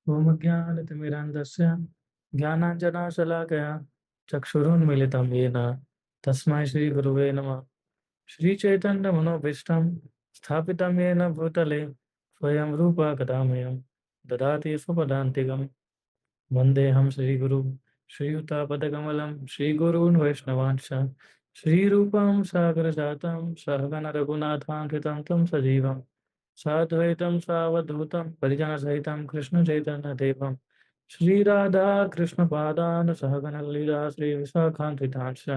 ओमज्ञानतिमिरान्धस्य ज्ञानाञ्जनशलाकया चक्षुरुन्मीलितं येन तस्मै श्रीगुरुवे नमः। श्रीचैतन्यमनोभीष्टं स्थापितं येन भूतले स्वयं रूपा कदामयं ददाति स्वपदान्तिकं। वन्देऽहं श्रीगुरुं श्रीयुतापदकमलं श्रीगुरून् वैष्णवांश्च श्रीरूपं सागरजातं सहगण रघुनाथान्वितं तं सजीवं साद्वैतं सावधूतं परिजनसहितं कृष्णचैतन्यदेवं श्रीराधा कृष्णपादान् सहगण लीला श्रीविशाखान्वितांश्च।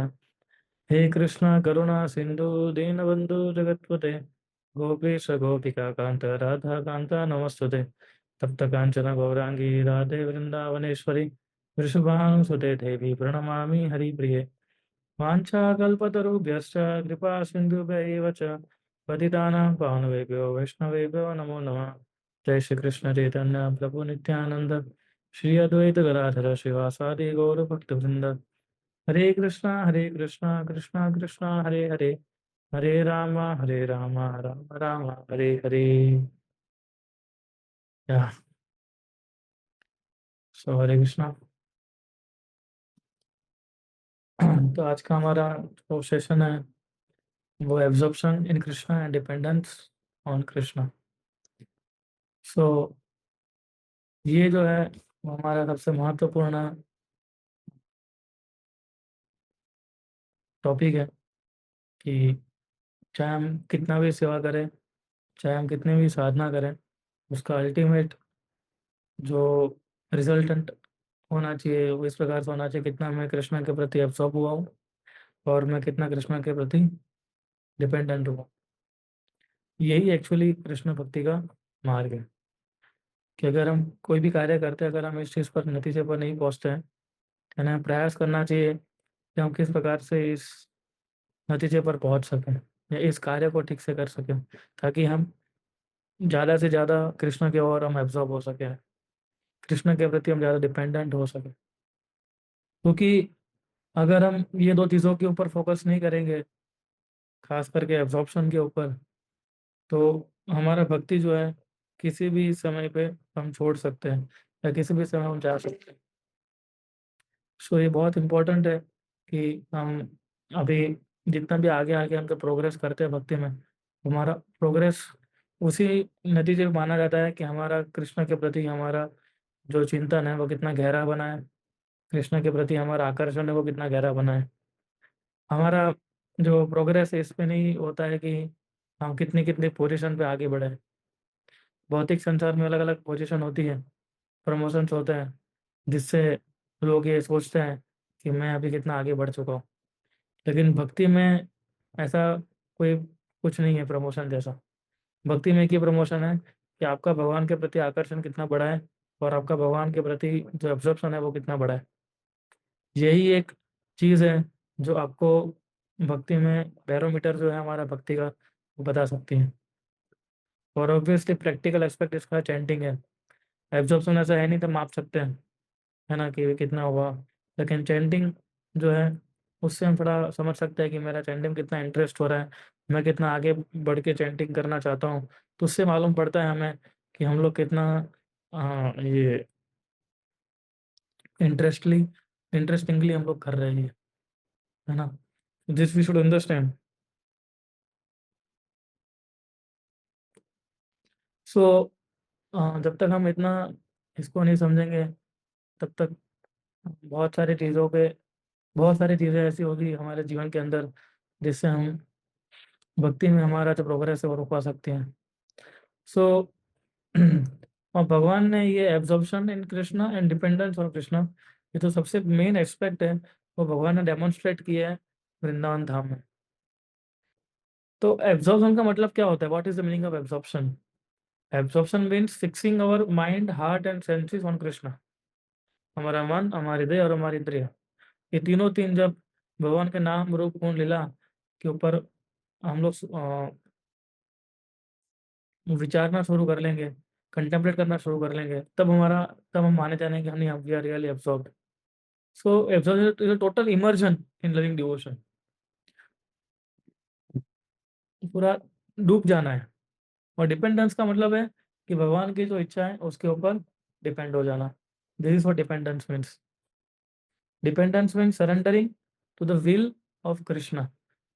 हे कृष्ण करुणा सिंधु दीनबंधु जगतपते गोपेश गोपिका कांत राधा कांत नमस्तुते। तप्त कांचन गौरांगी राधे वृंदावनेश्वरी वृषभानुसुते देवी प्रणमामि हरिप्रिये। वाञ्छाकल्पतरुभ्यश्च कृपा सिन्धुभ्यैव च पतितानां पावनवेभ्यो वैष्णवेभ्यो नमो नमः। जय श्री कृष्ण चैतन्य प्रभु नित्यानंद श्री अद्वैत गदाधर श्रीवासादि गौर भक्तवृंद। हरे कृष्णा कृष्णा कृष्णा हरे हरे हरे राम राम राम हरे हरे। या सो हरे कृष्णा। तो आज का हमारा जो सेशन है वो absorption in Krishna and dependence on Krishna. So ये जो है वो हमारा सबसे महत्वपूर्ण टॉपिक है कि चाहे हम कितना भी सेवा करें, चाहे हम कितनी भी साधना करें, उसका अल्टीमेट जो रिजल्टेंट होना चाहिए वो इस प्रकार से होना चाहिए कितना मैं कृष्णा के प्रति एब्सॉर्ब हुआ हूँ और मैं कितना कृष्णा के प्रति डिपेंडेंट हुआ। यही एक्चुअली कृष्ण भक्ति का मार्ग है कि अगर हम कोई भी कार्य करते हैं, अगर हम इस चीज़ पर नतीजे पर नहीं पहुंचते हैं, तो हमें प्रयास करना चाहिए कि हम किस प्रकार से इस नतीजे पर पहुंच सकें या इस कार्य को ठीक से कर सकें, ताकि हम ज़्यादा से ज़्यादा कृष्ण की ओर हम एब्जॉर्ब हो सकें, कृष्ण के प्रति हम ज़्यादा डिपेंडेंट हो सकें। क्योंकि अगर हम ये दो चीज़ों के ऊपर फोकस नहीं करेंगे, खास करके एब्जॉर्प्शन के ऊपर, तो हमारा भक्ति जो है किसी भी समय पे हम छोड़ सकते हैं या किसी भी समय हम जा सकते हैं। सो ये बहुत इम्पोर्टेंट है कि हम अभी जितना भी आगे आगे हम तो प्रोग्रेस करते हैं भक्ति में, हमारा प्रोग्रेस उसी नतीजे में माना जाता है कि हमारा कृष्ण के प्रति हमारा जो चिंतन है वो कितना गहरा बना है, कृष्ण के प्रति हमारा आकर्षण है वो कितना गहरा बना है। हमारा जो प्रोग्रेस है इस पे नहीं होता है कि हम कितनी कितनी पोजीशन पे आगे बढ़े। भौतिक संसार में अलग अलग पोजीशन होती है, प्रमोशंस होते हैं, जिससे लोग ये सोचते हैं कि मैं अभी कितना आगे बढ़ चुका हूँ। लेकिन भक्ति में ऐसा कोई कुछ नहीं है प्रमोशन जैसा। भक्ति में एक ही प्रमोशन है कि आपका भगवान के प्रति आकर्षण कितना बड़ा है और आपका भगवान के प्रति जो एब्जॉर्प्शन है वो कितना बड़ा है। यही एक चीज़ है जो आपको भक्ति में बैरोमीटर जो है हमारा भक्ति का वो बता सकती है। और ऑब्वियसली प्रैक्टिकल एस्पेक्ट इसका चैंटिंग है। एब्जॉर्प्शन ऐसा है नहीं तो माप सकते हैं, है ना, कि कितना हुआ। लेकिन चैंटिंग जो है उससे हम थोड़ा समझ सकते हैं कि मेरा चैंटिंग कितना इंटरेस्ट हो रहा है, मैं कितना आगे बढ़ के चैंटिंग करना चाहता हूँ। तो उससे मालूम पड़ता है हमें कि हम लोग कितना ये इंटरेस्टली इंटरेस्टिंगली हम लोग कर रहे हैं, है ना। This we should understand. So जब तक हम इतना इसको नहीं समझेंगे तब तक बहुत सारी चीज़ों पे बहुत सारी चीज़ें ऐसी होगी हमारे जीवन के अंदर जिससे हम भक्ति में हमारा जो प्रोग्रेस है वो रुकवा सकते हैं। सो और भगवान ने ये absorption in Krishna and dependence on Krishna, ये तो सबसे मेन एस्पेक्ट है वो भगवान ने डेमोन्स्ट्रेट किया है वृंदावन धाम में। तो एब्जॉर्प्शन का मतलब क्या होता है? What is the meaning of absorption? Absorption means fixing our mind heart and senses on Krishna. हमारा मन, हमारे हृदय और हमारी इंद्रिय, ये तीनों तीन जब भगवान के नाम रूप गुण लीला के ऊपर हम लोग विचारना शुरू कर लेंगे, कंटेम्पलेट करना शुरू कर लेंगे, तब हम माने जाने कि हम नहीं, we are really absorbed. So absorb is a total immersion in loving devotion. पूरा डूब जाना है। और डिपेंडेंस का मतलब है कि भगवान की जो इच्छा है उसके ऊपर डिपेंड हो जाना। This is what dependence means. Dependence means surrendering to the will of Krishna,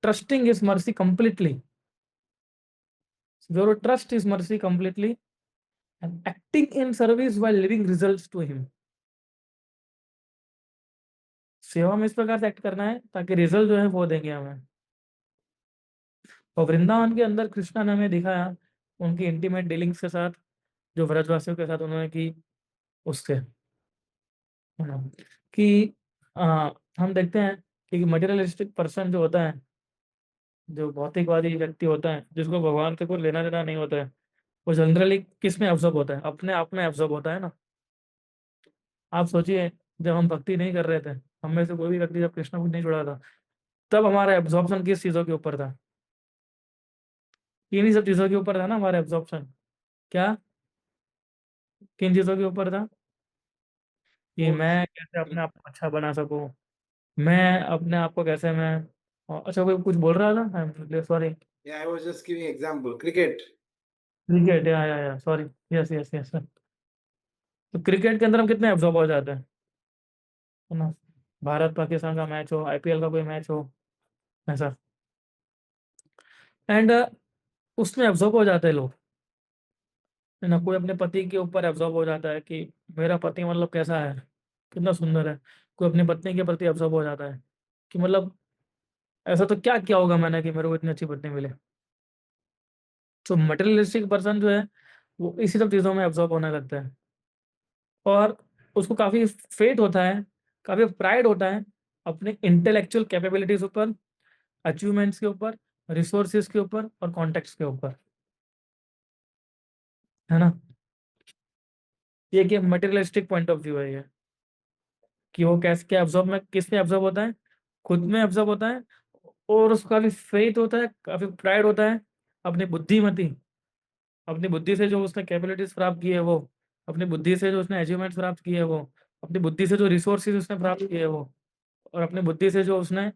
trusting his mercy completely. Your trust his mercy completely and acting in service while living results to him। सेवा में इस प्रकार से act करना है ताकि result जो है वो देंगे हमें। और वृंदावन के अंदर कृष्णा ने हमें दिखाया उनकी इंटीमेट डीलिंग्स के साथ, जो व्रजवासियों के साथ उन्होंने की, उससे है ना, कि हम देखते हैं कि मटेरियलिस्टिक पर्सन जो होता है, जो भौतिकवादी व्यक्ति होता है, जिसको भगवान से कोई लेना देना नहीं होता है, वो जनरली किस में एब्जॉर्ब होता है? अपने आप में एब्जॉर्ब होता है ना। आप सोचिए, जब हम भक्ति नहीं कर रहे थे, हम में से कोई भी व्यक्ति जब कृष्ण को नहीं जुड़ा था, तब हमारा एब्जॉर्प्शन किस चीजों के ऊपर था? किन्हीं सब चीजों के ऊपर था ना हमारा एब्जॉर्प्शन। क्या? किन चीजों के ऊपर था? कि वो मैं कैसे अपने आप को अच्छा बना सकूं, मैं अपने आप को कैसे मैं अच्छा, कोई कुछ बोल रहा था, sorry. yeah, I was just giving example. Cricket. Cricket, या sorry, yes yes yes sir. तो क्रिकेट के अंदर हम कितने एब्जॉर्ब हो जाते हैं, है ना? भारत पाकिस्तान का मैच हो, आईपीएल का कोई मैच हो, ऐसा, एंड उसमें एब्जॉर्ब हो जाते हैं लोग, है ना। कोई अपने पति के ऊपर एब्जॉर्ब हो जाता है कि मेरा पति मतलब कैसा है, कितना सुंदर है। कोई अपनी पत्नी के प्रति एब्जॉर्ब हो जाता है कि मतलब ऐसा तो क्या किया होगा मैंने कि मेरे को इतनी अच्छी पत्नी मिले। तो मटेरियलिस्टिक पर्सन जो है वो इसी सब चीज़ों में एब्जॉर्ब होने लगता है, और उसको काफ़ी फेट होता है, काफ़ी प्राइड होता है अपने इंटेलेक्चुअल कैपेबिलिटीज ऊपर, अचीवमेंट्स के ऊपर, रिसोर्सेज के ऊपर और कॉन्टेक्ट्स के ऊपर, है ना। ये कि मटेरियलिस्टिक पॉइंट ऑफ व्यू है ये, कि वो कैसे क्या एब्जॉर्ब में, किस में एब्जॉर्ब होता है? खुद में एब्जॉर्ब होता है, और उसको काफी फेथ होता है, काफी प्राइड होता है अपनी बुद्धिमती, अपनी बुद्धि से जो उसने कैपेबिलिटीज प्राप्त की है वो, अपनी बुद्धि से जो उसने अचीवमेंट्स प्राप्त किए है वो, अपनी बुद्धि से जो रिसोर्सेज उसने प्राप्त किए है वो, और अपनी बुद्धि से जो उसने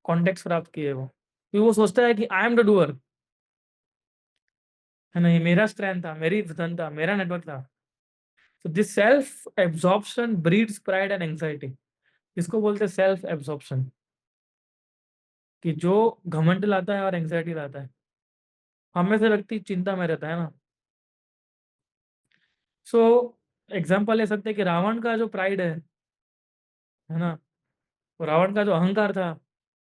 कॉन्टेक्ट प्राप्त किए है वो, क्योंकि वो सोचता है कि आई एम द डूअर, है ना, ये मेरा स्ट्रेंथ था, मेरी धन था, मेरा नेटवर्क था। तो this self absorption breeds pride and anxiety. इसको बोलते हैं सेल्फ एब्जॉर्प्शन, कि जो घमंड लाता है और एंग्जाइटी लाता है। हम में से व्यक्ति चिंता में रहता है ना। सो एग्जाम्पल ले सकते हैं कि रावण का जो प्राइड है ना, वो रावण का जो अहंकार था,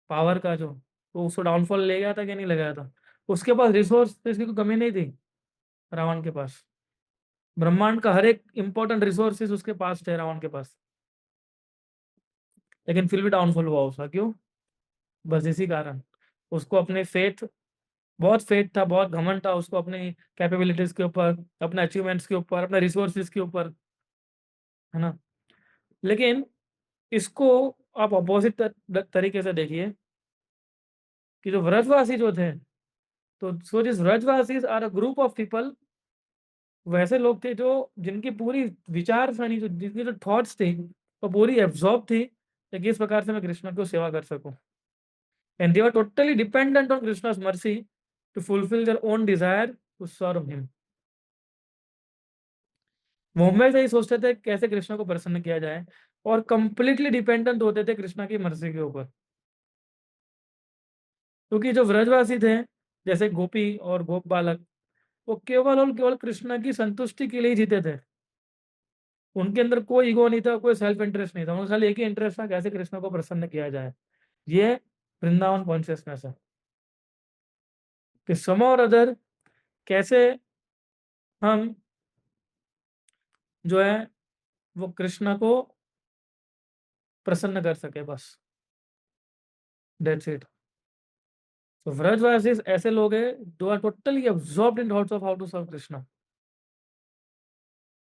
पावर का जो, तो उसको डाउनफॉल ले गया था कि नहीं ले गया था? उसके पास रिसोर्स की कोई कमी नहीं थी रावण के पास। ब्रह्मांड का हर एक इंपॉर्टेंट रिसोर्सेज उसके पास थे रावण के पास, लेकिन फिर भी डाउनफॉल हुआ उसका। क्यों? बस इसी कारण, उसको अपने फेथ, बहुत फेथ था, बहुत घमंड था उसको अपनी कैपेबिलिटीज के ऊपर, अपने अचीवमेंट्स के ऊपर, अपने रिसोर्सेज के ऊपर, है ना। लेकिन इसको आप अपोजिट तरीके से देखिए, कि जो व्रजवासी जो थे, तो so this Vrajavasis are a group of people, वैसे लोग थे जो, जिनकी पूरी विचार सरणी, जो जिनकी जो थॉट्स थी वो पूरी एब्जॉर्ब थी कि किस प्रकार से मैं कृष्ण को सेवा कर सकूं, and they were totally dependent on Krishna's mercy to fulfil their own desire to serve him. वो हमेशा ही सोचते थे कैसे कृष्ण को प्रसन्न किया जाए, और कंप्लीटली डिपेंडेंट होते थे कृष्ण की मर्जी के ऊपर। क्योंकि जो व्रजवासी थे, जैसे गोपी और गोप बालक, वो केवल और केवल कृष्ण की संतुष्टि के लिए ही जीते थे। उनके अंदर कोई ईगो नहीं था, कोई सेल्फ इंटरेस्ट नहीं था, उनका खाली एक ही इंटरेस्ट था, कैसे कृष्ण को प्रसन्न किया जाए। ये वृंदावन कॉन्शियसनेस है, कि सम और अदर कैसे हम जो है वो कृष्ण को प्रसन्न कर सके, बस दैट्स इट। तो व्रजवासीज ऐसे लोग हैं जो are totally absorbed in thoughts of how to serve Krishna,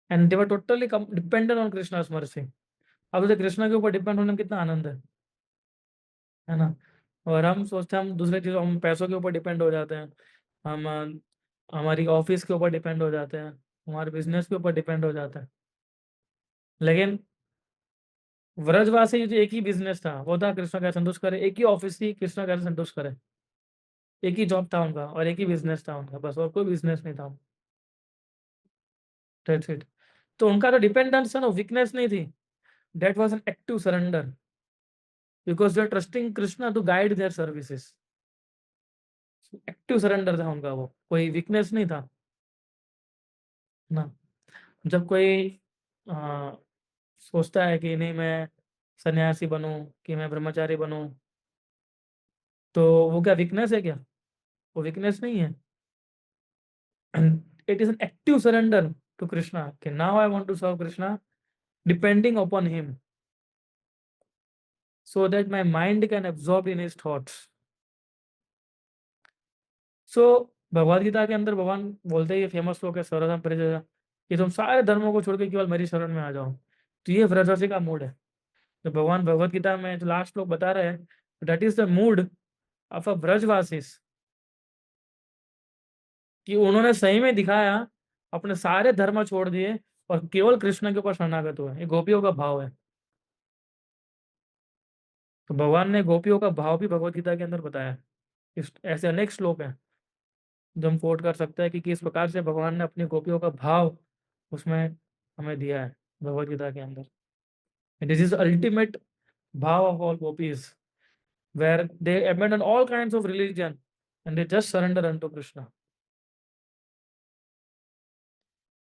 and they were totally dependent on Krishna's mercy। अब जैसे कृष्णा के ऊपर डिपेंड होने में कितना आनंद है ना। और हम सोचते हैं हम दूसरे चीजों, हम पैसों के ऊपर डिपेंड हो जाते हैं, हम हमारी ऑफिस के ऊपर डिपेंड हो जाते हैं, हमारे बिजनेस के ऊपर डिपेंड हो जाते हैं। लेकिन व्रजवासी जो एक ही बिजनेस था, वो था कृष्ण का संतुष्ट करे, एक ही ऑफिस थी कृष्ण का संतुष्ट करे, एक ही जॉब था उनका और एक ही बिजनेस था उनका, बस और कोई बिजनेस नहीं था। That's it. तो उनका जो डिपेंडेंस था ना, वीकनेस नहीं थी, that was an active surrender, because they are trusting Krishna to guide their services. Active surrender था उनका, वो कोई वीकनेस नहीं था ना। जब कोई आ, सोचता है कि नहीं मैं सन्यासी बनूं, कि मैं ब्रह्मचारी बनूं, तो वो क्या वीकनेस है क्या? वो वीकनेस नहीं है। And it is an active surrender to Krishna कि now I want to serve Krishna, depending upon him, so that my mind can absorb in his thoughts. So Bhagavad Gita के अंदर भगवान बोलते हैं, ये फेमस श्लोक है सर्वधर्म परित्यज्य, कि तुम सारे धर्मों को छोड़ के केवल मेरी शरण में आ जाओ। तो ये व्रजवासी का मूड है। तो भगवान भगवद गीता में जो लास्ट श्लोक बता रहे हैं, that is the mood of a Brajavasis, कि उन्होंने सही में दिखाया, अपने सारे धर्म छोड़ दिए और केवल कृष्ण के ऊपर शरणागत हुए। ये गोपियों का भाव है। तो भगवान ने गोपियों का भाव भी भगवद गीता के अंदर बताया। ऐसे अनेक श्लोक हैं जो हम कोट कर सकते हैं कि किस प्रकार से भगवान ने अपनी गोपियों का भाव उसमें हमें दिया है भगवद गीता के अंदर। दिस इज अल्टीमेट भाव of all gopis, where they abandon all kinds of religion and they just surrender unto Krishna।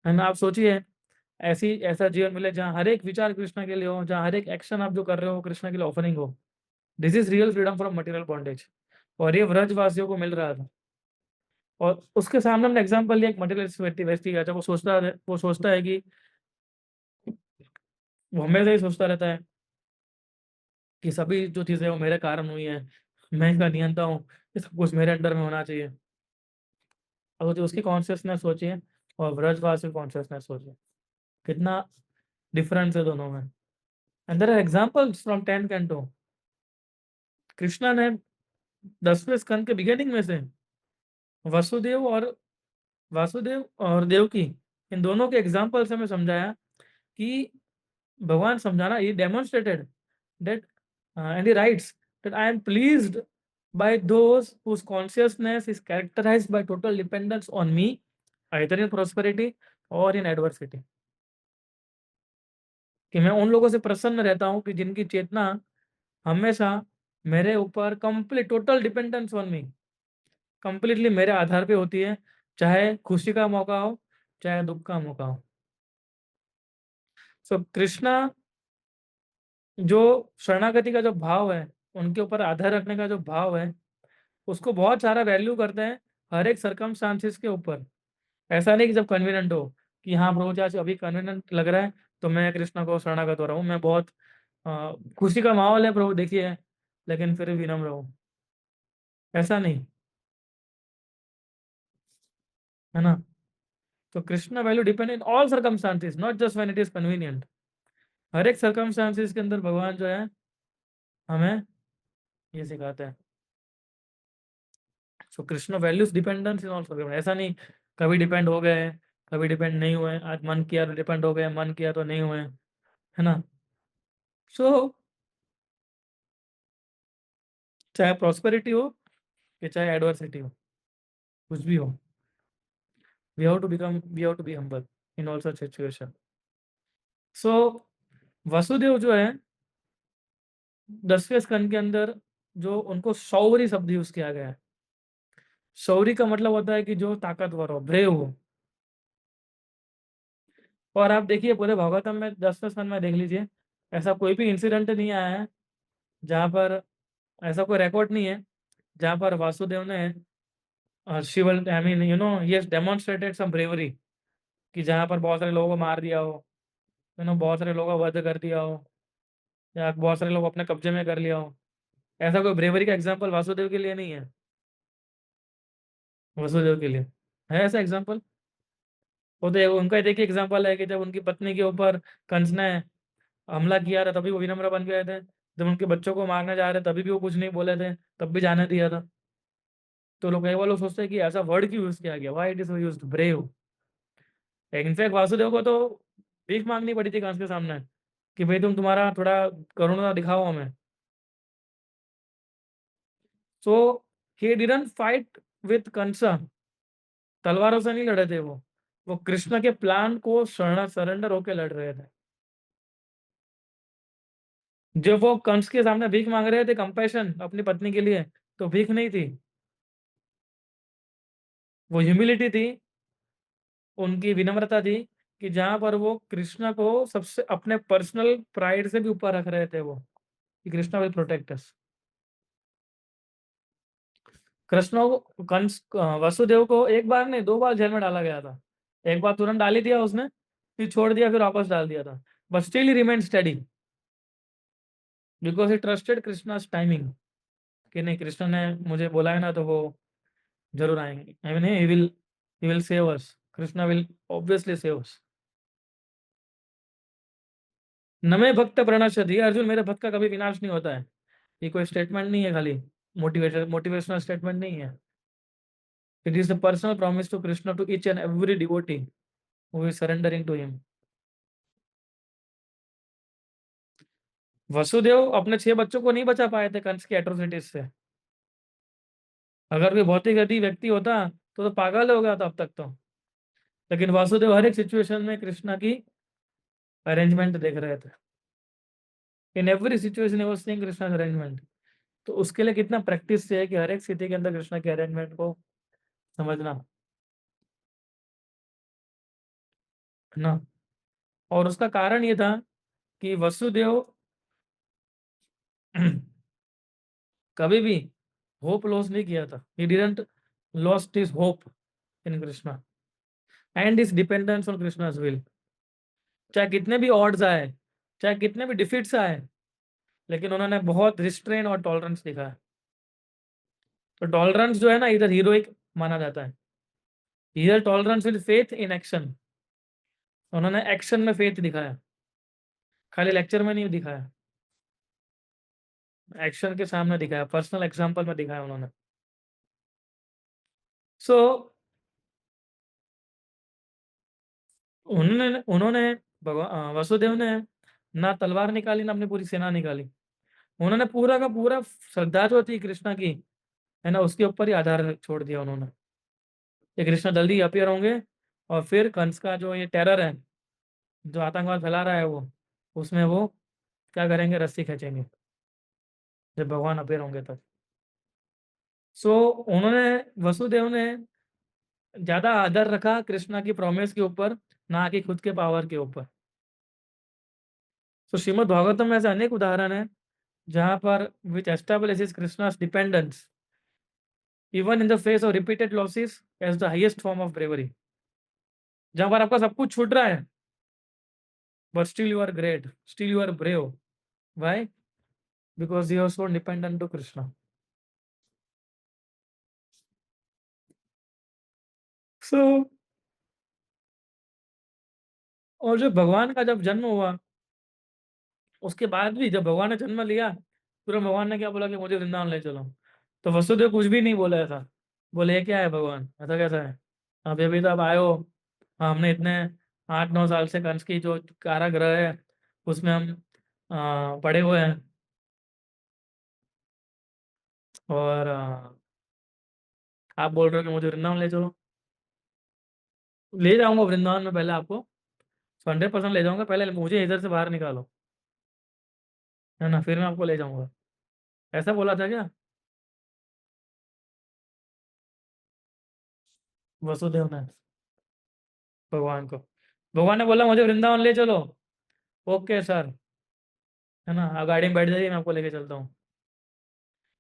And आप सोचिए, ऐसी ऐसा जीवन मिले जहाँ हर एक विचार कृष्णा के लिए हो, जहाँ हर एक एक्शन आप जो कर रहे हो कृष्णा के लिए ऑफरिंग हो। This is real freedom from material bondage. और ये व्रजवासियों को मिल रहा था। और उसके सामने हमने एग्जाम्पल लिया एक मटेरियलिस्ट व्यक्ति का, जब वो सोचता है कि वो हमेशा ही सोचता रहता है कि सभी जो चीजें वो मेरे कारण हुई है, मैं इनका नियंता हूँ, ये सब कुछ मेरे अंडर में होना चाहिए। अब जो उसकी कॉन्शियसनेस सोचिए और ब्रजवासी कॉन्शियसनेस सोचिए, कितना डिफरेंस है दोनों में। And there are examples from 10th canto. Krishna ने 10वें स्कंद के बिगिनिंग में से वसुदेव और वासुदेव और देवकी, इन दोनों के एग्जांपल से हमें समझाया कि भगवान समझाना, ये demonstrated that and he writes that I am pleased by those whose consciousness is characterized by total dependence on me, either in prosperity or in adversity। कि मैं उन लोगों से प्रसन्न रहता हूं कि जिनकी चेतना हमेशा मेरे ऊपर complete total dependence on me, completely मेरे आधार पे होती है, चाहे खुशी का मौका हो, चाहे दुख का मौका हो। सो कृष्णा जो शरणागति का जो भाव है, उनके ऊपर आधार रखने का जो भाव है, उसको बहुत सारा वैल्यू करते हैं हर एक सरकमस्टांसिस के ऊपर। ऐसा नहीं कि जब कन्वीनियंट हो कि हाँ प्रभु जी आज अभी कन्वीनियंट लग रहा है तो मैं कृष्णा को शरणागत हो रहा हूँ, मैं बहुत खुशी का माहौल है प्रभु देखिए, लेकिन फिर विनम्र हूँ, ऐसा नहीं है ना। तो Krishna value depend in all circumstances, not just when it is convenient. हर एक सरकमस्टांसिस के अंदर भगवान जो है हमें ये सिखाते हैं। So Krishna values dependence in all circum, ऐसा नहीं कभी डिपेंड हो गए, कभी डिपेंड नहीं हुए, आज मन किया तो डिपेंड हो गए, मन किया तो नहीं हुए, है ना। सो चाहे प्रॉस्पेरिटी हो कि चाहे एडवर्सिटी हो, कुछ भी हो, we have to be humble in all such situation. So Vasudev जो है 10वें स्कंद के अंदर, जो उनको शौरी शब्द यूज किया गया है। शौरी का मतलब होता है कि जो ताकतवर हो, ब्रेव हो। और आप देखिए पूरे भागवतम में 10वें स्कंद में देख लीजिए, ऐसा कोई भी इंसिडेंट नहीं आया है जहाँ पर, ऐसा कोई रिकॉर्ड नहीं है जहाँ पर वासुदेव ने शिवल I mean yes demonstrated some bravery, कि जहाँ पर बहुत सारे लोगों को मार दिया हो, बहुत सारे लोगों का वध कर दिया हो, या बहुत सारे लोग अपने कब्जे में कर लिया हो। ऐसा कोई ब्रेवरी का एग्जाम्पल वासुदेव के लिए नहीं है। वसुदेव के लिए है ऐसा एग्जाम्पल। वो तो उनका देखिए एग्जाम्पल है कि जब उनकी पत्नी के ऊपर कंस ने हमला किया था तभी वो विनम्र बन गए थे, जब उनके बच्चों को मारने जा रहे तभी भी वो कुछ नहीं बोले थे, तब भी जाने दिया था। तो लोग कई बार लोग सोचते हैं कि ऐसा वर्ड क्यों यूज किया गया, why it is used brave. In fact Vasudev को तो भीख मांगनी पड़ी थी कंस के सामने कि भाई तुम्हारा थोड़ा करुणा दिखाओ हमें। So he didn't fight with Kansa, तलवारों से नहीं लड़े थे वो, वो कृष्ण के प्लान को सरेंडर होके लड़ रहे थे। जब वो कंस के सामने भीख मांग रहे थे कंपैशन अपनी पत्नी के लिए, तो भीख नहीं थी, वो ह्यूमिलिटी थी, उनकी विनम्रता थी, कि जहाँ पर वो कृष्ण को सबसे अपने पर्सनल प्राइड से भी ऊपर रख रहे थे वो, कि Krishna will protect us. Krishna को वसुदेव को एक बार नहीं 2 बार जेल में डाला गया था। एक बार तुरंत डाल ही दिया उसने, फिर छोड़ दिया, फिर वापस डाल दिया था। But still he remain study because he trusted Krishna's timing, कि नहीं कृष्ण ने मुझे बोला है ना तो वो ज़रूर आएँगे। I mean he will save us. Krishna will obviously save us. न मे भक्त प्रणश्यति, अर्जुन मेरे भक्त का कभी विनाश नहीं होता है। ये कोई स्टेटमेंट नहीं है खाली, मोटिवेशनल स्टेटमेंट नहीं है। It is the personal promise to Krishna to each and every devotee who is surrendering to him. Vasudev अपने 6 बच्चों को नहीं बचा पाए थे कंस की एट्रोसिटीज से। अगर कोई भौतिक यदि व्यक्ति होता तो पागल हो गया था अब तक तो। लेकिन वासुदेव हर एक सिचुएशन में कृष्णा की अरेंजमेंट देख रहे थे। In every situation he was seeing Krishna's arrangement. तो उसके लिए कितना प्रैक्टिस चाहिए कि हर एक स्थिति के अंदर कृष्णा के अरेंजमेंट को समझना, है ना? और उसका कारण ये था कि वसुदेव कभी भी होप लॉस नहीं किया था। He didn't lost his hope in Krishna and his dependence on Krishna's will. चाहे कितने भी ऑड्स आए, चाहे कितने भी डिफीट्स आए, लेकिन उन्होंने बहुत रिस्ट्रेन और टॉलरेंस दिखाया। तो टॉलरेंस जो है ना इधर हीरोइक माना जाता है। Here tolerance with faith in action. उन्होंने एक्शन में फेथ दिखाया, खाली लेक्चर में नहीं दिखाया, एक्शन के सामने दिखाया, पर्सनल एग्जांपल में दिखाया उन्होंने। सो उन्होंने उन्होंने वसुदेव ने ना तलवार निकाली ना अपनी पूरी सेना निकाली। उन्होंने पूरा का पूरा श्रद्धा जो थी कृष्णा की, है ना, उसके ऊपर ही आधार छोड़ दिया उन्होंने। ये कृष्णा जल्दी अपीयर होंगे और फिर कंस का जो ये टेरर है, जो आतंकवाद फैला रहा है वो, उसमें वो क्या करेंगे, रस्सी खींचेंगे जब भगवान अपीयर होंगे तब। सो उन्होंने वसुदेव ने ज्यादा आदर रखा कृष्णा की प्रॉमिस के ऊपर, ना कि खुद के पावर के ऊपर। तो श्रीमद् भागवतम में ऐसे अनेक उदाहरण है जहां पर which establishes Krishna's dependence even in the face of repeated losses as the highest form of bravery. जहां पर आपका सब कुछ छूट रहा है but still you are great, still you are brave. Why? Because you are so dependent to Krishna. So और जब भगवान का जब जन्म हुआ, उसके बाद भी जब भगवान ने जन्म लिया, तुरंत भगवान ने क्या बोला कि मुझे वृंदावन ले चलो। तो वसुदेव कुछ भी नहीं बोला ऐसा। बोले ये क्या है भगवान, ऐसा कैसा है? अभी तो आप आए हो, हमने इतने 8-9 साल से कंस की जो कारागृह है उसमें हम पड़े हुए हैं, और आप बोल रहे हो कि मुझे वृंदावन ले चलो। ले जाऊंगा वृंदावन में, पहले आपको 100% ले जाऊंगा, पहले मुझे इधर से बाहर निकालो, है ना, फिर मैं आपको ले जाऊंगा। ऐसा बोला था क्या वसुदेव ने भगवान को? भगवान ने बोला मुझे वृंदावन ले चलो, ओके सर, है ना, आप गाड़ी में बैठ जाइए, मैं आपको लेके चलता हूँ।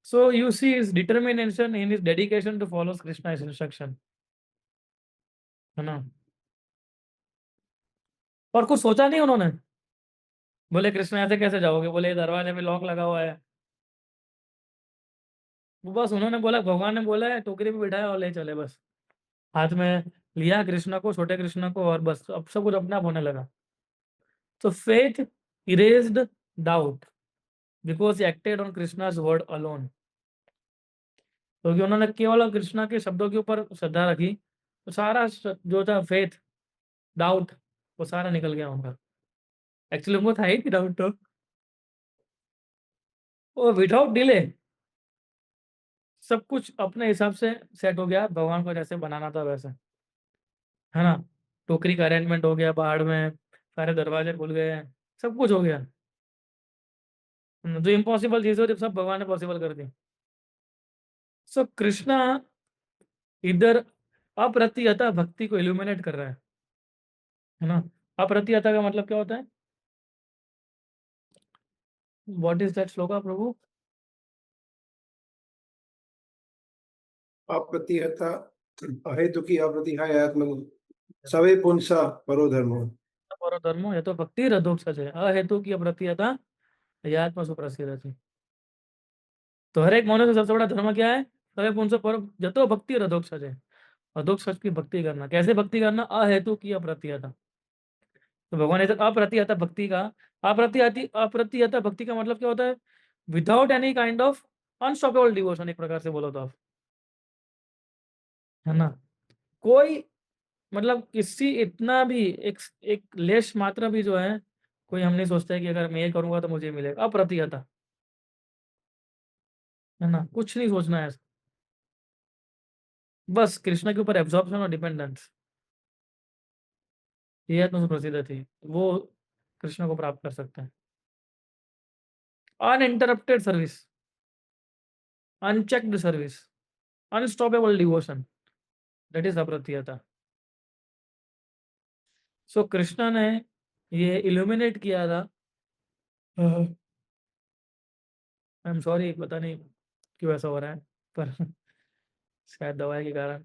So you see is determination in is dedication to follow Krishna is instruction, है ना। और कुछ सोचा नहीं उन्होंने। बोले कृष्णा ऐसे कैसे जाओगे, बोले दरवाजे पे लॉक लगा हुआ है। वो बस उन्होंने बोला, भगवान ने बोला है, टोकरी पे बिठाया और ले चले बस। हाथ में लिया कृष्णा को, छोटे कृष्णा को, और बस अब सब कुछ अपने आप होने लगा। तो faith erased doubt because acted on Krishna's word alone. क्योंकि उन्होंने केवल कृष्णा के शब्दों के ऊपर श्रद्धा रखी, तो सारा जो था फेथ, डाउट, वो सारा निकल गया उनका। एक्चुअली उनको था ही नहीं डाउट तो। वो विदाउट डिले सब कुछ अपने हिसाब से सेट हो गया, भगवान को जैसे बनाना था वैसे, है ना। टोकरी का अरेंजमेंट हो गया बाढ़ में, सारे दरवाजे खुल गए, सब कुछ हो गया। जो इम्पॉसिबल चीज हो, जब सब भगवान ने पॉसिबल कर दी। सो कृष्णा इधर अप्रतिहता भक्ति को इल्यूमिनेट कर रहा है ना। अप्रतिहता का मतलब क्या होता है? व्हाट इज दैट श्लोका प्रभु? अप्रतिहता अहेतुकी अप्रतिहायात्मनु सवे पुंसा परो धर्मो। परो धर्मो ये तो भक्ति रधोक्षज है, अहेतु की अप्रतिहता आत्मा सुप्रसिद्ध थी। तो हर एक मनुष्य सबसे बड़ा धर्म क्या है? सवे पुंसा पर जतो भक्ति रधोक्षज है। अधोक्षज की भक्ति करना। कैसे भक्ति करना? अहेतु की अप्रतिहता। तो भगवान ने अप्रतिहता भक्ति का, अप्रतिहता भक्ति का मतलब क्या होता है? Without any kind of unstoppable devotion, एक प्रकार से बोलो तो आप, है ना। कोई मतलब किसी इतना भी एक लेश मात्रा भी जो है, कोई हम नहीं सोचता है कि अगर मैं ये करूंगा तो मुझे मिलेगा। अप्रतिहता, है ना, कुछ नहीं सोचना है। बस कृष्ण के ऊपर एब्जॉर्प्शन और डिपेंडेंस, ये आत्मा प्रसिद्ध थी। वो कृष्ण को प्राप्त कर सकते हैं। Uninterrupted service, unchecked service, unstoppable devotion, that is अप्रतिहता। सो कृष्णा ने ये इल्यूमिनेट किया था। आई एम सॉरी, पता नहीं क्यों ऐसा हो रहा है, पर शायद दवाई के कारण।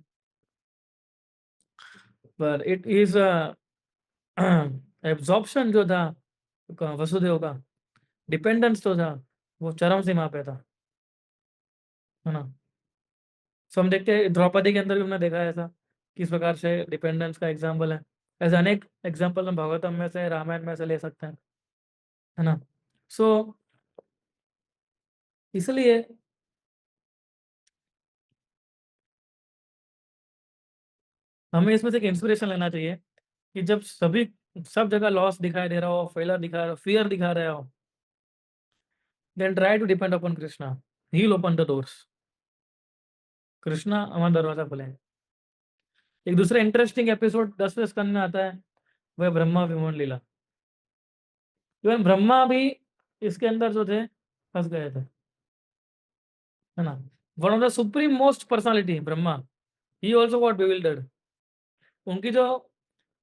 पर इट इज एब्जॉर्प्शन जो था वसुदेव का, डिपेंडेंस तो था, वो चरम सीमा पे था, है ना। सो हम देखते हैं द्रौपदी के अंदर भी हमने देखा है ऐसा, किस प्रकार से डिपेंडेंस का एग्जाम्पल है। ऐसे अनेक एग्जाम्पल हम भागवतम में से, रामायण में से ले सकते हैं, है ना। सो इसलिए हमें इसमें से एक इंस्पिरेशन लेना चाहिए कि जब सभी सब जगह लॉस दिखाई दे रहा हो, फेलर दिखा रहा हो, फियर दिखा रहा हो, then try to depend upon Krishna, he will open the doors. Krishna हमारा दरवाजा खोलेंगे। एक दूसरा इंटरेस्टिंग एपिसोड 10वें स्कंद में आता है, वह ब्रह्मा विमोहन लीला। इवन ब्रह्मा भी इसके अंदर जो थे फंस गए थे, है ना। One of the supreme most personality Brahma, he also got bewildered। उनकी जो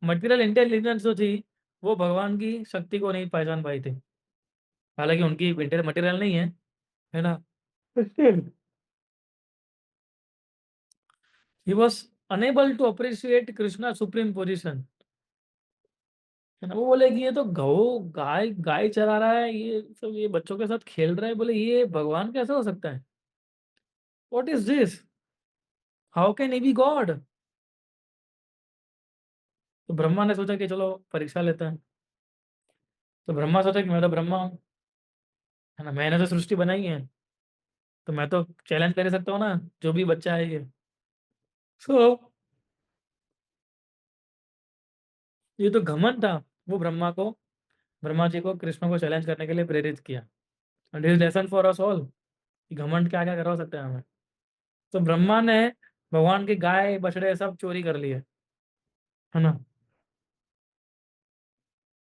मटेरियल इंटेलिजेंस जो थी, वो भगवान की शक्ति को नहीं पहचान पाई थी। हालांकि उनकी मटेरियल नहीं है ना। Still, he was unable to appreciate Krishna supreme position, है ना। वो बोले कि ये तो गौ गाय गाय चरा रहा है, ये सब ये बच्चों के साथ खेल रहा है, बोले ये भगवान कैसे हो सकता है? What is this? How can he be God? तो ब्रह्मा ने सोचा कि चलो परीक्षा लेते हैं। तो ब्रह्मा सोचा कि मैं तो ब्रह्मा हूँ, है ना, मैंने तो सृष्टि बनाई है, तो मैं तो चैलेंज कर सकता हूँ ना, जो भी बच्चा है ये। सो ये तो घमंड था, वो ब्रह्मा जी को कृष्ण को चैलेंज करने के लिए प्रेरित किया। And this lesson for us all, कि घमंड क्या क्या करवा सकते हैं हमें। तो ब्रह्मा ने भगवान की गाय बछड़े सब चोरी कर लिए, है ना।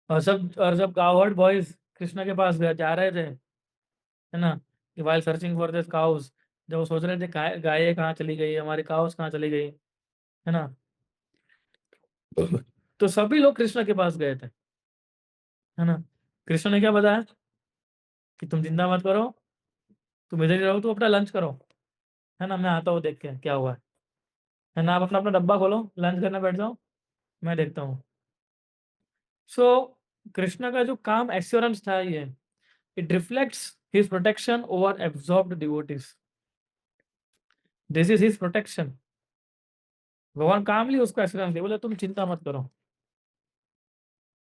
और जब कावर्ड बॉयज कृष्ण के पास जा रहे थे, है ना, कि while searching for this cows, जब वो सोच रहे थे गाय कहाँ चली गई, हमारी काउस कहाँ चली गई, है ना, तो सभी लोग कृष्ण के पास गए थे, है ना। कृष्ण ने क्या बताया कि तुम चिंता मत करो, तुम इधर ही रहो, तुम अपना लंच करो, है ना, मैं आता हूँ देख के क्या हुआ है ना। आप अपना अपना डब्बा खोलो, लंच करने बैठ जाओ, मैं देखता हूँ। सो कृष्ण का जो काम एश्योरेंस था ये, it reflects his protection over absorbed devotees. This is his protection. भगवान कामली उसको एश्योरेंस दे, बोले तुम चिंता मत करो,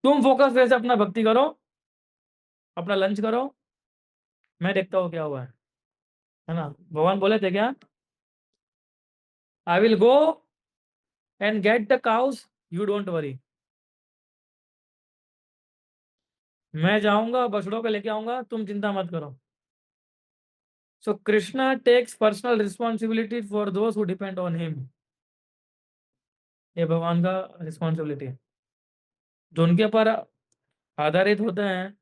तुम फोकस वैसे अपना भक्ति करो, अपना लंच करो, मैं देखता हूँ क्या हुआ है ना। भगवान बोले थे क्या? I will go and get the cows, you don't worry. मैं जाऊंगा बछड़ों को लेके आऊंगा, तुम चिंता मत करो। So Krishna takes personal responsibility for those who depend on him. ये भगवान का रिस्पॉन्सिबिलिटी है। जो उनके ऊपर आधारित होते हैं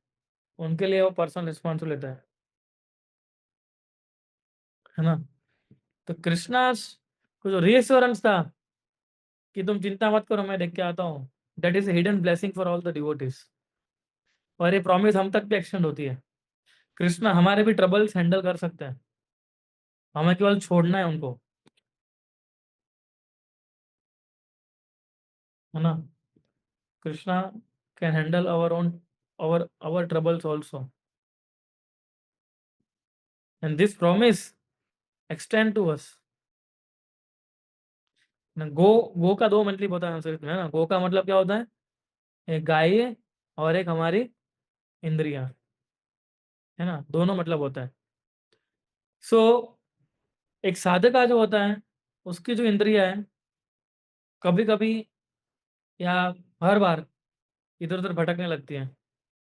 उनके लिए वो पर्सनल रिस्पॉन्सिबिलिटी है ना। तो कृष्णा को जो रीएश्योरेंस था कि तुम चिंता मत करो, मैं देख के आता हूँ, that is hidden blessing for all the devotees. और ये प्रॉमिस हम तक भी एक्सटेंड होती है। कृष्णा हमारे भी ट्रबल्स हैंडल कर सकते हैं, हमें केवल छोड़ना है उनको, है ना। Krishna can handle our own our troubles also, and this promise extend to us ना। गो, गो का दो मतलब होता है संस्कृत में, है ना। गो का मतलब क्या होता है? एक गाय है और एक हमारी इंद्रियां, है ना, दोनों मतलब होता है। सो एक साधक का जो होता है उसकी जो इंद्रियां है कभी कभी या हर बार इधर उधर भटकने लगती है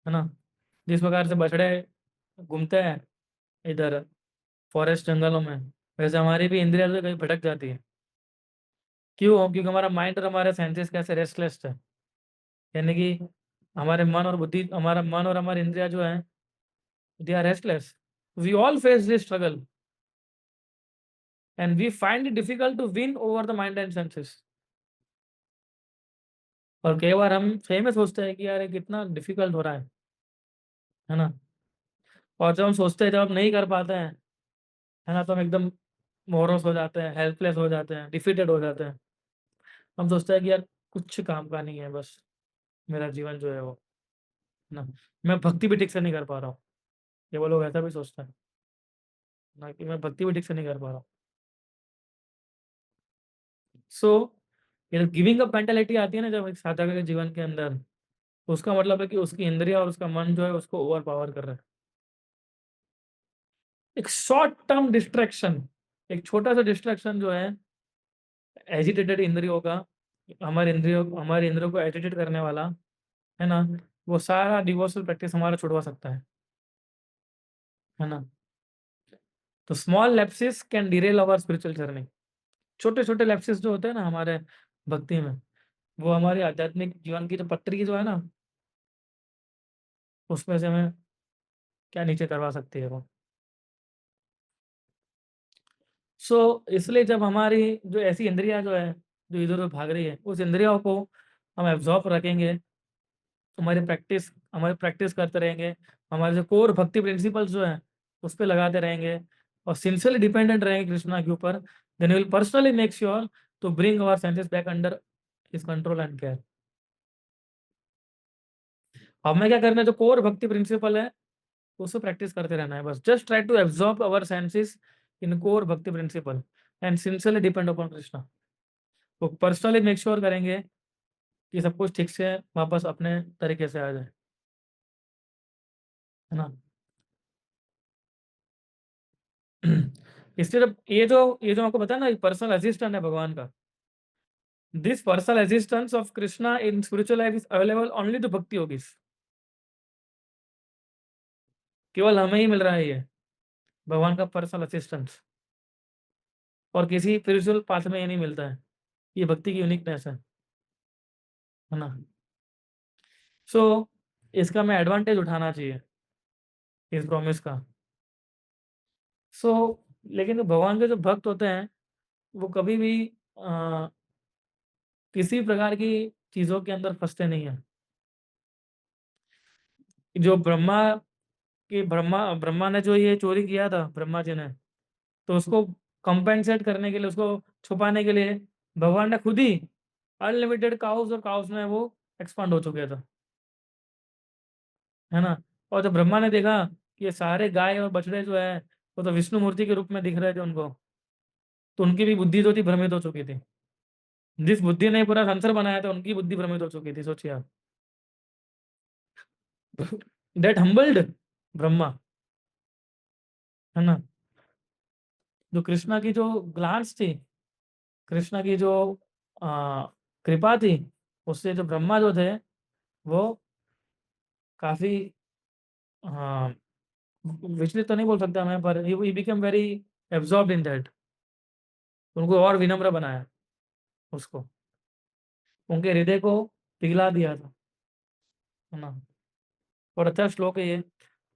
ना। जिस प्रकार से बछड़े घूमते हैं इधर फॉरेस्ट जंगलों में, वैसे हमारी भी इंद्रियां तो कहीं भटक जाती है। क्यों? क्योंकि हमारा माइंड और हमारे सेंसेस कैसे रेस्टलेस है, यानी कि हमारे मन और बुद्धि, हमारा मन और हमारी इंद्रिया जो है they are restless. We all face this struggle and we find it difficult to win over the mind and senses. और कई बार हम सही में सोचते हैं कि यार ये कितना डिफिकल्ट हो रहा है ना। और जब हम सोचते हैं, जब हम नहीं कर पाते हैं, है ना, तो हम एकदम मोरोस हो जाते हैं, हेल्पलेस हो जाते हैं, डिफीटेड हो जाते हैं। हम सोचते हैं कि यार कुछ काम का नहीं है, बस मेरा जीवन जो है वो, है ना, मैं भक्ति भी ठीक से नहीं कर पा रहा हूँ। ये वो लोग ऐसा भी सोचते हैं ना कि मैं भक्ति भी ठीक से नहीं कर पा रहा हूँ। सो ये गिविंग अप मेंटालिटी आती है ना जब एक साधक के जीवन के अंदर, तो उसका मतलब है कि उसकी इंद्रिया और उसका मन जो है उसको ओवर पावर कर रहा है। एक शॉर्ट टर्म डिस्ट्रैक्शन, एक छोटा सा डिस्ट्रैक्शन जो है एजिटेटेड इंद्रियों का, हमारे इंद्रियों को एजिटेट करने वाला, है ना, वो सारा डिवोशनल प्रैक्टिस हमारा छुड़वा सकता है ना। तो small lapses can Daryl our spiritual journey. छोटे छोटे लैप्सेस जो होते हैं ना हमारे भक्ति में, वो हमारे आध्यात्मिक जीवन की जो पटरी जो है ना, उसमें से हमें क्या नीचे करवा सकती है वो। सो इसलिए जब हमारी जो ऐसी इंद्रियां जो है जो इधर उधर भाग रही है, उस इंद्रियों को हम एब्जॉर्ब रखेंगे, हमारी प्रैक्टिस करते रहेंगे, हमारे जो कोर भक्ति प्रिंसिपल्स जो है उस पर लगाते रहेंगे और सिंसियरली डिपेंडेंट रहेंगे कृष्णा के ऊपर, then will personally make sure to bring our senses back under his control and care. हमें क्या करना है? जो कोर भक्ति प्रिंसिपल है उसको प्रैक्टिस करते रहना है, बस just try to absorb our senses in core bhakti principle and sincerely depend upon Krishna. वो पर्सनली मेक श्योर करेंगे कि सब कुछ ठीक से वापस अपने तरीके से आ जाए, है ना। इसलिए ये जो आपको पता है ना, पर्सनल असिस्टेंट है भगवान का। This personal assistance of Krishna in spiritual life is available only to bhakti yogis. केवल हमें ही मिल रहा है ये भगवान का पर्सनल असिस्टेंस, और किसी स्पिरिचुअल पाथ में ये नहीं मिलता है। ये भक्ति की यूनिकनेस है ना। सो इसका हमें एडवांटेज उठाना चाहिए इस प्रॉमिस का। सो लेकिन जो भगवान के जो भक्त होते हैं वो कभी भी अ, किसी प्रकार की चीजों के अंदर फंसते नहीं है। जो ब्रह्मा ब्रह्मा ने जो ये चोरी किया था, ब्रह्मा जी ने, तो उसको कंपेंसेट करने के लिए, उसको छुपाने के लिए भगवान ने खुद ही अनलिमिटेड काउस और काउस में वो एक्सपांड हो चुके थे, है ना। और जब ब्रह्मा ने देखा कि ये सारे गाय और बछड़े जो है वो तो विष्णु मूर्ति के रूप में दिख रहे थे उनको, तो उनकी भी बुद्धि जो थी भ्रमित हो चुकी थी। जिस बुद्धि ने पूरा संसार बनाया था उनकी बुद्धि भ्रमित हो चुकी थी, सोचिए आप। दैट हम्बल्ड ब्रह्मा, है ना। जो कृष्णा की जो ग्लांस थी, कृष्णा की जो आ, कृपा थी, उससे जो ब्रह्मा जो थे वो काफी, हाँ, विचलित तो नहीं बोल सकता मैं, पर he become very absorbed in that. उनको और विनम्र बनाया उसको। उनके हृदय को पिघला दिया था, है ना। और अच्छा श्लोक है ये।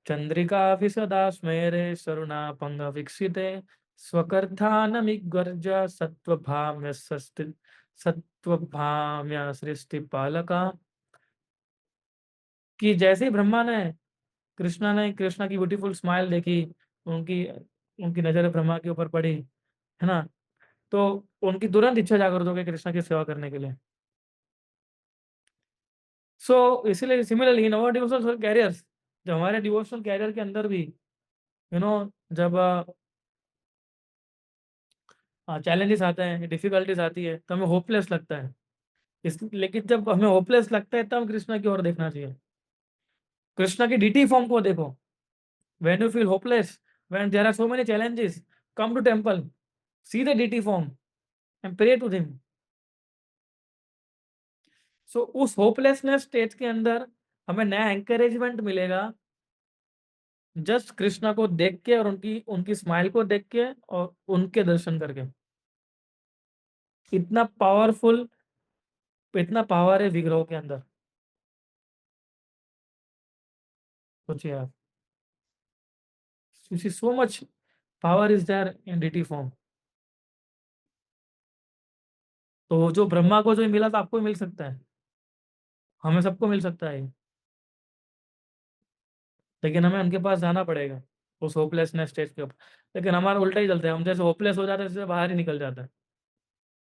चंद्रिका सदा स्मेरे सरुणा पंग विकसिते स्वकर्धानमिगर्ज सत्वभाम्य सत्वभाम्य सृष्टि पालका। कि जैसे ही ब्रह्मा ने कृष्णा की ब्यूटीफुल स्माइल देखी, उनकी उनकी नजर ब्रह्मा के ऊपर पड़ी, है ना, तो उनकी तुरंत इच्छा जागृत हो गई कृष्णा की सेवा करने के लिए। सो इसीलिए similarly in our devotional careers, जो हमारे डिवोशनल कैरियर के अंदर भी, यू नो, जब चैलेंजेस आते हैं, डिफिकल्टीज आती है, तो हमें होपलेस लगता है। इस लेकिन जब हमें होपलेस लगता है तब कृष्णा की ओर देखना चाहिए। कृष्णा की डीटी फॉर्म को देखो। When you feel hopeless, when there are so many challenges, come to temple, see the deity form and pray to him. So उस होपलेसनेस स्टेज के अंदर हमें नया एंकरेजमेंट मिलेगा, जस्ट कृष्णा को देख के और उनकी उनकी स्माइल को देख के और उनके दर्शन करके। इतना पावरफुल, इतना पावर है विग्रहों के अंदर, सोचिए आप। You see so much power is there in DT form। तो जो ब्रह्मा को जो मिला था आपको भी मिल सकता है, हमें सबको मिल सकता है, लेकिन हमें उनके पास जाना पड़ेगा उस होपलेसनेस स्टेज के ऊपर। लेकिन हमारा उल्टा ही चलता है, हम जैसे होपलेस हो जाते हैं जैसे बाहर ही निकल जाता है,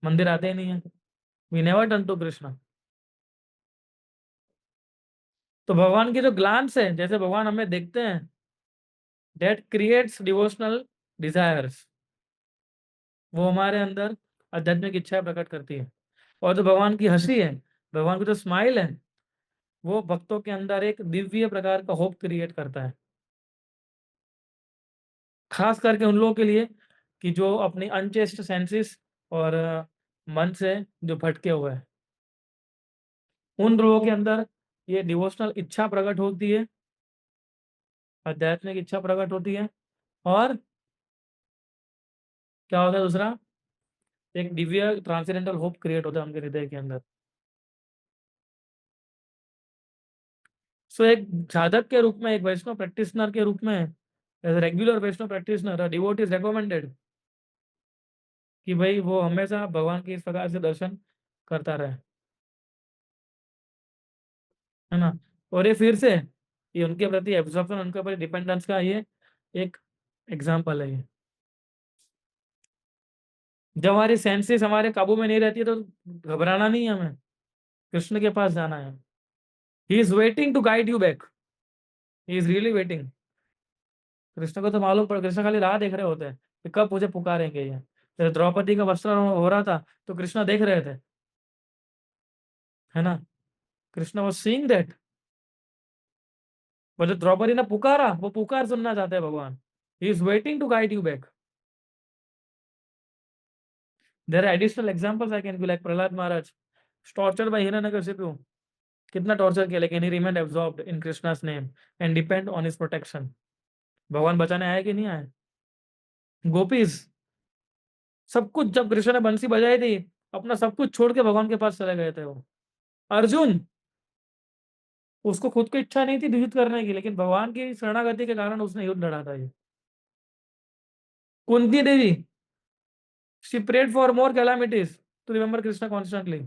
मंदिर आते ही नहीं है। We never turn to Krishna. तो भगवान की जो ग्लांस है, जैसे भगवान हमें देखते हैं, दैट क्रिएट्स डिवोशनल डिजायर्स। वो हमारे अंदर आध्यात्मिक इच्छाएं प्रकट करती है। और जो भगवान की हंसी है, भगवान की जो स्माइल है, वो भक्तों के अंदर एक दिव्य प्रकार का होप क्रिएट करता है। खास करके उन लोगों के लिए कि जो अपनी अनचेस्ट सेंसेस और मन से जो भटके हुए हैं, उन लोगों के अंदर ये डिवोशनल इच्छा प्रकट होती है, आध्यात्मिक इच्छा प्रकट होती है। और क्या होता है दूसरा, एक दिव्य ट्रांसेंडेंटल होप क्रिएट होता है उनके हृदय के अंदर। सो एक साधक के रूप में, एक वैष्णव प्रैक्टिशनर के रूप में, as regular Vaishnav practitioner devotee is recommended कि भाई वो हमेशा भगवान के इस प्रकार से दर्शन करता रहे, है ना। और ये फिर से ये उनके प्रति एब्जॉर्प्शन, उनके प्रति डिपेंडेंस का ये एक एग्जाम्पल है। ये जब हमारी सेंसेस हमारे काबू में नहीं रहती है तो घबराना नहीं है हमें, कृष्ण के पास जाना है। He is waiting to guide you back. He is really waiting. Krishna को तो मालूम पड़, कृष्ण खाली राह देख रहे होते हैं कि कब मुझे पुकारेंगे ये। जैसे द्रौपदी का वस्त्र हो रहा था तो कृष्ण देख रहे थे, है ना। Krishna was seeing that. वो जो द्रौपदी ने पुकारा, वो पुकार सुनना चाहते हैं भगवान। He is waiting to guide you back. There are additional examples I can give, like Prahlad Maharaj tortured by Hiranyakashipu. कितना टॉर्चर किया, लेकिन he remained absorbed in Krishna's name and depend on his protection. भगवान बचाने आए कि नहीं आए। गोपीज सब कुछ, जब कृष्ण ने बंसी बजाई थी, अपना सब कुछ छोड़ के भगवान के पास चले गए थे वो। अर्जुन, उसको खुद को इच्छा नहीं थी युद्ध करने की, लेकिन भगवान की शरणागति के कारण उसने युद्ध लड़ा था ये। Kunti Devi, she prayed for more calamities to remember Krishna constantly.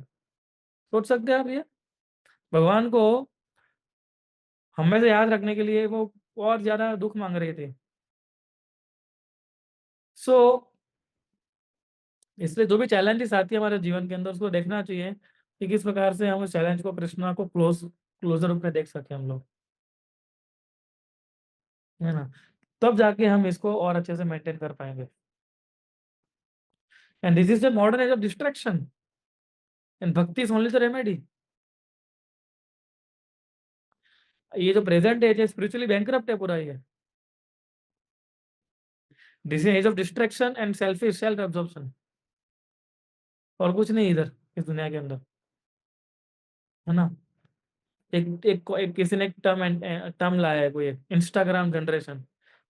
सोच सकते हैं आप ये। भगवान को हमें याद रखने के लिए वो और ज्यादा दुख मांग रहे थे। सो इसलिए जो भी चैलेंजेस आती है हमारे जीवन के अंदर, उसको देखना चाहिए कि किस प्रकार से हम उस चैलेंज को, कृष्णा को क्लोजर रूप में देख सके हम लोग, है ना। तब जाके हम इसको और अच्छे से मेंटेन कर पाएंगे। And this is the modern age of distraction and bhakti is only the remedy. ये जो प्रेजेंट एज है स्पिरिचुअली बैंकरप्ट है पूरा ये। This is age of distraction and selfish self absorption, और कुछ नहीं इधर इस दुनिया के अंदर, है ना। एक किसी ने एक टर्म लाया है, कोई एक इंस्टाग्राम जनरेशन।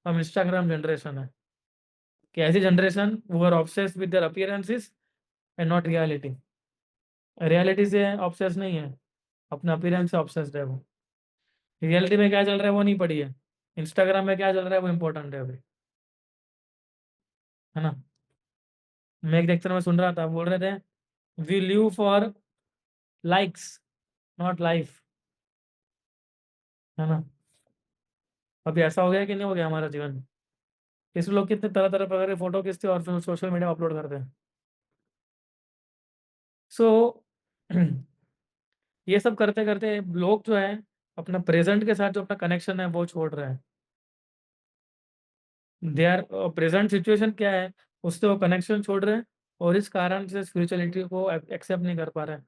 हम इंस्टाग्राम जनरेशन है कि ऐसी generation who are obsessed with their appearances and not reality. Reality से ऑब्सेस नहीं है, अपने अपीयरेंस से ऑब्सेस्ड है वो। रियलिटी में क्या चल रहा है वो नहीं पड़ी है, इंस्टाग्राम में क्या चल रहा है वो इंपॉर्टेंट है अभी, है ना। मैं एक लेक्चर में सुन रहा था, बोल रहे थे we live for likes not life, है ना। अभी ऐसा हो गया कि नहीं हो गया हमारा जीवन। इसमें लोग कितने तरह तरह प्रकार के फोटो खींचते हैं और फिर सोशल मीडिया अपलोड करते हैं। सो ये सब करते करते लोग जो है अपना प्रेजेंट के साथ जो अपना कनेक्शन है वो छोड़ रहे हैं। दे आर प्रेजेंट सिचुएशन क्या है, उससे वो कनेक्शन छोड़ रहे हैं, और इस कारण से स्पिरिचुअलिटी को एक्सेप्ट नहीं कर पा रहे हैं,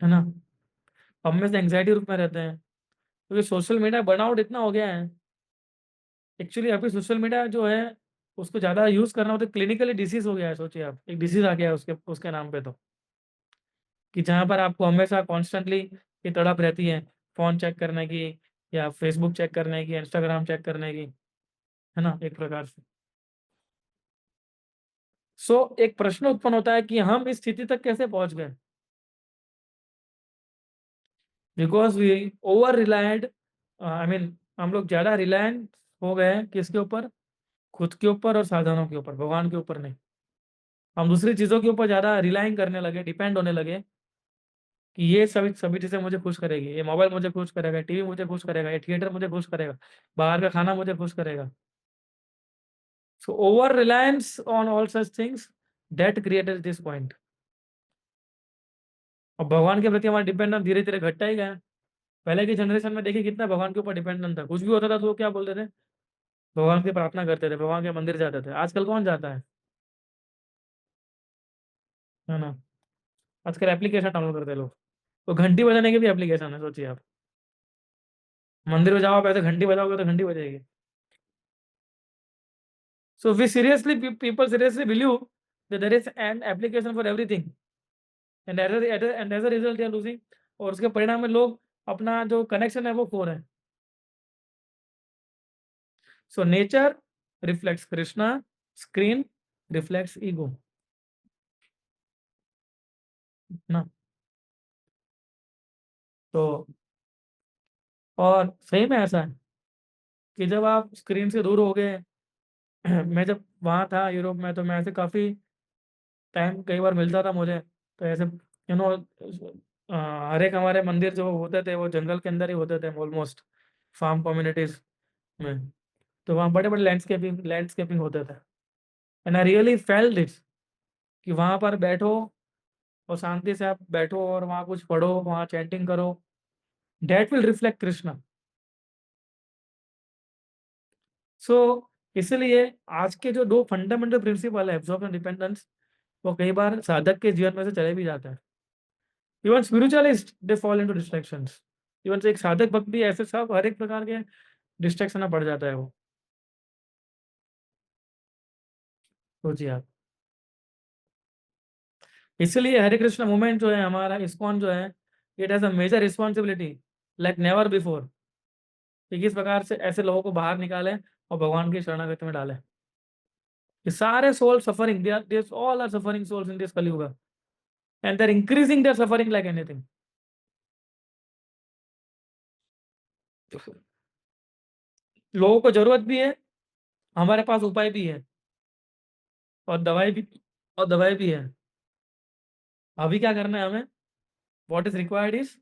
है ना। हम में से एंग्जाइटी रूप में रहते हैं, क्योंकि सोशल मीडिया बर्नआउट इतना हो गया है। एक्चुअली अभी सोशल मीडिया जो है उसको ज़्यादा यूज़ करना हो तो क्लिनिकली डिसीज हो गया है। सोचिए आप, एक डिसीज आ गया है उसके उसके नाम पे, तो कि जहाँ पर आपको हमेशा कॉन्स्टेंटली ये तड़प रहती है फ़ोन चेक करने की, या फेसबुक चेक करने की, इंस्टाग्राम चेक करने की, है ना, एक प्रकार से। सो एक प्रश्न उत्पन्न होता है कि हम इस स्थिति तक कैसे पहुंच गए, because we over relied, I mean हम लोग ज़्यादा रिलायंट हो गए हैं किसके ऊपर, खुद के ऊपर और साधनों के ऊपर, भगवान के ऊपर नहीं। हम दूसरी चीज़ों के ऊपर ज़्यादा रिलाइंग करने लगे, डिपेंड होने लगे, कि ये सभी सभी चीज़ें मुझे खुश करेगी, ये मोबाइल मुझे खुश करेगा, टीवी मुझे खुश करेगा, ये थिएटर मुझे खुश करेगा, बाहर का खाना मुझे खुश करेगा। So over reliance on all such things that created this point. और भगवान के प्रति हमारा डिपेंडेंस धीरे धीरे घटता ही गया। पहले की जनरेशन में देखिए कितना भगवान के ऊपर डिपेंडेंट था, कुछ भी होता था तो वो क्या बोलते थे, भगवान की प्रार्थना करते थे, भगवान के मंदिर जाते थे। आजकल कौन जाता है ना। आजकल एप्लीकेशन डाउनलोड करते हैं लोग, तो घंटी बजाने की भी एप्लीकेशन है, सोचिए आप। मंदिर में जाओ आप, ऐसे घंटी बजाओगे तो घंटी बजेगी। So we seriously, people seriously believe that there is an application for everything, and as a result they are losing, और उसके परिणाम में लोग अपना जो कनेक्शन है वो खो रहे हैं। So nature reflects Krishna, screen reflects ego, ना। तो और सही में ऐसा है कि जब आप स्क्रीन से दूर हो गए मैं जब वहाँ था यूरोप में, तो मैं ऐसे काफ़ी टाइम कई बार मिलता था मुझे, तो ऐसे नो हर एक हमारे मंदिर जो होते थे वो जंगल के अंदर ही होते थे ऑलमोस्ट, फार्म कम्युनिटीज में। तो वहाँ बड़े बड़े लैंडस्केपिंग लैंडस्केपिंग होते थे, and I really felt this, कि वहाँ पर बैठो और शांति से आप बैठो और वहाँ कुछ पढ़ो, वहाँ चैंटिंग करो, डेट विल रिफ्लेक्ट कृष्णा। सो इसलिए आज के जो दो फंडामेंटल प्रिंसिपल है, एब्जॉर्प्शन डिपेंडेंस, वो कई बार साधक के जीवन में से चले भी जाते हैं। Even spiritualist they fall into distractions. Even से एक साधक भक्त भी ऐसे सब हर एक प्रकार के डिस्ट्रैक्शन में पड़ जाता है वो। सोचिए आप। इसलिए हरे कृष्ण मूवमेंट जो है हमारा इस्कॉन जो है, it has a major responsibility like never before, कि किस प्रकार से ऐसे लोगों को बाहर निकाले और भगवान की शरणागति में डाले। ये सारे soul suffering, they all are suffering souls in this Kaliyuga, and they are increasing their suffering like anything. लोगों को जरूरत भी है, हमारे पास उपाय भी है, और दवाई भी, और दवाई भी है। अभी क्या करना है हमें, व्हाट इज रिक्वायर्ड इज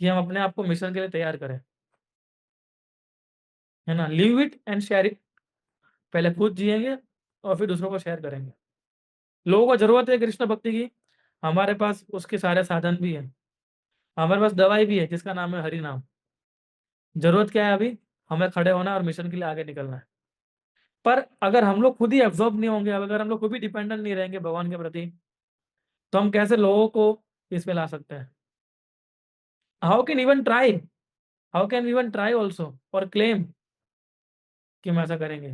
कि हम अपने आप को मिशन के लिए तैयार करें, है ना। Live it and share it. पहले खुद जिएंगे और फिर दूसरों को शेयर करेंगे। लोगों को जरूरत है कृष्ण भक्ति की, हमारे पास उसके सारे साधन भी है, हमारे पास दवाई भी है जिसका नाम है हरि नाम। जरूरत क्या है अभी, हमें खड़े होना है और मिशन के लिए आगे निकलना है। पर अगर हम लोग खुद ही एब्जॉर्ब नहीं होंगे, अगर हम लोग खुद भी डिपेंडेंट नहीं रहेंगे भगवान के प्रति, तो हम कैसे लोगों को इस पे ला सकते हैं। How can even try, how can even try also और क्लेम कि हम ऐसा करेंगे,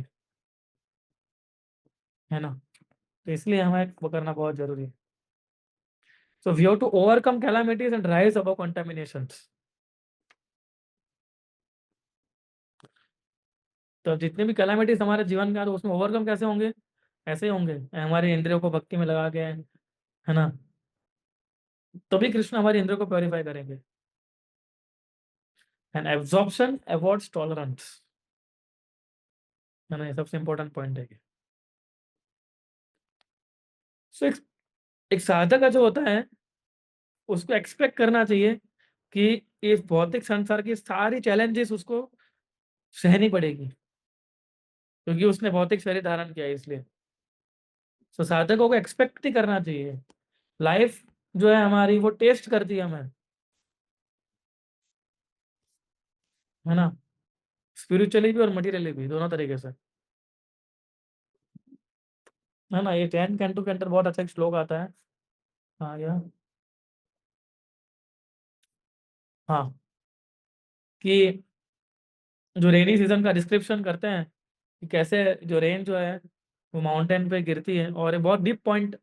है ना। तो इसलिए हमें वो करना बहुत जरूरी है। So we have to overcome calamities and rise above contaminations. तो जितने भी कैलामिटीज हमारे जीवन में आए तो उसमें ओवरकम कैसे होंगे, ऐसे ही होंगे, हमारे इंद्रियों को भक्ति में लगा के, है ना? तभी कृष्ण हमारे इंद्रियों को प्यूरिफाई करेंगे। एंड एब्जॉर्प्शन अवॉइड्स टॉलरेंस, है ना? ये सबसे इंपॉर्टेंट पॉइंट है। सो एक साधक का जो होता है, उसको एक्सपेक्ट करना चाहिए कि इस भौतिक संसार की सारी चैलेंजेस उसको सहनी पड़ेगी, क्योंकि उसने भौतिक शरीर धारण किया है इसलिए। सो साधकों को एक्सपेक्ट ही करना चाहिए। लाइफ जो है हमारी, वो टेस्ट करती है हमें, है ना? स्पिरिचुअली भी और मटेरियली भी, दोनों तरीके से, है ना? ये 10 कैंटो के अंदर बहुत अच्छा एक श्लोक आता है। हाँ या हाँ, कि जो रेनी सीजन का डिस्क्रिप्शन करते हैं कि कैसे जो रेन जो है वो माउंटेन पे गिरती है, और ये बहुत डीप पॉइंट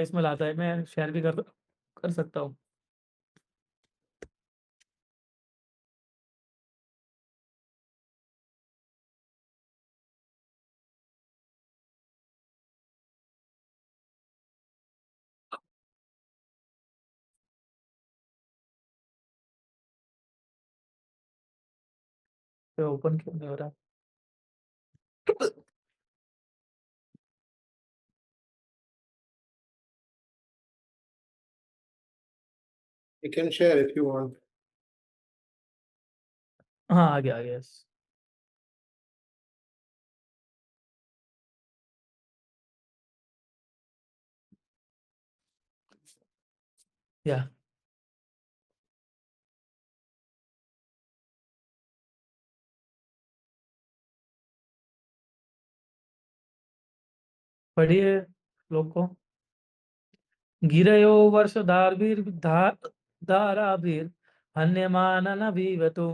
इसमें लाता है। मैं शेयर भी कर सकता हूँ। तो ओपन क्यों नहीं हो रहा? You can share if you want. हाँ, आ गया आ गया, यस। या पढ़िए श्लोक को। गिरयो धाराभिर हन्यमाननभिवतु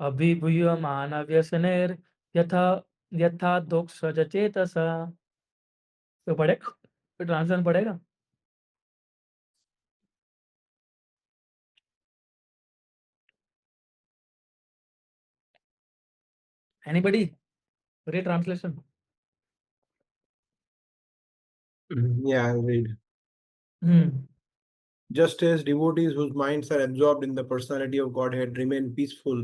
अभिभूयमानव्यसनेर यथा यथा दोक्षजचेतसा। तो पढ़ेगा, ट्रांसलेशन पढ़ेगा। Anybody? Read translation. Yeah, I'll read. Hmm. Just as devotees whose minds are absorbed in the personality of Godhead remain peaceful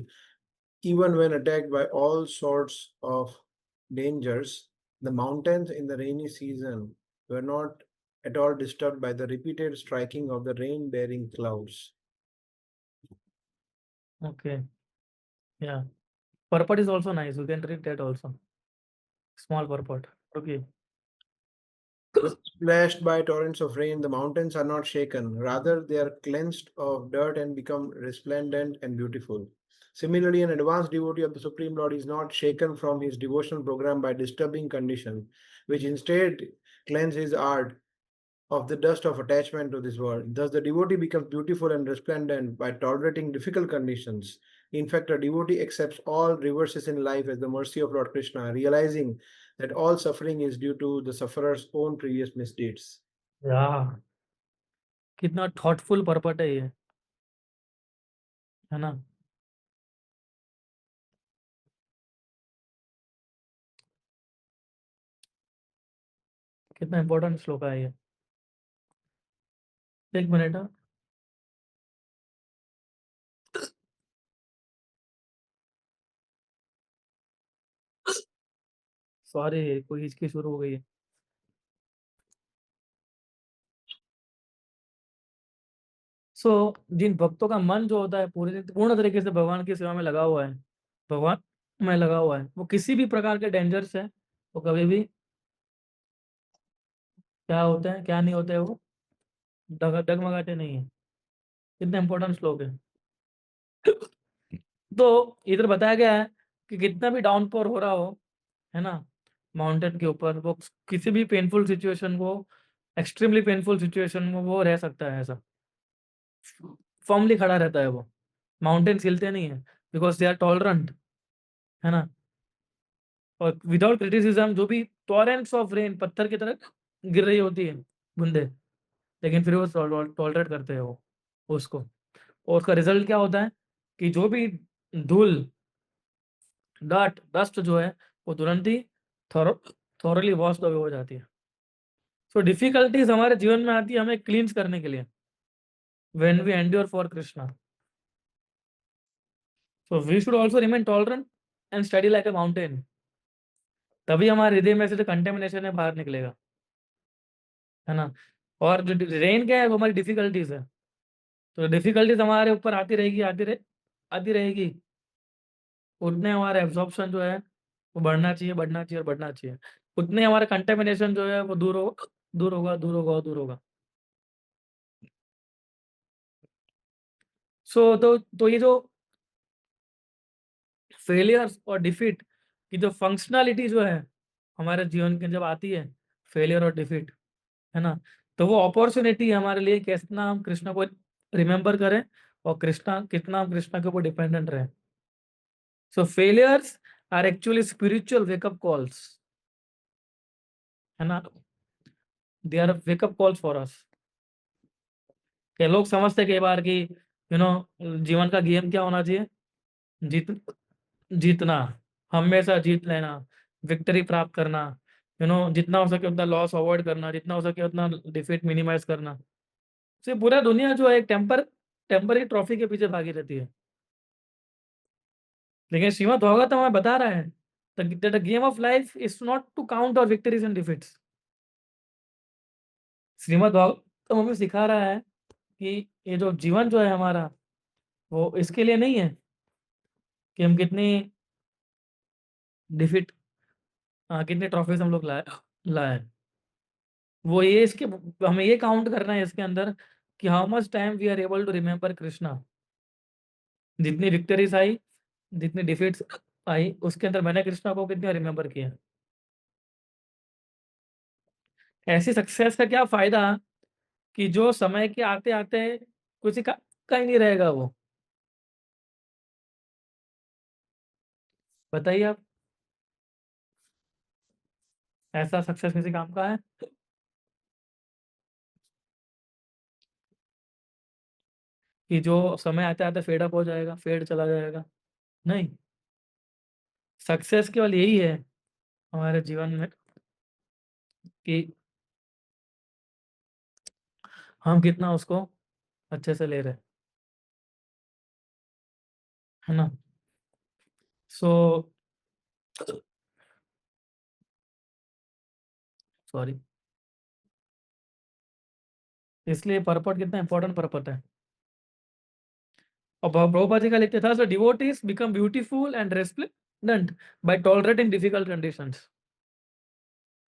even when attacked by all sorts of dangers, the mountains in the rainy season were not at all disturbed by the repeated striking of the rain bearing clouds. Okay, या purport is also nice, you can read that also. Small purport. Okay. Splashed by torrents of rain, the mountains are not shaken. Rather, they are cleansed of dirt and become resplendent and beautiful. Similarly, an advanced devotee of the Supreme Lord is not shaken from his devotional program by disturbing conditions, which instead cleanse his art of the dust of attachment to this world. Thus, the devotee becomes beautiful and resplendent by tolerating difficult conditions. In fact, a devotee accepts all reverses in life as the mercy of Lord Krishna, realizing that all suffering is due to the sufferer's own previous misdeeds. या कितना thoughtful पर्पट है ये, है ना? कितना important श्लोक है ये। एक मिनट, हाँ। सॉरी, कोई हिचकी शुरू हो गई है। सो जिन भक्तों का मन जो होता है पूर्ण तरीके से भगवान की सेवा में लगा हुआ है, भगवान में लगा हुआ है, वो किसी भी प्रकार के डेंजर से वो कभी भी क्या होते हैं क्या नहीं होते हैं, वो डगमगाते नहीं है। कितना इंपॉर्टेंट श्लोक है। तो इधर बताया गया है कि कितना भी डाउनपोर हो रहा हो, है ना, माउंटेन के ऊपर, वो किसी भी पेनफुल सिचुएशन को, एक्सट्रीमली पेनफुल सिचुएशन में वो रह सकता है, ऐसा फर्मली खड़ा रहता है वो। माउंटेन हिलते नहीं है, बिकॉज दे आर टॉलरेंट, है ना? और विदाउट क्रिटिसिज्म जो भी टॉरेंट्स ऑफ रेन पत्थर की तरह गिर रही होती है बूंदे, लेकिन फिर वो टॉलरेट करते हैं वो उसको। और उसका रिजल्ट क्या होता है कि जो भी धूल, डस्ट जो है, वो तुरंत ही थॉरली वॉश अवे हो जाती है। सो डिफिकल्टीज हमारे जीवन में आती है हमें क्लींस करने के लिए, when we endure for Krishna. So we should also remain tolerant and steady like a mountain. तभी हमारे हृदय में से जो कंटेमिनेशन है बाहर निकलेगा, है ना। और जो रेन क्या है, वो हमारी डिफिकल्टीज है। तो डिफिकल्टीज हमारे ऊपर आती रहेगी, उतने हमारा एब्जॉर्प्शन जो है वो बढ़ना चाहिए, बढ़ना चाहिए और बढ़ना चाहिए। उतने हमारा कंटेमिनेशन जो है वो दूर होगा, दूर होगा, दूर होगा। सो तो ये जो फेलियर्स और डिफीट की जो फंक्शनैलिटी जो है हमारे जीवन के जब आती है, फेलियर और डिफीट, है ना, तो वो अपॉर्चुनिटी है हमारे लिए कितना हम कृष्णा को रिमेम्बर करें और कृष्णा कितना हम कृष्णा के ऊपर डिपेंडेंट रहे। So failures are actually spiritual wake up calls, है ना। They are wake up calls for us. कि लोग समझते कई बार कि जीवन का गेम क्या होना चाहिए, जीत जीतना, हमेशा जीत लेना, विक्ट्री प्राप्त करना, जितना हो सके उतना लॉस अवॉइड करना, जितना हो सके उतना डिफीट मिनिमाइज करना। से पूरा दुनिया जो है एक टेम्पररी ट्रॉफी के पीछे भागी रहती है। लेकिन श्रीमद् भागवत हमें बता रहा है the game of life is not to count our victories and defeats. Shrimad Bhagavat तो हमें सिखा रहा है कि ये जो जीवन जो है हमारा, वो इसके लिए नहीं है कि हम कितनी डिफीट, कितनी ट्रॉफीज हम लोग लाए लाए। वो ये इसके हमें ये काउंट करना है इसके अंदर कि how much time we are able to remember Krishna. जितनी विक्टरीज आई, जितनी डिफीट्स आई, उसके अंदर मैंने कृष्णा को कितना रिमेम्बर किया। ऐसी सक्सेस का क्या फायदा कि जो समय के आते आते किसी का ही नहीं रहेगा वो। बताइए आप, ऐसा सक्सेस किसी काम का है कि जो समय आते आते फेड अप हो जाएगा, फेड चला जाएगा? नहीं। सक्सेस केवल यही है हमारे जीवन में कि हम कितना उसको अच्छे से ले रहे हैं, है ना। सो सॉरी, इसलिए पर्पट कितना इंपॉर्टेंट पर्पट है। और प्रभुपाद जी का लिखते था, so devotees become beautiful and resplendent by tolerating difficult conditions.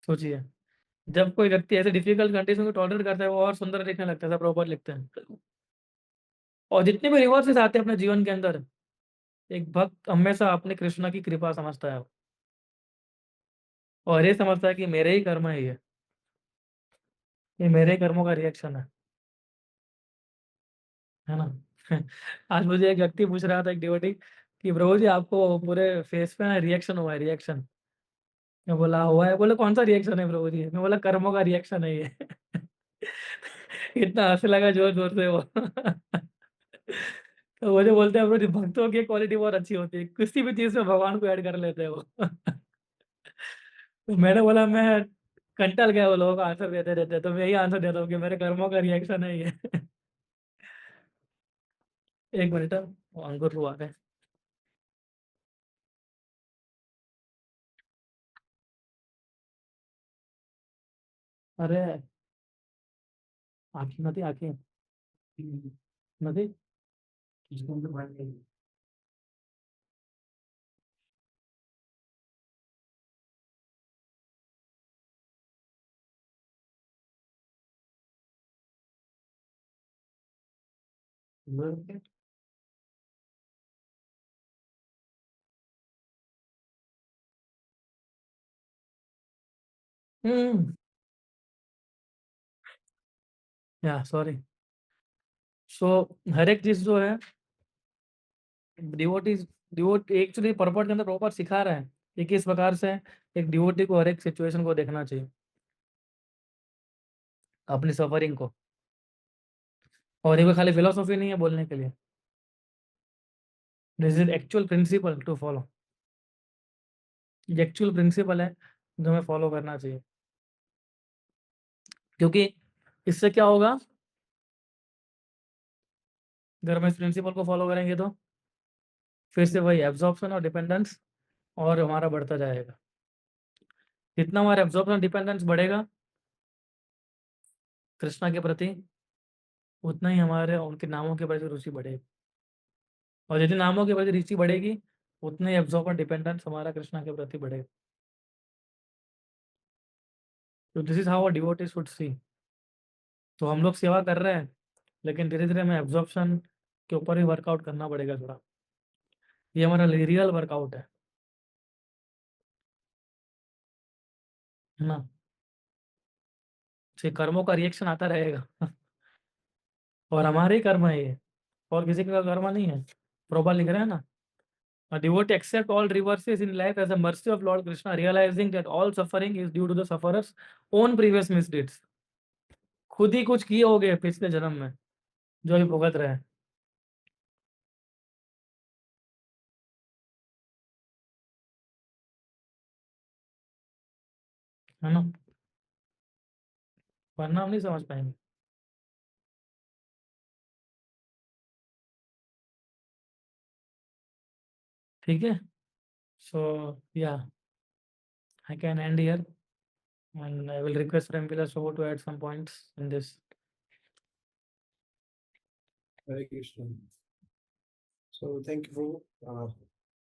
सोचिए, जब कोई व्यक्ति ऐसे डिफिकल्ट कंडीशन को टॉलरेट करता है वो और सुंदर दिखने लगता है, ऐसा प्रभुपाद लिखते हैं। और जितने भी रिवर्सेस आते हैं अपने जीवन के अंदर, एक भक्त हमेशा अपने कृष्णा की कृपा समझता है और ये समझता है कि मेरे ही कर्म है ये मेरे ही कर्मों का रिएक्शन है ना। आज मुझे एक व्यक्ति पूछ रहा था, एक डिवोटी, कि प्रभु जी आपको पूरे फेस पे ना रिएक्शन हुआ है, रिएक्शन। मैं बोला हुआ है, बोले कौन सा रिएक्शन है प्रभु जी? मैं बोला कर्मों का रिएक्शन है ये। इतना हंसने लगा जोर जोर से वो। तो मुझे बोलते हैं प्रभु जी भक्तों की क्वालिटी बहुत अच्छी होती है, किसी भी चीज में भगवान को ऐड कर लेते हैं वो। तो मैंने बोला मैं कंटल गया वो लोगों का आंसर देते देते, तो मैं यही आंसर देता हूँ कि मेरे कर्मों का रिएक्शन है ये। एक मिनट, वो अंकुर हुआ है। अरे आँखें नदी, आँखें नदी। हम्म, या सॉरी। सो हर एक चीज जो है डिवोटीज, डिवोट एक्चुअली पर्पट के अंदर प्रॉपर सिखा रहा है कि किस प्रकार से एक डिवोटी को हर एक सिचुएशन को देखना चाहिए, अपनी सफरिंग को। और ये कोई खाली फिलोसॉफी नहीं है बोलने के लिए, this is actual principle to follow. ये एक्चुअल प्रिंसिपल है जो हमें फॉलो करना चाहिए। क्योंकि इससे क्या होगा, अगर हम इस प्रिंसिपल को फॉलो करेंगे तो फिर से वही एब्जॉर्प्शन और डिपेंडेंस और हमारा बढ़ता जाएगा। जितना हमारा एब्जॉर्प्शन डिपेंडेंस बढ़ेगा कृष्णा के प्रति, उतना ही हमारे उनके नामों के प्रति रुचि बढ़ेगी, और जितनी नामों के प्रति रुचि बढ़ेगी उतने एब्जॉर्ब और डिपेंडेंस हमारा कृष्णा के प्रति बढ़ेगा। तो this is how a devotee should see. तो हम लोग सेवा कर रहे हैं, लेकिन धीरे धीरे हमें एब्जॉर्प्शन के ऊपर ही वर्कआउट करना पड़ेगा थोड़ा। ये हमारा रियल वर्कआउट है ना। से कर्मों का रिएक्शन आता रहेगा और हमारे ही कर्म है ये, और किसी का कर्म नहीं है। प्रभुपाद लिख रहे हैं ना, a devotee accept all reverses in life as a mercy of Lord Krishna, realizing that all suffering is due to the sufferer's own previous misdeeds। खुद ही कुछ किए होगे पिछले जन्म में जो अभी भुगत रहे हैं, है ना, वरना हम नहीं समझ पाएंगे। ठीक है, सो या I can and here and I will request Ramvila Soho to add some points in this. Hare Krishna. So thank you for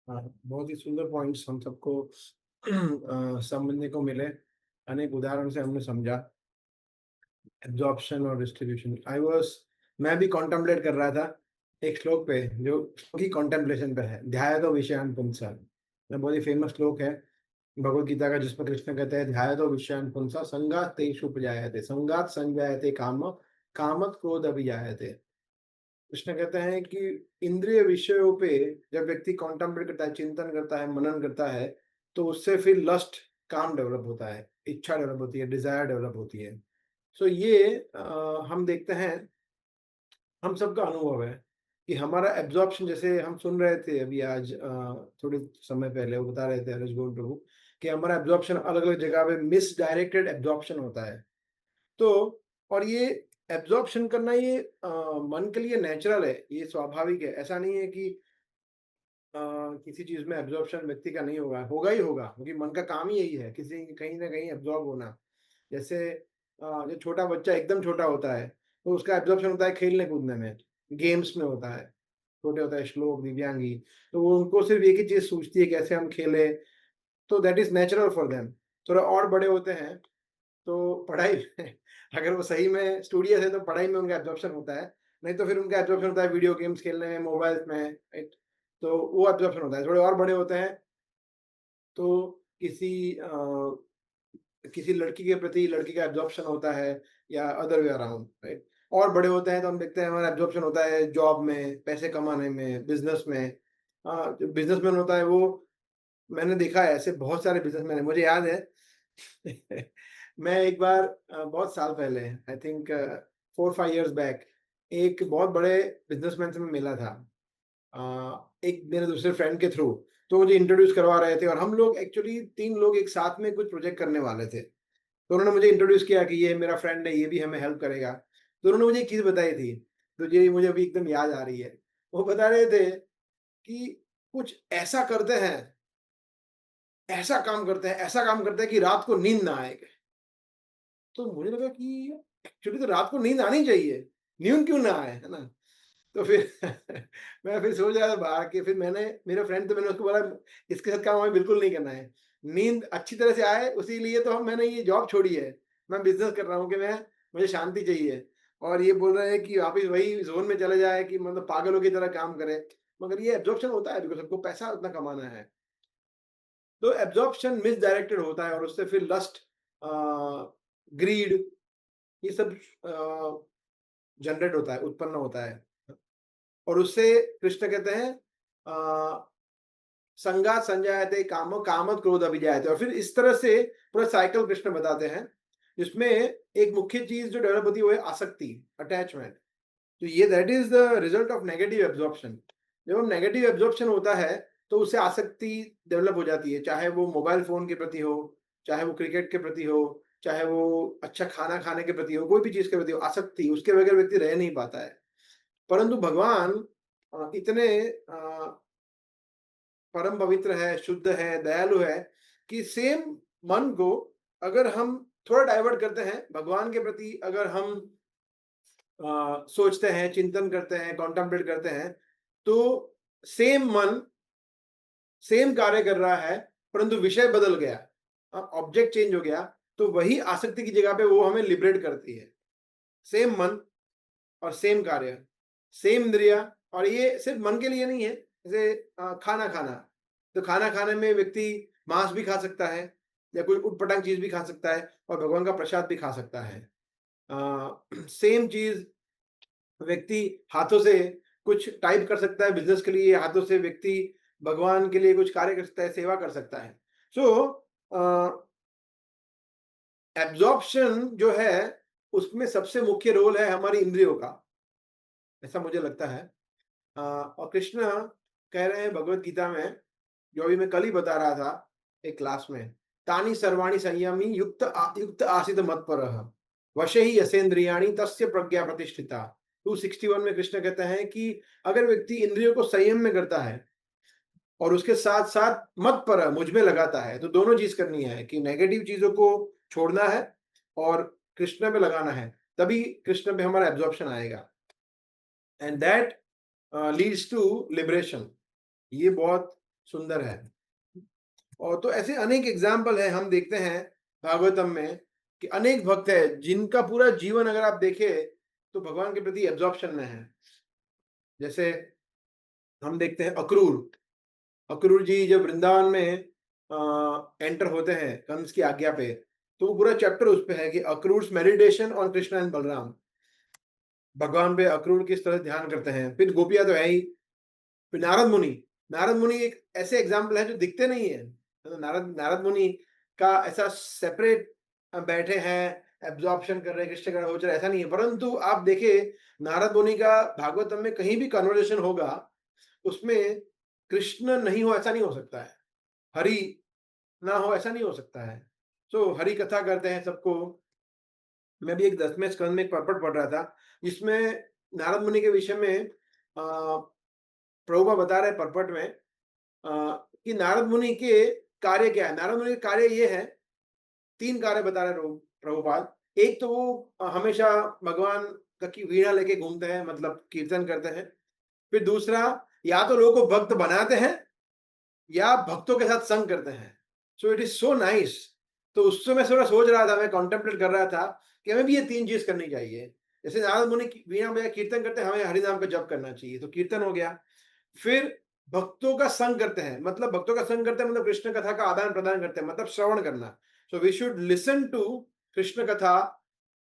बहुत ही सुंदर पॉइंट्स हम सबको समझने को मिले। अनेक उदाहरण से हमने समझा एब्जॉर्प्शन और डिस्ट्रीब्यूशन। मैं भी कॉन्टेम्पलेट कर रहा था एक श्लोक पे, जो श्लोक ही कॉन्टेम्पलेशन पे है। ध्याय तो विषयान पुंसा, बहुत ही फेमस श्लोक है भगवत गीता का, जिसमें कृष्ण कहते हैं ध्याय तो विषयान पुंसा संगात तेषु उपजायते, संगात संजायते काम, कामत क्रोध अभिजायते। कृष्ण कहते हैं कि इंद्रिय विषयों पे जब व्यक्ति कॉन्टेम्पलेट करता है, चिंतन करता है, मनन करता है, तो उससे फिर लस्ट, काम डेवलप होता है, इच्छा डेवलप होती है, डिजायर डेवलप होती है। सो ये हम देखते हैं, हम सबका अनुभव है कि हमारा एब्जॉर्प्शन, जैसे हम सुन रहे थे अभी आज थोड़े समय पहले वो बता रहे थे हरीश गोविंद प्रभु, कि हमारा एब्जॉर्प्शन अलग अलग जगह पे मिसडायरेक्टेड एब्जॉर्प्शन होता है। तो और ये एब्जॉर्प्शन करना ये मन के लिए नेचुरल है, ये स्वाभाविक है। ऐसा नहीं है कि किसी चीज में एब्जॉर्प्शन व्यक्ति का नहीं होगा, होगा ही होगा, क्योंकि मन का काम ही यही है, किसी कहीं ना कहीं एब्जॉर्ब होना। जैसे जो छोटा बच्चा एकदम छोटा होता है तो उसका एब्जॉर्प्शन होता है खेलने कूदने में, गेम्स में होता है। छोटे होता है श्लोक, दिव्यांगी, तो वो उनको सिर्फ एक ही चीज सोचती है कैसे हम खेले, तो that is natural for them. थोड़ा और बड़े होते हैं तो पढ़ाई में अगर वो सही में स्टूडियस है तो पढ़ाई में उनका एब्जॉर्प्शन होता है, नहीं तो फिर उनका एब्जॉर्प्शन होता है वीडियो गेम्स खेलने में, मोबाइल में, राइट। तो वो एब्जॉर्प्शन होता है। थोड़े और बड़े होते हैं तो किसी किसी लड़की के प्रति लड़की का एब्जॉर्प्शन होता है, या अदर वे अराउंड, राइट। और बड़े होते हैं तो हम देखते हैं हमारा एब्जॉर्प्शन होता है जॉब में, पैसे कमाने में, बिजनेस में। जो बिजनेसमैन होता है वो, मैंने देखा है ऐसे बहुत सारे बिजनेसमैन है, मुझे याद है मैं एक बार बहुत साल पहले, आई थिंक 4-5 years बैक, एक बहुत बड़े बिजनेसमैन से मैं मिला था, एक मेरे दूसरे फ्रेंड के थ्रू। तो मुझे इंट्रोड्यूस करवा रहे थे और हम लोग एक्चुअली 3 लोग एक साथ में कुछ प्रोजेक्ट करने वाले थे। तो उन्होंने मुझे इंट्रोड्यूस किया कि ये मेरा फ्रेंड है, ये भी हमें हेल्प करेगा। तो उन्होंने मुझे एक चीज़ बताई थी, तो ये मुझे अभी एकदम याद आ रही है। वो बता रहे थे कि कुछ ऐसा करते हैं, ऐसा काम करते हैं, ऐसा काम करते हैं कि रात को नींद ना आए। तो मुझे लगा कि एक्चुअली तो रात को नींद आनी चाहिए, नींद क्यों ना आए, है ना? तो फिर मैं फिर सोच रहा था बाहर के, फिर मैंने, मेरा फ्रेंड, तो मैंने उसको बोला इसके साथ काम हमें बिल्कुल नहीं करना है। नींद अच्छी तरह से आए उसी लिए तो हम मैंने ये जॉब छोड़ी है। मैं बिज़नेस कर रहा हूँ कि मैं, मुझे शांति चाहिए। और ये बोल रहे हैं कि वापस वही ज़ोन में चले जाए कि मतलब पागलों की तरह काम करें। मगर ये एब्ज़ॉर्प्शन होता है बिकॉज़ हमको पैसा उतना कमाना है। तो एब्ज़ॉर्प्शन मिसडायरेक्टेड होता है और उससे फिर लस्ट, अ, ग्रीड, ये सब जनरेट होता है, उत्पन्न होता है। और उससे कृष्ण कहते हैं संगात संजायते कामो, कामत क्रोध अभिजायते। और फिर इस तरह से पूरा साइकिल कृष्ण बताते हैं, जिसमें एक मुख्य चीज जो डेवलप होती है वो है आसक्ति, अटैचमेंट। तो ये that is the result of negative absorption. जब हम नेगेटिव एब्जॉर्प्शन होता है तो उससे आसक्ति डेवलप हो जाती है, चाहे वो मोबाइल फोन के प्रति हो, चाहे वो क्रिकेट के प्रति हो, चाहे वो अच्छा खाना खाने के प्रति हो, कोई भी चीज़ के प्रति हो, आसक्ति, उसके बगैर व्यक्ति रह नहीं पाता है। परंतु भगवान इतने परम पवित्र है, शुद्ध है, दयालु है कि सेम मन को अगर हम थोड़ा डाइवर्ट करते हैं, भगवान के प्रति अगर हम सोचते हैं, चिंतन करते हैं, कॉन्टेम्पलेट करते हैं, तो सेम मन सेम कार्य कर रहा है, परंतु विषय बदल गया, ऑब्जेक्ट चेंज हो गया, तो वही आसक्ति की जगह पे वो हमें लिबरेट करती है। सेम मन और सेम कार्य, सेम इंद्रिया, और ये सिर्फ मन के लिए नहीं है। जैसे खाना खाना, तो खाना खाने में व्यक्ति मांस भी खा सकता है या कोई उटपटांग चीज भी खा सकता है और भगवान का प्रसाद भी खा सकता है। सेम चीज व्यक्ति हाथों से कुछ टाइप कर सकता है बिजनेस के लिए, हाथों से व्यक्ति भगवान के लिए कुछ कार्य कर सकता है, सेवा कर सकता है। सो एब्जॉर्प्शन जो है उसमें सबसे मुख्य रोल है हमारी इंद्रियों का, ऐसा मुझे लगता है। और कृष्ण कह रहे हैं भगवत गीता में, जो अभी मैं कल ही बता रहा था एक क्लास में, तानि सर्वाणि संयमी युक्त आसीत मत्परः वशे ही यसेन्द्रियाणि तस्य प्रज्ञा प्रतिष्ठिता। 261 में कृष्ण कहते हैं कि अगर व्यक्ति इंद्रियों को संयम में करता है और उसके साथ साथ मत पर मुझ में लगाता है, तो दोनों चीज करनी है कि नेगेटिव चीजों को छोड़ना है और कृष्ण पे लगाना है, तभी कृष्ण पे हमारा एब्जॉर्प्शन आएगा, and that leads to liberation. ये बहुत सुंदर है। और तो ऐसे अनेक एग्जाम्पल है, हम देखते हैं भागवतम में कि अनेक भक्त है जिनका पूरा जीवन अगर आप देखें तो भगवान के प्रति एब्जॉर्प्शन में है। जैसे हम देखते हैं अक्रूर, अक्रूर जी जब वृंदावन में एंटर होते हैं कंस की आज्ञा पे, तो वो पूरा चैप्टर उस पे है कि Akrur's meditation on Krishna and Balaram, भगवान पे अक्रूर किस तरह ध्यान करते हैं। फिर गोपियां तो है ही, फिर नारद मुनि, नारद मुनि एक ऐसे एग्जाम्पल है जो दिखते नहीं है। तो नारद मुनि का ऐसा सेपरेट बैठे हैं, एब्जॉर्प्शन कर रहे हैं, कृष्ण का हो रहा है, ऐसा नहीं है। परंतु आप देखिए नारद मुनि का भागवतम में कहीं भी कन्वर्सेशन होगा, उसमें कृष्ण नहीं हो ऐसा नहीं हो सकता है, हरि ना हो ऐसा नहीं हो सकता है। सो हरि कथा करते हैं सबको। मैं भी एक 10वें स्कंद में एक पर्पट पढ़ रहा था जिसमें नारद मुनि के विषय में प्रभुपा बता रहे पर्पट में कि नारद मुनि के कार्य क्या है। नारद मुनि के कार्य ये है, 3 कार्य बता रहे प्रभुपाद। एक तो वो हमेशा भगवान का की वीणा लेके घूमते हैं, मतलब कीर्तन करते हैं। फिर दूसरा, या तो लोगों को भक्त बनाते हैं या भक्तों के साथ संग करते हैं। So it is so nice. तो उससे मैं थोड़ा सोच रहा था, मैं कॉन्टेम्पलेट कर रहा था कि हमें भी ये 3 चीज करनी चाहिए। जैसे नारद मुनि वीणा बजा कीर्तन करते हैं, हमें हरि नाम का जप करना चाहिए, तो कीर्तन हो गया। फिर भक्तों का संग करते हैं, मतलब भक्तों का संग करते हैं मतलब कृष्ण कथा का आदान प्रदान करते हैं, मतलब श्रवण करना। So we should listen to Krishna katha.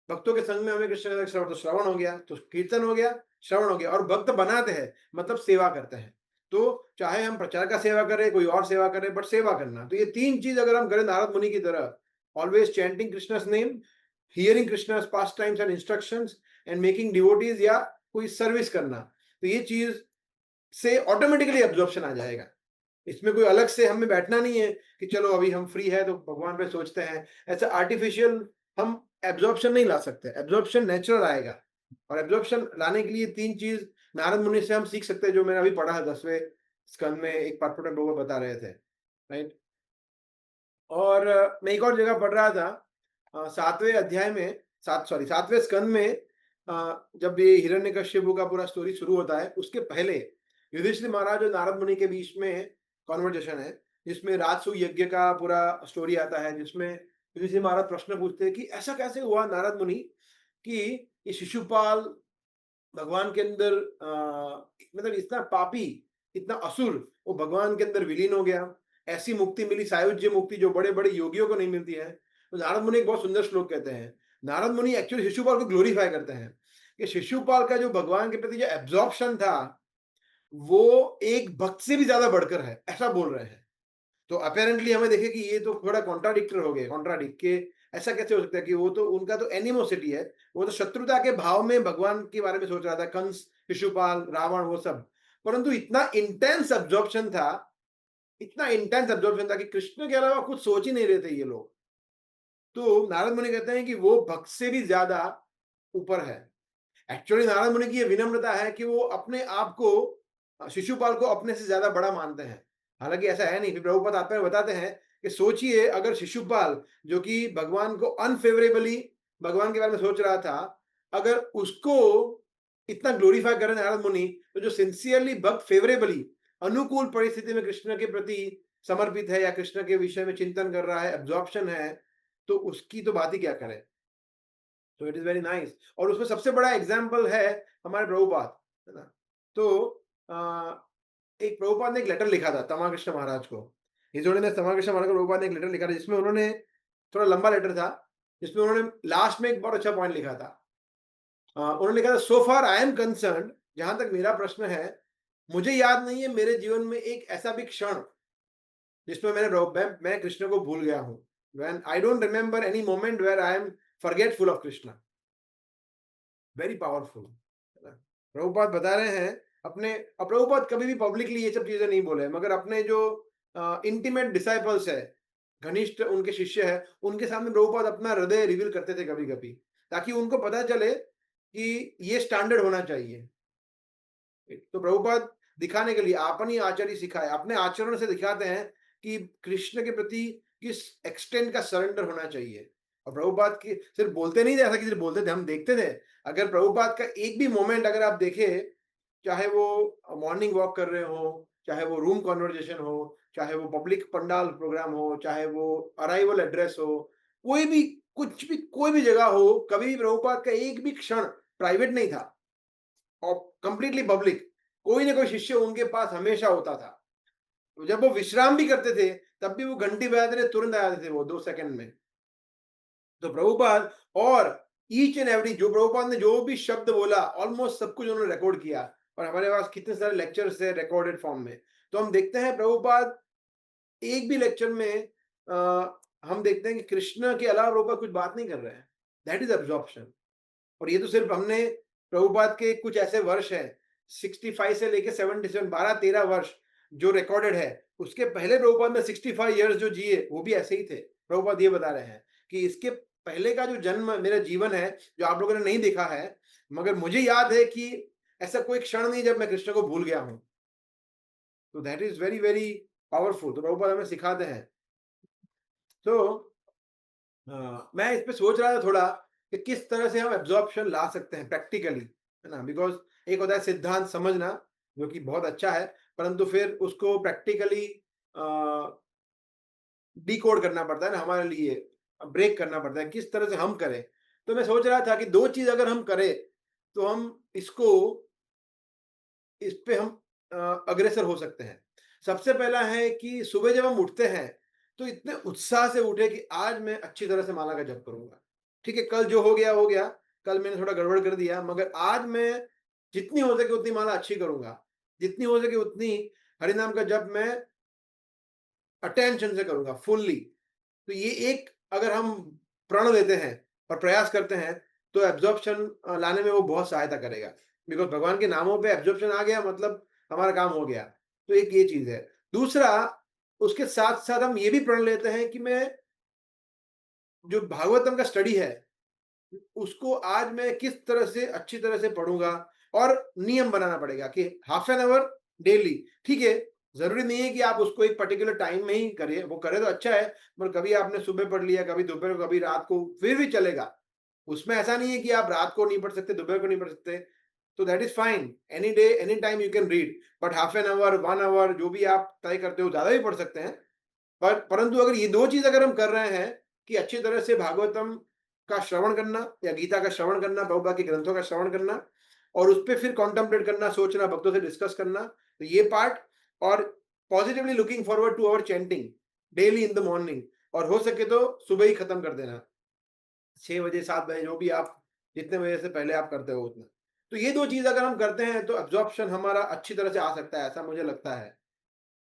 भक्तों के संग में हमें कृष्ण कथा श्रवण, तो श्रवण हो गया, तो कीर्तन हो गया, श्रवण हो गया। और भक्त बनाते हैं मतलब सेवा करते हैं। तो चाहे हम प्रचार का सेवा करें, कोई और सेवा करें, बट सेवा करना, तो ये 3 चीज अगर हम करें नारद मुनि की तरह, always chanting Krishna's name, hearing Krishna's past times and instructions, and making devotees, या कोई सर्विस करना, तो ये चीज से ऑटोमेटिकली एब्जॉर्प्शन आ जाएगा। इसमें कोई अलग से हमें बैठना नहीं है कि चलो अभी हम फ्री है तो भगवान पे सोचते हैं, ऐसा आर्टिफिशियल हम एब्जॉर्प्शन नहीं ला सकते। एब्जॉर्प्शन नेचुरल आएगा, और एब्जॉर्प्शन लाने के लिए 3 चीज नारद मुनि से हम सीख सकते हैं, जो मैंने अभी पढ़ा है 10वें स्कंद में, एक पार्ट में लोग बता रहे थे, राइट। और मैं एक और जगह पढ़ रहा था 7वें अध्याय में, 7वें स्कंद में, जब ये हिरण्यकश्यपु का पूरा स्टोरी शुरू होता है, उसके पहले युधिष्ठिर महाराज और नारद मुनि के बीच में कॉन्वर्जेशन है, जिसमें राजसूय यज्ञ का पूरा स्टोरी आता है, जिसमें युधिष्ठिर महाराज प्रश्न पूछते हैं कि ऐसा कैसे हुआ नारद मुनि कि ये शिशुपाल भगवान के अंदर मतलब इतना पापी, इतना असुर, वो भगवान के अंदर विलीन हो गया, ऐसी मुक्ति मिली, सायुज्य मुक्ति, जो बड़े बड़े योगियों को नहीं मिलती है। तो नारद मुनि एक बहुत सुंदर श्लोक कहते हैं। नारद मुनि एक्चुअली शिशुपाल को ग्लोरीफाई करते हैं कि शिशुपाल का जो भगवान के प्रति जो एब्जॉर्प्शन था, वो एक भक्त से भी ज्यादा बढ़कर है, ऐसा बोल रहे हैं। तो अपेरेंटली हमें देखे कि ये तो थोड़ा कॉन्ट्राडिक्टर हो गए, कॉन्ट्राडिक्ट के ऐसा कैसे हो सकता है कि वो तो उनका तो एनिमोसिटी है, वो तो शत्रुता के भाव में भगवान के बारे में सोच रहा था, कंस, शिशुपाल, रावण, वो सब। परंतु इतना इंटेंस एब्जॉर्प्शन था, इतना इंटेंस एब्जॉर्प्शन था कि कृष्ण के अलावा कुछ सोच ही नहीं रहे थे ये लोग। तो नारद मुनि कहते हैं कि वो भक्त से भी ज्यादा ऊपर है। एक्चुअली नारद मुनि की ये विनम्रता है कि वो अपने आप को शिशुपाल को अपने से ज्यादा बड़ा मानते हैं। हालांकि ऐसा है नहीं। फिर प्रभुपाद आप में बताते हैं कि सोचिए, अगर शिशुपाल जो कि भगवान को अनफेवरेबली भगवान के बारे में सोच रहा था, अगर उसको इतना ग्लोरीफाई कर रहे हैं नारद मुनि, तो जो सिंसियरली भक्त फेवरेबली अनुकूल परिस्थिति में कृष्ण के प्रति समर्पित है या कृष्ण के विषय में चिंतन कर रहा है, एब्जॉर्प्शन है, तो उसकी तो बात ही क्या करें। तो इट इज वेरी नाइस। और उसमें सबसे बड़ा एग्जाम्पल है हमारे प्रभुपाद, है ना। तो एक प्रभुपाद ने एक लेटर लिखा था तमाकृष्ण महाराज को। हिजोड़े ने तमाकृष्ण महाराज को प्रभुपाद ने एक लेटर लिखा था, जिसमें उन्होंने, थोड़ा लंबा लेटर था, जिसमें उन्होंने लास्ट में एक बहुत अच्छा पॉइंट लिखा था। उन्होंने लिखा था, सो फार आई एम कंसर्न, जहां तक मेरा प्रश्न है, मुझे याद नहीं है मेरे जीवन में एक ऐसा भी क्षण जिसमें मैं कृष्ण को भूल गया हूं। When I don't remember any moment where I am forgetful of Krishna. Very powerful, है ना। प्रभुपाद बता रहे हैं अपने, अब प्रभुपाद कभी भी पब्लिकली ये सब चीजें नहीं बोले, मगर अपने जो इंटीमेट डिसाइपल्स है, घनिष्ठ उनके शिष्य है, उनके सामने प्रभुपाद अपना हृदय रिवील करते थे कभी कभी, ताकि उनको पता चले कि ये स्टैंडर्ड होना चाहिए। तो प्रभुपाद दिखाने के लिए आपन ही आचरण सिखाए, अपने आचरण से दिखाते हैं कि कृष्ण के प्रति किस एक्सटेंट का सरेंडर होना चाहिए। और प्रभुपाद की सिर्फ बोलते नहीं थे, ऐसा कि सिर्फ बोलते थे, हम देखते थे। अगर प्रभुपाद का एक भी मोमेंट अगर आप देखें, चाहे वो मॉर्निंग वॉक कर रहे हो, चाहे वो रूम कॉन्वर्जेशन हो, चाहे वो पब्लिक पंडाल प्रोग्राम हो, चाहे वो अराइवल एड्रेस हो, कोई भी, कुछ भी, कोई भी जगह हो, कभी भी प्रभुपाद का एक भी क्षण प्राइवेट नहीं था और कंप्लीटली पब्लिक। कोई ना कोई शिष्य उनके पास हमेशा होता था। तो जब वो विश्राम भी करते थे, तब भी वो घंटी बजाते थे, तुरंत आ जाते थे वो 2 सेकंड में। तो प्रभुपाद, और ईच एंड एवरी, जो प्रभुपाद ने जो भी शब्द बोला, ऑलमोस्ट सब कुछ उन्होंने रिकॉर्ड किया। और हमारे पास कितने सारे लेक्चर्स है रिकॉर्डेड फॉर्म में। तो हम देखते हैं प्रभुपाद एक भी लेक्चर में हम देखते हैं कि कृष्ण के अलावा प्रभुपाद कुछ बात नहीं कर रहे हैं। That is absorption. और ये तो सिर्फ हमने प्रभुपाद के कुछ ऐसे वर्ष है, 65 से लेके 77, 12-13 वर्ष जो रिकॉर्डेड है। उसके पहले प्रभुपाद ने 65 इयर्स जो जिए, वो भी ऐसे ही थे। प्रभुपाद ये बता रहे हैं कि इसके पहले का जो जन्म मेरा जीवन है, जो आप लोगों ने नहीं देखा है, मगर मुझे याद है कि ऐसा कोई क्षण नहीं जब मैं कृष्ण को भूल गया हूं। तो that is very very powerful. तो प्रभुपाद हमें सिखाते हैं। तो मैं इस पे सोच रहा था थोड़ा कि किस तरह से हम एब्जॉर्प्शन ला सकते हैं प्रैक्टिकली, है ना। बिकॉज एक होता है सिद्धांत समझना, जो कि बहुत अच्छा है, परंतु फिर उसको प्रैक्टिकली डिकोड करना पड़ता है ना हमारे लिए, ब्रेक करना पड़ता है किस तरह से हम करें। तो मैं सोच रहा था कि दो चीज अगर हम करें, तो हम इसको, इस पे हम अग्रसर हो सकते हैं। सबसे पहला है कि सुबह जब हम उठते हैं, तो इतने उत्साह से उठे कि आज मैं अच्छी तरह से माला का जप करूंगा। ठीक है, कल जो हो गया, कल मैंने थोड़ा गड़बड़ कर दिया, मगर आज मैं जितनी हो सके उतनी माला अच्छी करूंगा, जितनी हो सके उतनी हरिनाम का जप मैं अटेंशन से करूंगा फुल्ली। तो ये एक, अगर हम प्रण लेते हैं और प्रयास करते हैं, तो एब्जॉर्प्शन लाने में वो बहुत सहायता करेगा। बिकॉज भगवान के नामों पे एब्जॉर्प्शन आ गया, मतलब हमारा काम हो गया। तो एक ये चीज है। दूसरा, उसके साथ साथ हम ये भी प्रण लेते हैं कि मैं जो भागवतम का स्टडी है, उसको आज मैं किस तरह से अच्छी तरह से पढ़ूंगा। और नियम बनाना पड़ेगा कि हाफ एन आवर डेली। ठीक है, जरूरी नहीं है कि आप उसको एक पर्टिकुलर टाइम में ही करिए, वो करे तो अच्छा है, पर कभी आपने सुबह पढ़ लिया, कभी दोपहर को, कभी रात को, फिर भी चलेगा। उसमें ऐसा नहीं है कि आप रात को नहीं पढ़ सकते, दोपहर को नहीं पढ़ सकते। तो that is fine, any day any time you can read, but half an hour, 1 hour, जो भी आप तय करते हो, ज्यादा भी पढ़ सकते हैं। पर परंतु अगर ये दो चीज अगर हम कर रहे हैं कि अच्छी तरह से भागवतम का श्रवण करना या गीता का श्रवण करना, प्रभुपाद के ग्रंथों का श्रवण करना, और उस पर फिर कॉन्टेम्पलेट करना, सोचना, भक्तों से डिस्कस करना, तो ये पार्ट, और positively looking forward to our chanting daily in the morning, और हो सके तो सुबह ही खत्म कर देना, 6 बजे 7 बजे, जो भी आप, जितने बजे से पहले आप करते हो उतना। तो ये दो चीज अगर हम करते हैं, तो एब्जॉर्प्शन हमारा अच्छी तरह से आ सकता है, ऐसा मुझे लगता है।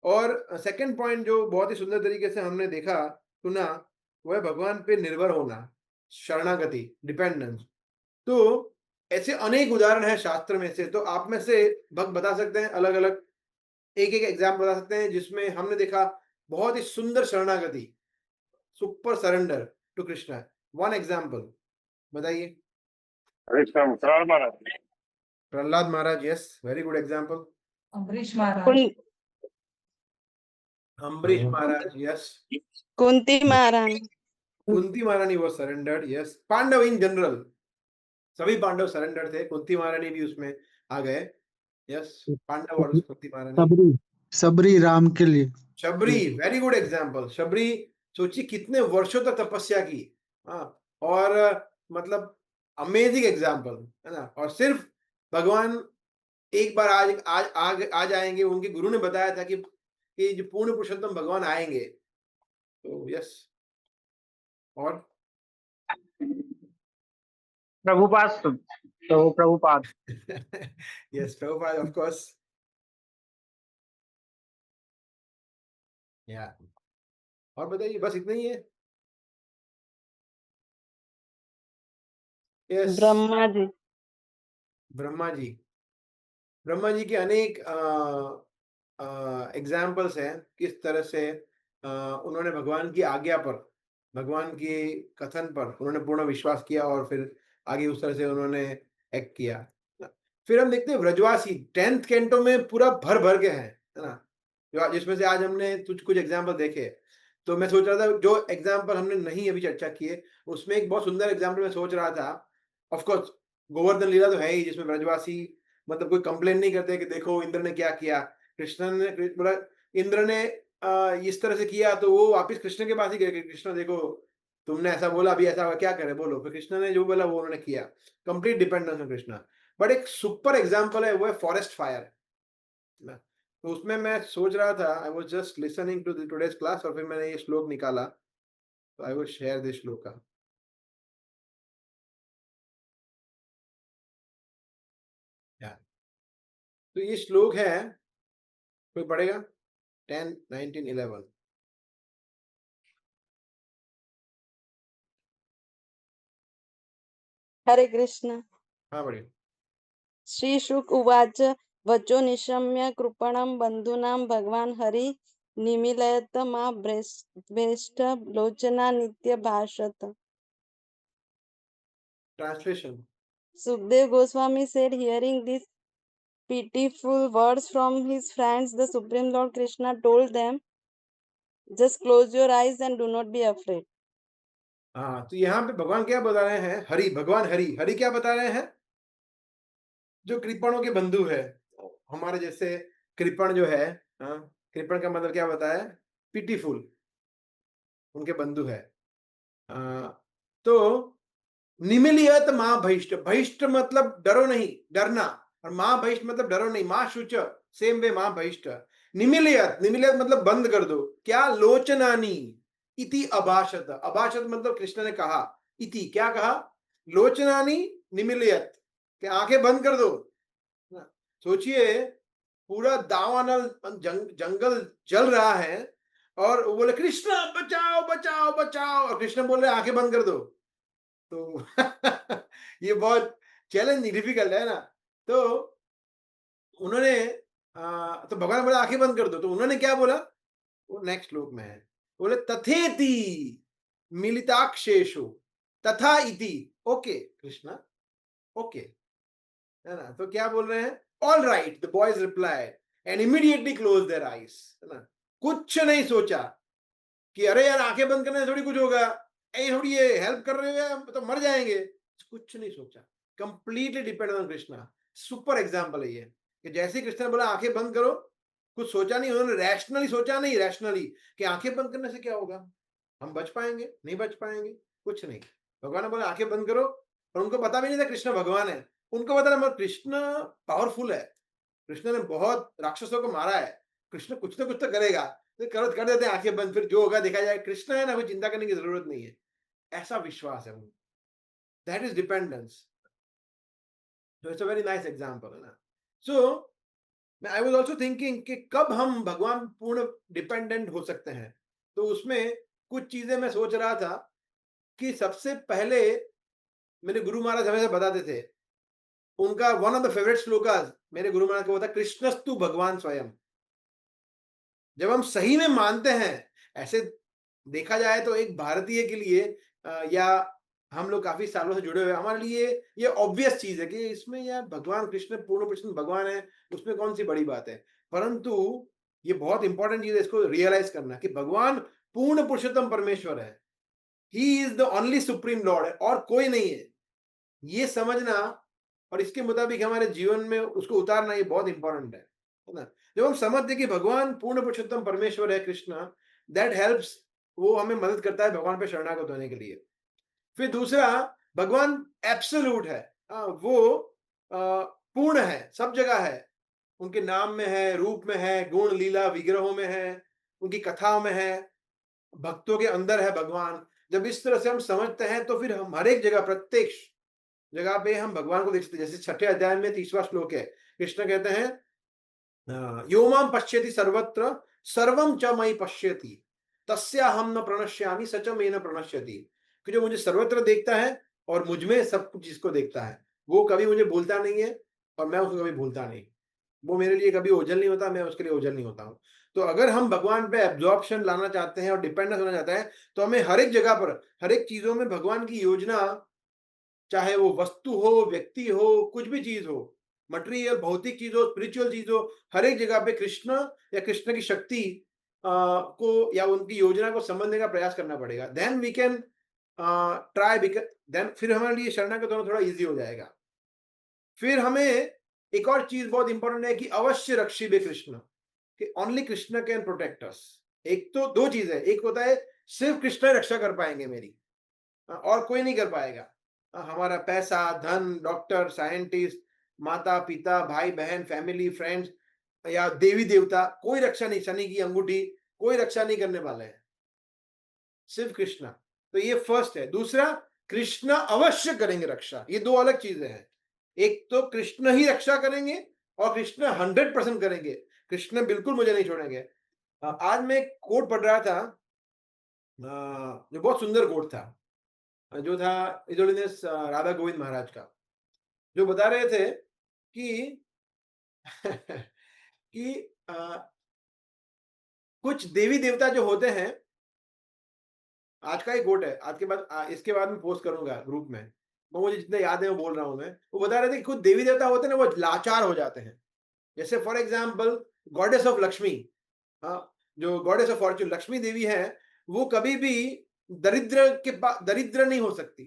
और सेकंड पॉइंट जो बहुत ही सुंदर तरीके से हमने देखा, सुना, वो है भगवान पे निर्भर होना, शरणागति, डिपेंडेंस। तो ऐसे अनेक उदाहरण है शास्त्र में से, तो आप में से भक्त बता सकते हैं अलग अलग, एक एक एग्जाम्पल बता सकते हैं जिसमें हमने देखा बहुत ही सुंदर शरणागति, super surrender, to Krishna. One example. बताइए. प्रहलाद महाराज. Prahlad Maharaj, yes, very good example. Ambrish Maharaj. Ambrish Maharaj, yes. Kunti Maharani. Kunti Maharani was surrendered, yes. Pandav in general, सभी पांडव सरेंडर थे. कुंती महारानी भी उसमें आ गए. यस, पांडव और कुंती महारानी. सबरी राम के लिए. Shabari, very good example. Shabari, सोचिए कितने वर्षों तक तपस्या की. हाँ, और मतलब अमेजिंग एग्जांपल है ना. और सिर्फ भगवान एक बार आ जाएंगे. उनके गुरु ने बताया था कि जो पूर्ण पुरुषोत्तम भगवान आएंगे. तो यस. और Prabhupada. yes, Prabhupada, of course. Yeah. और बताइए, बस इतना ही है. Yes. ब्रह्मा जी. ब्रह्मा जी. ब्रह्मा जी के अनेक एग्जाम्पल्स हैं किस तरह से उन्होंने भगवान की आज्ञा पर, भगवान के कथन पर उन्होंने पूर्ण विश्वास किया और फिर आगे उस तरह से उन्होंने एक्ट किया. फिर हम देखते हैं व्रजवासी 10th कैंटो में पूरा भर भर के हैं, है ना, जिसमें से आज हमने कुछ एग्जाम्पल देखे. तो मैं सोच रहा था जो एग्जाम्पल हमने नहीं अभी चर्चा किए उसमें एक बहुत सुंदर एग्जाम्पल मैं सोच रहा था. ऑफ कोर्स गोवर्धन लीला तो है ही, जिसमें व्रजवासी मतलब कोई कंप्लेन नहीं करते कि देखो इंद्र ने क्या किया. कृष्ण ने, इंद्र ने इस तरह से किया तो वो वापिस कृष्ण के पास ही गए कि कृष्ण देखो तुमने ऐसा बोला, अभी ऐसा क्या करे बोलो. फिर कृष्ण ने जो बोला वो उन्होंने किया. Complete dependence on Krishna. But एक सुपर एग्जाम्पल है वो है फॉरेस्ट फायर. तो उसमें मैं सोच रहा था, I was just listening to today's class और फिर मैंने ये श्लोक निकाला. तो आई विल शेयर दिस श्लोक. तो ये श्लोक है, कोई पढ़ेगा? 10, 19, 11. हरे कृष्ण. हाँ बढ़िया. श्री शुक उवाच वचो निशम्य कृपणं बंधूनां भगवान हरि निमीलयत मा भ्रेष्ट लोचना नित्य भाषत. Translation. Sukdev Goswami said, hearing these pitiful words from his friends, the Supreme Lord Krishna told them, just close your eyes and do not be afraid. हाँ, तो यहाँ पे भगवान क्या बता रहे हैं? हरि, भगवान हरि. हरि क्या बता रहे हैं? जो कृपणों के बंधु है. हमारे जैसे कृपण जो है, हाँ, कृपण का मतलब क्या बताया? पिटीफुल, उनके बंधु है. तो निमिलियत मां भैष्ट. भैष्ट मतलब डरो नहीं, डरना. और मां भैष्ट मतलब डरो नहीं. मां शुच, सेम वे मां भैष्ट. निमिलियत, निमिलियत मतलब बंद कर दो. क्या? लोचनानी इति अभाषत. अभाषत मतलब कृष्ण ने कहा. इति क्या कहा? लोचनानी निमिलियत, कि आंखें बंद कर दो. सोचिए पूरा दावानल जंगल जल रहा है और वो बोले कृष्ण बचाओ बचाओ बचाओ, और कृष्ण बोले आंखें बंद कर दो. तो ये बहुत चैलेंज डिफिकल्ट है ना. तो उन्होंने तो भगवान बोला आंखें बंद कर दो. तो उन्होंने क्या बोला? वो नेक्स्ट श्लोक में है. बोले तथेति मिलिताक्षेषु तथा इति. ओके कृष्णा, ओके, है ना. तो क्या बोल रहे हैं? All right, the boys replied and immediately close their eyes. है ना, कुछ नहीं सोचा कि अरे यार आंखें बंद करने से थोड़ी कुछ होगा, थोड़ी ये हेल्प कर रहे हैं तो मर जाएंगे. कुछ नहीं सोचा. Completely depend on Krishna. Super example है ये कि जैसे कृष्ण ने बोला आंखें बंद करो, कुछ सोचा नहीं. उन्होंने रैशनली सोचा नहीं, रैशनली कि आंखें बंद करने से क्या होगा, हम बच पाएंगे नहीं बच पाएंगे, कुछ नहीं. भगवान ने बोला आंखें बंद करो, और उनको पता भी नहीं था कृष्ण भगवान है. उनको पता था कृष्ण पावरफुल है, कृष्ण ने बहुत राक्षसों को मारा है, कृष्ण कुछ ना कुछ तो करेगा. तो कर देते हैं आंखें बंद, फिर जो होगा देखा जाए. कृष्ण है ना, कोई चिंता करने की जरूरत नहीं है. ऐसा विश्वास है. That is dependence. So it's a very nice example, है ना. So I was also thinking कि कब हम भगवान पूर्ण डिपेंडेंट हो सकते हैं. तो उसमें कुछ चीजें मैं सोच रहा था कि सबसे पहले मेरे गुरु महाराज हमेशा बताते थे, उनका one of the favourite shlokas मेरे गुरु महाराज को होता है कृष्णस्तु भगवान स्वयं. जब हम सही में मानते हैं, ऐसे देखा जाए तो एक भारतीय के लिए या हम लोग काफी सालों से जुड़े हुए हैं, हमारे लिए ये ऑब्वियस चीज है कि इसमें यार भगवान कृष्ण पूर्ण पुरुषोत्तम भगवान है, उसमें कौन सी बड़ी बात है। परंतु ये बहुत इंपॉर्टेंट चीज है इसको रियलाइज करना कि भगवान पूर्ण पुरुषोत्तम परमेश्वर है, he is the only supreme Lord है और कोई नहीं है। ये समझना और इसके मुताबिक हमारे जीवन में उसको उतारना ये बहुत इंपॉर्टेंट है ना। जब हम समझते कि भगवान पूर्ण पुरुषोत्तम परमेश्वर है कृष्ण, दैट हेल्प्स, वो हमें मदद करता है भगवान पे शरणागत होने के लिए। फिर दूसरा, भगवान एब्सोल्यूट है, वो पूर्ण है, सब जगह है, उनके नाम में है, रूप में है, गुण लीला विग्रहों में है, उनकी कथाओं में है, भक्तों के अंदर है भगवान। जब इस तरह से हम समझते हैं तो फिर हम हर एक जगह, प्रत्येक जगह पे हम भगवान को देख सकते हैं। जैसे 6ठे अध्याय में 30वां श्लोक है, कृष्ण कहते हैं यो माम पश्यति सर्वत्र सर्वम च मयि पश्यति तस्याहम न प्रणश्यामि स च मे न प्रणश्यति, कि जो मुझे सर्वत्र देखता है और मुझ में सब कुछ जिसको देखता है, वो कभी मुझे भूलता नहीं है और मैं उसको कभी भूलता नहीं। वो मेरे लिए कभी ओझल नहीं होता, मैं उसके लिए ओझल नहीं होता हूँ। तो अगर हम भगवान पे एब्जॉर्प्शन लाना चाहते हैं और डिपेंडेंस होना चाहते हैं, तो हमें हर एक जगह पर, हर एक चीजों में भगवान की योजना, चाहे वो वस्तु हो, व्यक्ति हो, कुछ भी चीज हो, मटेरियल भौतिक चीज हो, स्पिरिचुअल चीज हो, हर एक जगह पे कृष्ण या कृष्ण की शक्ति को या उनकी योजना को समझने का प्रयास करना पड़ेगा। Then we can try, then फिर हमारे लिए शरणागत होना थोड़ा इजी हो जाएगा। फिर हमें एक और चीज बहुत इंपॉर्टेंट है कि अवश्य रक्षिबे कृष्ण, कि only Krishna can protect us. एक तो दो चीज है, एक होता है सिर्फ कृष्ण रक्षा कर पाएंगे मेरी, और कोई नहीं कर पाएगा। हमारा पैसा, धन, डॉक्टर, साइंटिस्ट, माता पिता, भाई बहन, फैमिली, फ्रेंड्स या देवी देवता, कोई रक्षा नहीं, शनि की अंगूठी, कोई रक्षा नहीं करने वाले हैं, सिर्फ कृष्ण। तो ये फर्स्ट है। दूसरा, कृष्ण अवश्य करेंगे रक्षा, ये दो अलग चीजें हैं। एक तो कृष्ण ही रक्षा करेंगे और कृष्ण 100% करेंगे, कृष्ण बिल्कुल मुझे नहीं छोड़ेंगे। आज मैं एक कोट पढ़ रहा था, जो बहुत सुंदर कोट था, जो था इजोलिनस राधा गोविंद महाराज का, जो बता रहे थे कि कि कुछ देवी देवता जो होते हैं, आज का ही कोट है, आज के बाद इसके बाद मैं पोस्ट करूंगा ग्रुप में, वो मुझे जितना याद है वो बोल रहा हूं मैं। वो बता रहे थे कि कुछ देवी देवता होते हैं ना, वो लाचार हो जाते हैं। जैसे for example goddess of Lakshmi, जो गॉडेस ऑफ फॉर्च्यून लक्ष्मी देवी है, वो कभी भी दरिद्र नहीं हो सकती,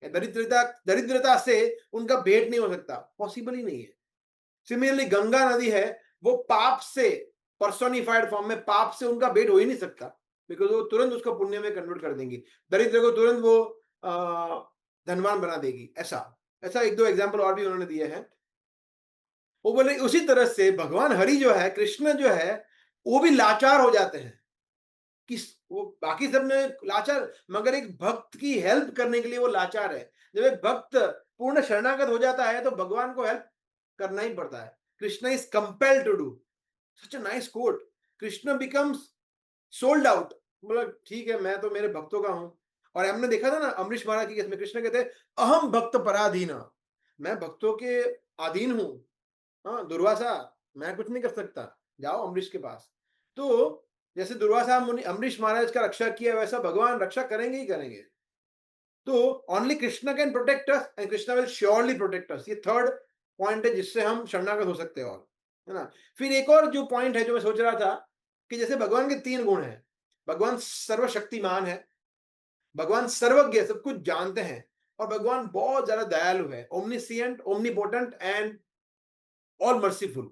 दरिद्रता से उनका भेंट नहीं हो सकता, पॉसिबल ही नहीं है। सिमिलरली गंगा नदी है, वो पाप से पर्सोनिफाइड फॉर्म में, पाप से उनका भेंट हो ही नहीं सकता, बिकॉज वो तुरंत उसको पुण्य में कन्वर्ट कर देंगी, दरिद्र को तुरंत वो धनवान बना देगी। ऐसा ऐसा एक दो एग्जाम्पल और भी उन्होंने दिए हैं। वो बोले उसी तरह से भगवान हरि जो है, कृष्ण जो है, वो भी लाचार हो जाते हैं कि वो बाकी सब ने लाचार, मगर एक भक्त की हेल्प करने के लिए वो लाचार है। जब एक भक्त पूर्ण शरणागत हो जाता है तो भगवान को हेल्प करना ही पड़ता है। Krishna is compelled to do, such a nice quote. Krishna becomes sold out, बोला ठीक है मैं तो मेरे भक्तों का हूं। और हमने देखा था ना अमरीश महाराज की केस में, कृष्ण कहते हैं अहम भक्त पराधीन, मैं भक्तों के अधीन हूं। हाँ दुर्वासा, मैं कुछ नहीं कर सकता, जाओ अमरीश के पास। तो जैसे दुर्वासा मुनि अमरीश महाराज का रक्षा किया, वैसा भगवान रक्षा करेंगे ही करेंगे। तो only Krishna can protect us and Krishna will surely protect us. ये थर्ड पॉइंट है जिससे हम शरणागत हो सकते हैं, और है ना। फिर एक और जो पॉइंट है जो मैं सोच रहा था कि जैसे भगवान के 3 गुण हैं, भगवान सर्वशक्तिमान है, भगवान सर्वज्ञ, सब कुछ जानते हैं, और भगवान बहुत ज्यादा दयालु है, omniscient, omnipotent and all merciful,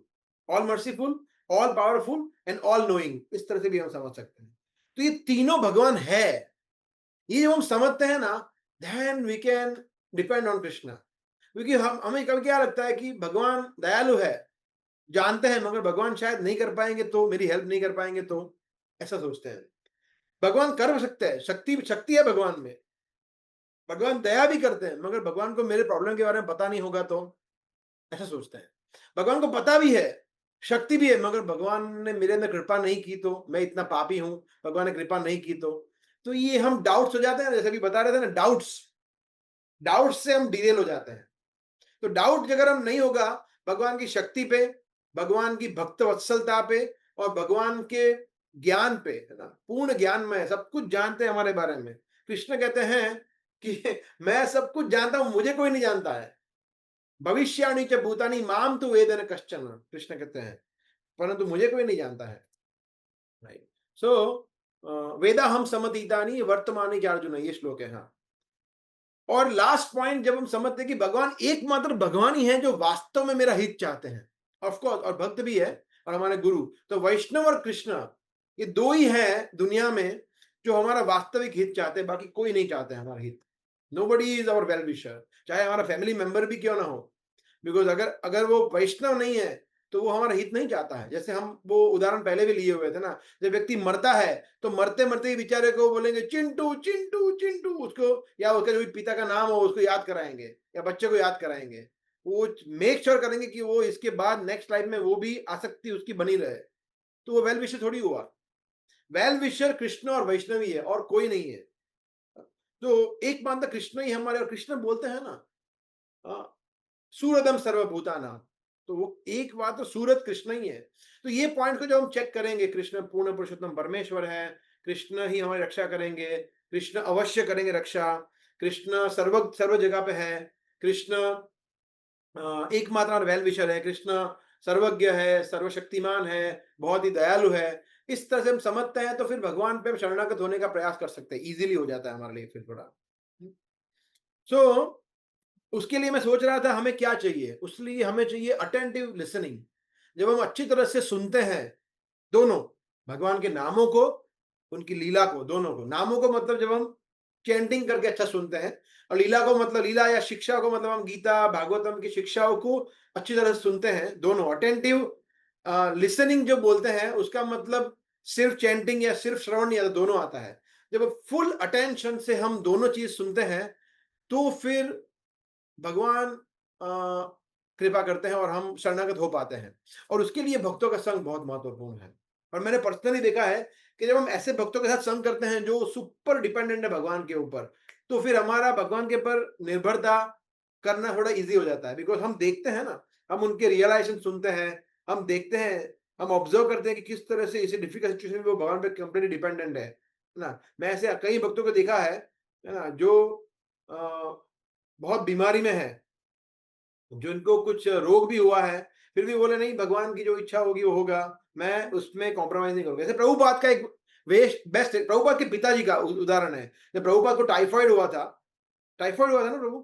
all merciful, all powerful and all knowing, इस तरह से भी हम समझ सकते हैं। तो ये तीनों भगवान है, ये जब हम समझते हैं ना, then we can depend on Krishna. क्योंकि हमें कभी क्या लगता है कि भगवान दयालु है, जानते हैं, मगर भगवान शायद नहीं कर पाएंगे, तो मेरी हेल्प नहीं कर पाएंगे, तो ऐसा सोचते हैं। भगवान कर सकते हैं, शक्ति है भगवान में, भगवान दया भी करते हैं, मगर भगवान को मेरे प्रॉब्लम के बारे में पता नहीं होगा, तो ऐसा सोचते हैं। भगवान को पता भी है, शक्ति भी है, मगर भगवान ने मेरे अंदर कृपा नहीं की, तो मैं इतना पापी हूं, भगवान ने कृपा नहीं की, तो ये हम डाउट्स हो जाते हैं। जैसे भी बता रहे थे ना, डाउट्स से हम डिरेल हो जाते हैं। तो डाउट अगर हम नहीं होगा भगवान की शक्ति पे, भगवान की भक्त वत्सलता पे, और भगवान के ज्ञान पे, है ना, पूर्ण ज्ञान में सब कुछ जानते हैं हमारे बारे में, कृष्ण कहते हैं कि मैं सब कुछ जानता हूं, मुझे कोई नहीं जानता है। भविष्याणि च भूतानि माम तु वेदन कश्चन, कृष्ण कहते हैं, परंतु मुझे कोई नहीं जानता है। राइट। सो वेदा हम समतीतानि वर्तमानी च अर्जुन, ये श्लोक है। हाँ, और लास्ट पॉइंट जब हम समझते हैं कि भगवान एकमात्र भगवान ही है जो वास्तव में मेरा हित चाहते हैं, ऑफ कोर्स, और भक्त भी है और हमारे गुरु, तो वैष्णव और कृष्ण ये दो ही हैं दुनिया में जो हमारा वास्तविक हित चाहते हैं, बाकी कोई नहीं चाहते हैं हमारा हित। Nobody is our well wisher, चाहे हमारा फैमिली मेंबर भी क्यों ना हो, बिकॉज अगर अगर वो वैष्णव नहीं है तो वो हमारा हित नहीं चाहता है। जैसे हम वो उदाहरण पहले भी लिए हुए थे ना, जब व्यक्ति मरता है तो मरते मरते ही बेचारे को बोलेंगे चिंटू चिंटू चिंटू, उसको या उसका जो पिता का नाम हो उसको याद कराएंगे या बच्चे को याद कराएंगे, वो मेक श्योर करेंगे कि वो इसके बाद नेक्स्ट लाइफ में वो भी आसक्ति उसकी बनी रहे। तो वो वेल विशर थोड़ी हुआ। वेल विशर कृष्ण और वैष्णवी है और कोई नहीं है। तो एक मात्र कृष्ण ही हमारे, और कृष्ण बोलते हैं ना सूरदम सर्वभूतानां, तो वो एक बात तो सूरत कृष्ण ही है। तो ये पॉइंट को जब हम चेक करेंगे, कृष्ण पूर्ण पुरुषोत्तम परमेश्वर है, कृष्ण ही हमारी रक्षा करेंगे, कृष्ण अवश्य करेंगे रक्षा, कृष्ण सर्व सर्व जगह पे है, कृष्ण एकमात्र और वेल विशर है, कृष्ण सर्वज्ञ है, सर्वशक्तिमान है, बहुत ही दयालु है। इस तरह से हम समझते हैं तो फिर भगवान पे हम शरणागत होने का प्रयास कर सकते हैं, इजीली हो जाता है हमारे लिए फिर थोड़ा। सो उसके लिए मैं सोच रहा था हमें क्या चाहिए, उसलिए हमें चाहिए अटेंटिव लिसनिंग। जब हम अच्छी तरह से सुनते हैं दोनों, भगवान के नामों को, उनकी लीला को, दोनों को, नामों को मतलब जब हम चैंटिंग करके अच्छा सुनते हैं, और लीला को मतलब लीला या शिक्षा को मतलब हम गीता भागवतम की शिक्षाओं को अच्छी तरह से सुनते हैं। दोनों अटेंटिव लिसनिंग जो बोलते हैं उसका मतलब सिर्फ चैंटिंग या सिर्फ श्रवण या दोनों आता है। जब फुल अटेंशन से हम दोनों चीज सुनते हैं तो फिर भगवान कृपा करते हैं और हम शरणागत हो पाते हैं। और उसके लिए भक्तों का संग बहुत महत्वपूर्ण है। और मैंने पर्सनली देखा है कि जब हम ऐसे भक्तों के साथ संग करते हैं जो सुपर डिपेंडेंट है भगवान के ऊपर, तो फिर हमारा भगवान के ऊपर निर्भरता करना थोड़ा इजी हो जाता है। बिकॉज हम देखते हैं ना, हम उनके रियलाइजेशन सुनते हैं, हम देखते हैं, हम ऑब्जर्व करते हैं कि किस तरह से इसे डिफिकल्ट सिचुएशन में वो भगवान पे कंप्लीटली डिपेंडेंट है ना। मैं ऐसे कई भक्तों को देखा है ना, जो बहुत बीमारी में है, जिनको कुछ रोग भी हुआ है, फिर भी बोले नहीं भगवान की जो इच्छा होगी वो होगा, मैं उसमें कॉम्प्रोमाइज नहीं करूंगा। जैसे प्रभुपाद का एक बेस्ट प्रभुपाद के पिताजी का उदाहरण है। जब प्रभुपाद को टाइफाइड हुआ था ना प्रभु,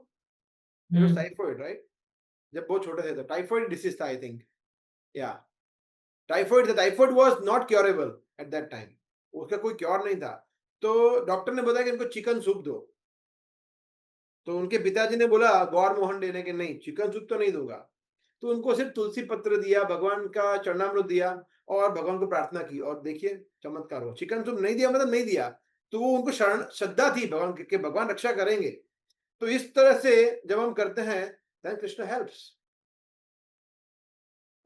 टाइफाइड राइट, जब बहुत छोटे थे तो टाइफाइड डिसीज था आई थिंक, या typhoid was not curable at that time, उसका कोई क्योर नहीं था। तो डॉक्टर ने बताया कि इनको चिकन सूप दो। तो उनके पिताजी ने बोला गौर मोहन देने के, नहीं चिकन सूप तो नहीं दूंगा। तो उनको सिर्फ तुलसी पत्र दिया, भगवान का चरणामृत दिया और भगवान को प्रार्थना की, और देखिए चमत्कार हुआ। चिकन सूप नहीं दिया मतलब नहीं दिया, तो वो उनको शरण श्रद्धा थी भगवान के भगवान रक्षा करेंगे। तो इस तरह से जब हम करते हैं देन कृष्ण हेल्प्स।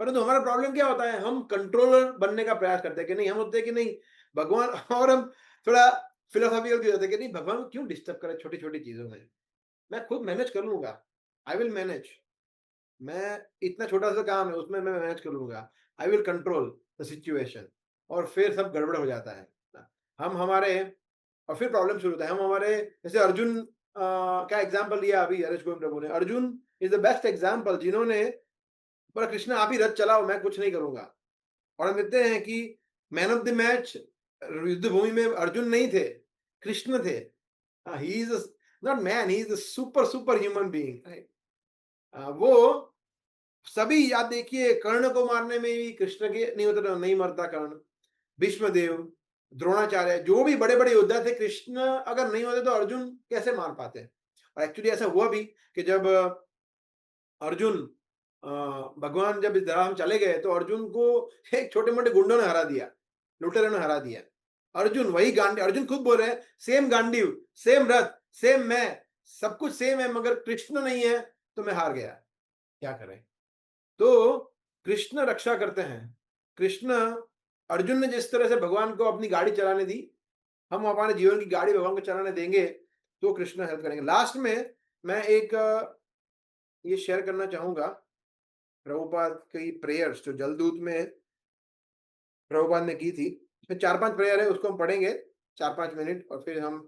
परंतु हमारा प्रॉब्लम क्या होता है, हम कंट्रोलर बनने का प्रयास करते हैं कि नहीं, हम होते हैं कि नहीं भगवान, और हम थोड़ा फिलोसॉफिकल भी होते हैं कि नहीं भगवान क्यों डिस्टर्ब करे छोटी छोटी चीजों में, मैं खुद मैनेज कर लूंगा, आई विल मैनेज, मैं इतना छोटा सा काम है उसमें मैं मैनेज कर लूंगा, I will control the situation. और फिर सब गड़बड़ हो जाता है। हम हमारे, और फिर प्रॉब्लम शुरू होता है। हम हमारे, जैसे अर्जुन का एग्जांपल लिया अभी हरीश गोविंद प्रभु ने, Arjun is the best example, जिन्होंने बोला कृष्ण आप ही रथ चलाओ, मैं कुछ नहीं करूंगा। और हम देखते हैं कि मैन ऑफ द मैच युद्ध भूमि में अर्जुन नहीं थे, कृष्ण थे। He is not man, he is super super human being. वो सभी, याद देखिए कर्ण को मारने में भी कृष्ण के नहीं होता तो नहीं मरता कर्ण, भीष्मदेव, द्रोणाचार्य, जो भी बड़े बड़े योद्धा थे, कृष्ण अगर नहीं होते तो अर्जुन कैसे मार पाते। और एक्चुअली ऐसा हुआ भी कि जब अर्जुन भगवान जब इस राह में चले गए तो अर्जुन को एक छोटे मोटे गुंडों ने हरा दिया, लुटेरों ने हरा दिया। अर्जुन वही गांडी, अर्जुन खुद बोल रहे हैं सेम गांडीव, सेम रथ, सेम मैं, सब कुछ सेम है, मगर कृष्ण नहीं है तो मैं हार गया, क्या करें। तो कृष्ण रक्षा करते हैं। कृष्ण, अर्जुन ने जिस तरह से भगवान को अपनी गाड़ी चलाने दी, हम हमारे जीवन की गाड़ी भगवान को चलाने देंगे तो कृष्ण हेल्प करेंगे। लास्ट में मैं एक ये शेयर करना चाहूंगा, प्रभुपाद की प्रेयर्स जो जलदूत में प्रभुपाद ने की थी, इसमें 4-5 प्रेयर है, उसको हम पढ़ेंगे 4-5 मिनट और फिर हम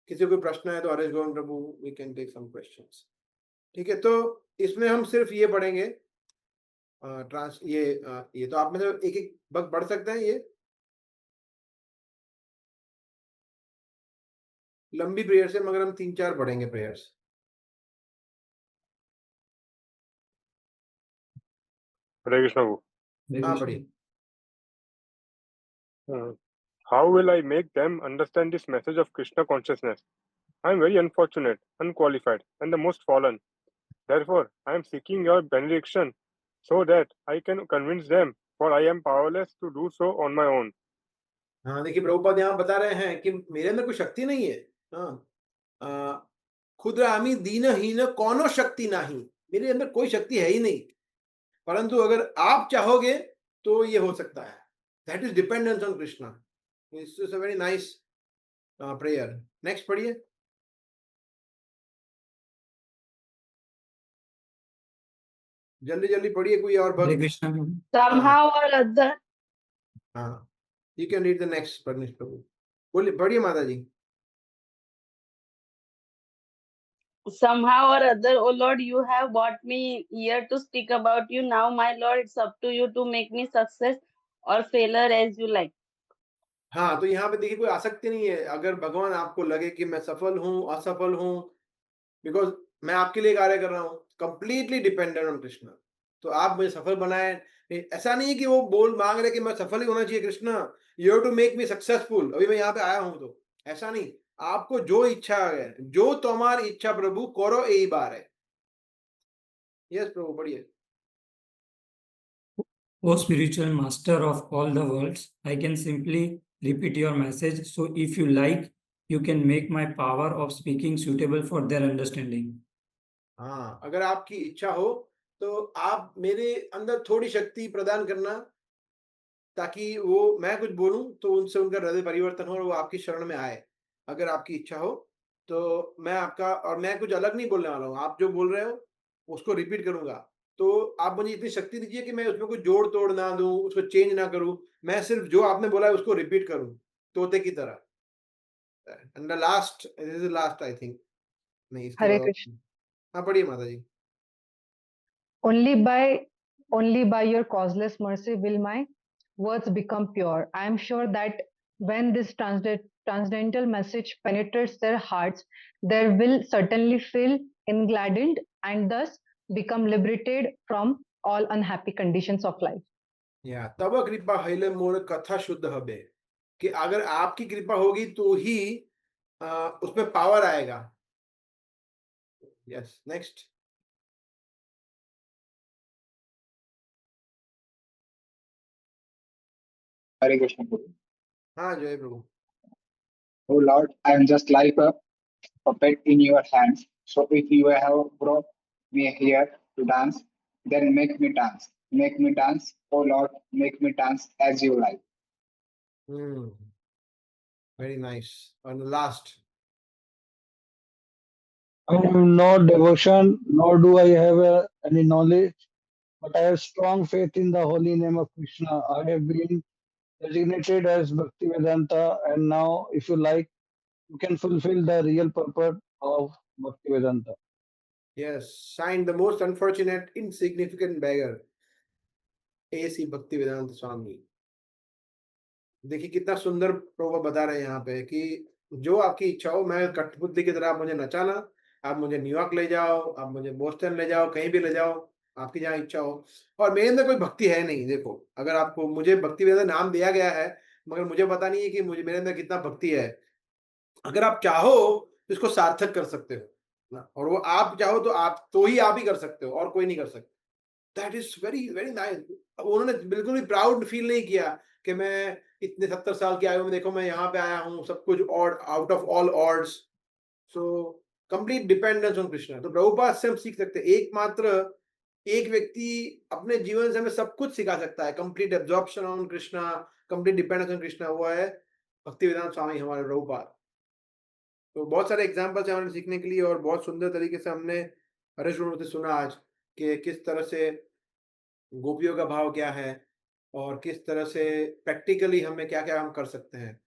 किसी को प्रश्न है तो Harish Govind Prabhu we can take some questions. ठीक है, तो इसमें हम सिर्फ ये पढ़ेंगे ये तो आप में से एक एक वक्त पढ़ सकते हैं। ये लंबी प्रेयर्स है मगर हम 3-4 पढ़ेंगे प्रेयर्स। Hare Krishna Prabhu. हाँ पढ़िए। How will I make them understand this message of Krishna consciousness? I am very unfortunate, unqualified, and the most fallen. Therefore, I am seeking your benediction so that I can convince them, for I am powerless to do so on my own. हाँ देखिए, प्रभुपाद यहाँ बता रहे हैं कि मेरे अंदर कोई शक्ति नहीं है। हाँ, खुद आमी दीनहीन कोनो शक्ति नाही, मेरे अंदर कोई शक्ति है ही नहीं, परंतु अगर आप चाहोगे तो ये हो सकता है। That is dependence on Krishna. This is a very nice prayer. Next पढ़िए। जल्दी जल्दी पढ़िए, कोई और हरे भक्त। कृष्णा। Somehow or other, हाँ, you can read the next Paramesh Prabhu. बोलिए, पढ़िए माता जी। somehow or other, O Lord, you have brought me here to speak about you. Now, my Lord, it's up to you to make me success or failure as you like. हाँ, तो यहाँ पे देखिए कोई आसक्ति नहीं है। अगर भगवान आपको लगे कि मैं सफल हूँ, असफल हूँ, बिकॉज मैं आपके लिए कार्य कर रहा हूँ, कंप्लीटली डिपेंडेंट ऑन कृष्णा, तो आप मुझे सफल बनाए। ऐसा नहीं है कि वो बोल मांग रहे कि मैं सफल ही होना चाहिए Krishna, you have to make me successful, अभी मैं यहाँ पे आया हूँ तो ऐसा नहीं। आपको जो इच्छा है, जो तुम्हारी इच्छा प्रभु करो, यही बार है। यस प्रभु, पढ़िए। O spiritual master of all the worlds, I can simply repeat your message. So if you like, you can make my power of speaking suitable for their understanding. हाँ, अगर आपकी इच्छा हो तो आप मेरे अंदर थोड़ी शक्ति प्रदान करना, ताकि वो मैं कुछ बोलूं तो उनसे उनका हृदय परिवर्तन हो और वो आपकी शरण में आए। अगर आपकी इच्छा हो तो मैं आपका, और मैं कुछ अलग नहीं बोलने वाला हूँ, आप जो बोल रहे हो उसको रिपीट करूंगा। तो आप मुझे इतनी शक्ति दीजिए कि मैं उसमें कुछ जोड़ तोड़ ना दूं, उसको चेंज ना करूं, मैं सिर्फ जो आपने बोला है उसको रिपीट करूं, तोते की तरह। And the last, this is last I think. नहीं, इसके Hare बाद Krishna. हाँ पढ़िए माता जी। Only by only by your causeless mercy will my words become pure. I am sure that when this transcendental message penetrates their hearts, they will certainly feel engladdened and thus become liberated from all unhappy conditions of life. या तब कृपा हईले मोर कथा शुद्ध हबे, कि अगर आपकी कृपा होगी तो ही उसमें पावर आएगा। Yes, next. Hare Krishna Guru. हाँ जय प्रभु। Oh Lord, I am just like a puppet in your hands. So if you have brought me here to dance, then make me dance. Make me dance, oh Lord, make me dance as you like. Very nice. और last. I have no devotion, nor do I have any knowledge, but I have strong faith in the holy name of Krishna. I have been designated as Bhaktivedanta, and now, if you like, you can fulfill the real purpose of Bhaktivedanta. Yes, sign the most unfortunate insignificant beggar, A C Bhaktivedanta स्वामी। देखिए कितना सुंदर प्रभु बता रहे हैं यहाँ पे कि जो आपकी इच्छा हो, मैं कठपुतली की तरह, आप मुझे नचाना, आप मुझे न्यूयॉर्क ले जाओ, आप मुझे बोस्टन ले जाओ, कहीं भी ले जाओ, आपकी जहाँ इच्छा हो। और मेरे अंदर कोई भक्ति है नहीं। देखो, अगर आपको, मुझे भक्ति वेदांत नाम दिया गया है, मगर मुझे पता नहीं है कि मुझे, मेरे अंदर कितना भक्ति है। अगर आप चाहो तो इसको सार्थक कर सकते हो ना, और वो आप चाहो तो आप ही कर सकते हो, और कोई नहीं कर सकता। That is very very nice. उन्होंने बिल्कुल भी प्राउड फील नहीं किया कि मैं इतने 70 साल की आयु में, देखो मैं यहाँ पे आया हूँ, सब कुछ odd, out of all odds. So complete dependence on Krishna. तो प्रभुपाद से हम सीख सकते हैं, एकमात्र एक व्यक्ति अपने जीवन से हमें सब कुछ सिखा सकता है, complete absorption on Krishna, complete dependence on Krishna, वो है भक्तिवेदांत स्वामी हमारे प्रभुपाद। तो बहुत सारे एग्जाम्पल्स हैं हमें सीखने के लिए, और बहुत सुंदर तरीके से हमने हरीश गुरु से सुना आज कि किस तरह से गोपियों का भाव क्या है, और किस तरह से प्रैक्टिकली हमें क्या क्या हम कर सकते हैं।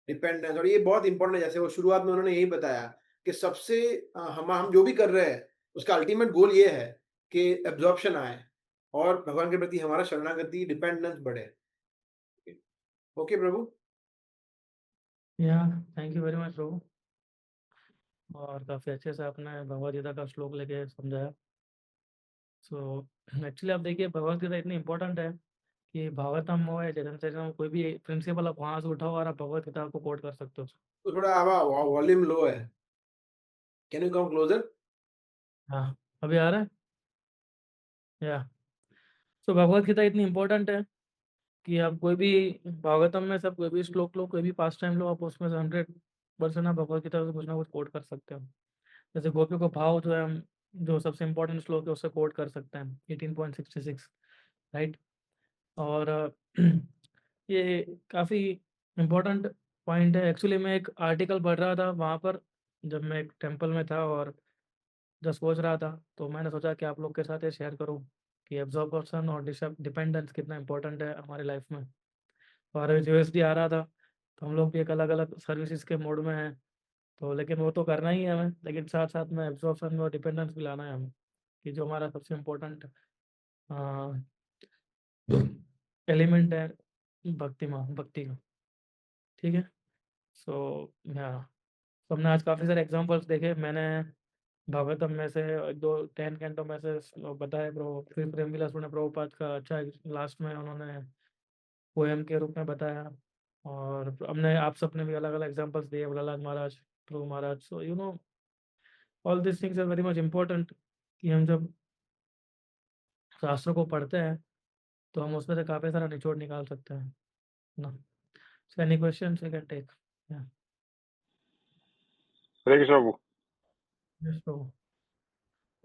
डिपेंडेंस, और ये बहुत इंपॉर्टेंट है। जैसे वो शुरुआत में उन्होंने यही बताया कि सबसे हम जो भी कर रहे हैं उसका अल्टीमेट गोल ये है कि एब्जॉर्प्शन आए और भगवान के प्रति हमारा शरणागति, डिपेंडेंस बढ़े। ओके प्रभु। या थैंक यू वेरी मच प्रभु, और काफ़ी अच्छे से आपने भगवद गीता का श्लोक लेके समझाया। सो एक्चुअली आप देखिए भगवद गीता इतनी इंपॉर्टेंट है कि भागवतम हो या चैतन्य चरितम, कोई भी प्रिंसिपल आप वहाँ से उठाओ और आप भगवद गीता को कोट कर सकते हो। तो थोड़ा वॉल्यूम लो है, कैन यू कम क्लोजर? हाँ, अभी आ रहा है? या सो भगवद गीता इतनी इंपॉर्टेंट है कि आप कोई भी भागवतम में सब कोई भी श्लोक लो, कोई भी पास टाइम लो, आप उसमें से 100% आप भगवद गीता से कुछ ना कुछ कोट कर सकते हो। जैसे गोपियों को भाव जो है, हम जो सबसे इम्पोर्टेंट श्लोक है उससे कोट कर सकते हैं 18.66, राइट। और ये काफ़ी इम्पोर्टेंट पॉइंट है। एक्चुअली मैं एक आर्टिकल पढ़ रहा था वहाँ पर, जब मैं एक टेम्पल में था और जब सोच रहा था, तो मैंने सोचा कि आप लोग के साथ ये शेयर करूँ कि एब्जॉर्प्शन और डिपेंडेंस कितना इंपॉर्टेंट है हमारी लाइफ में। और यूएसडी आ रहा था, तो हम लोग भी एक अलग अलग सर्विसेज के मोड में हैं, तो लेकिन वो तो करना ही है हमें, लेकिन साथ साथ में एब्जॉर्प्शन और डिपेंडेंस भी लाना है हमें, कि जो हमारा सबसे इम्पोर्टेंट एलिमेंट है भक्ति का। ठीक है। सो या हमने आज काफ़ी सारे एग्जांपल्स देखे। मैंने भागवतम में से एक दो 10 कैंटो में से बताया प्रो, फिर प्रेमविलास ने प्रभुपाद का अच्छा लास्ट में उन्होंने पोएम के रूप में बताया, और हमने आप सबने भी अलग अलग एग्जांपल्स दिए, Prahlad Maharaj, Prabhu Maharaj. So you know all this things are very much important, कि हम जब शास्त्रों को पढ़ते हैं तो हम उसमें से काफ़ी सारा निचोड़ निकाल सकते हैं ना। So any question you can take. Hare Krishna Prabhu. Yes Prabhu.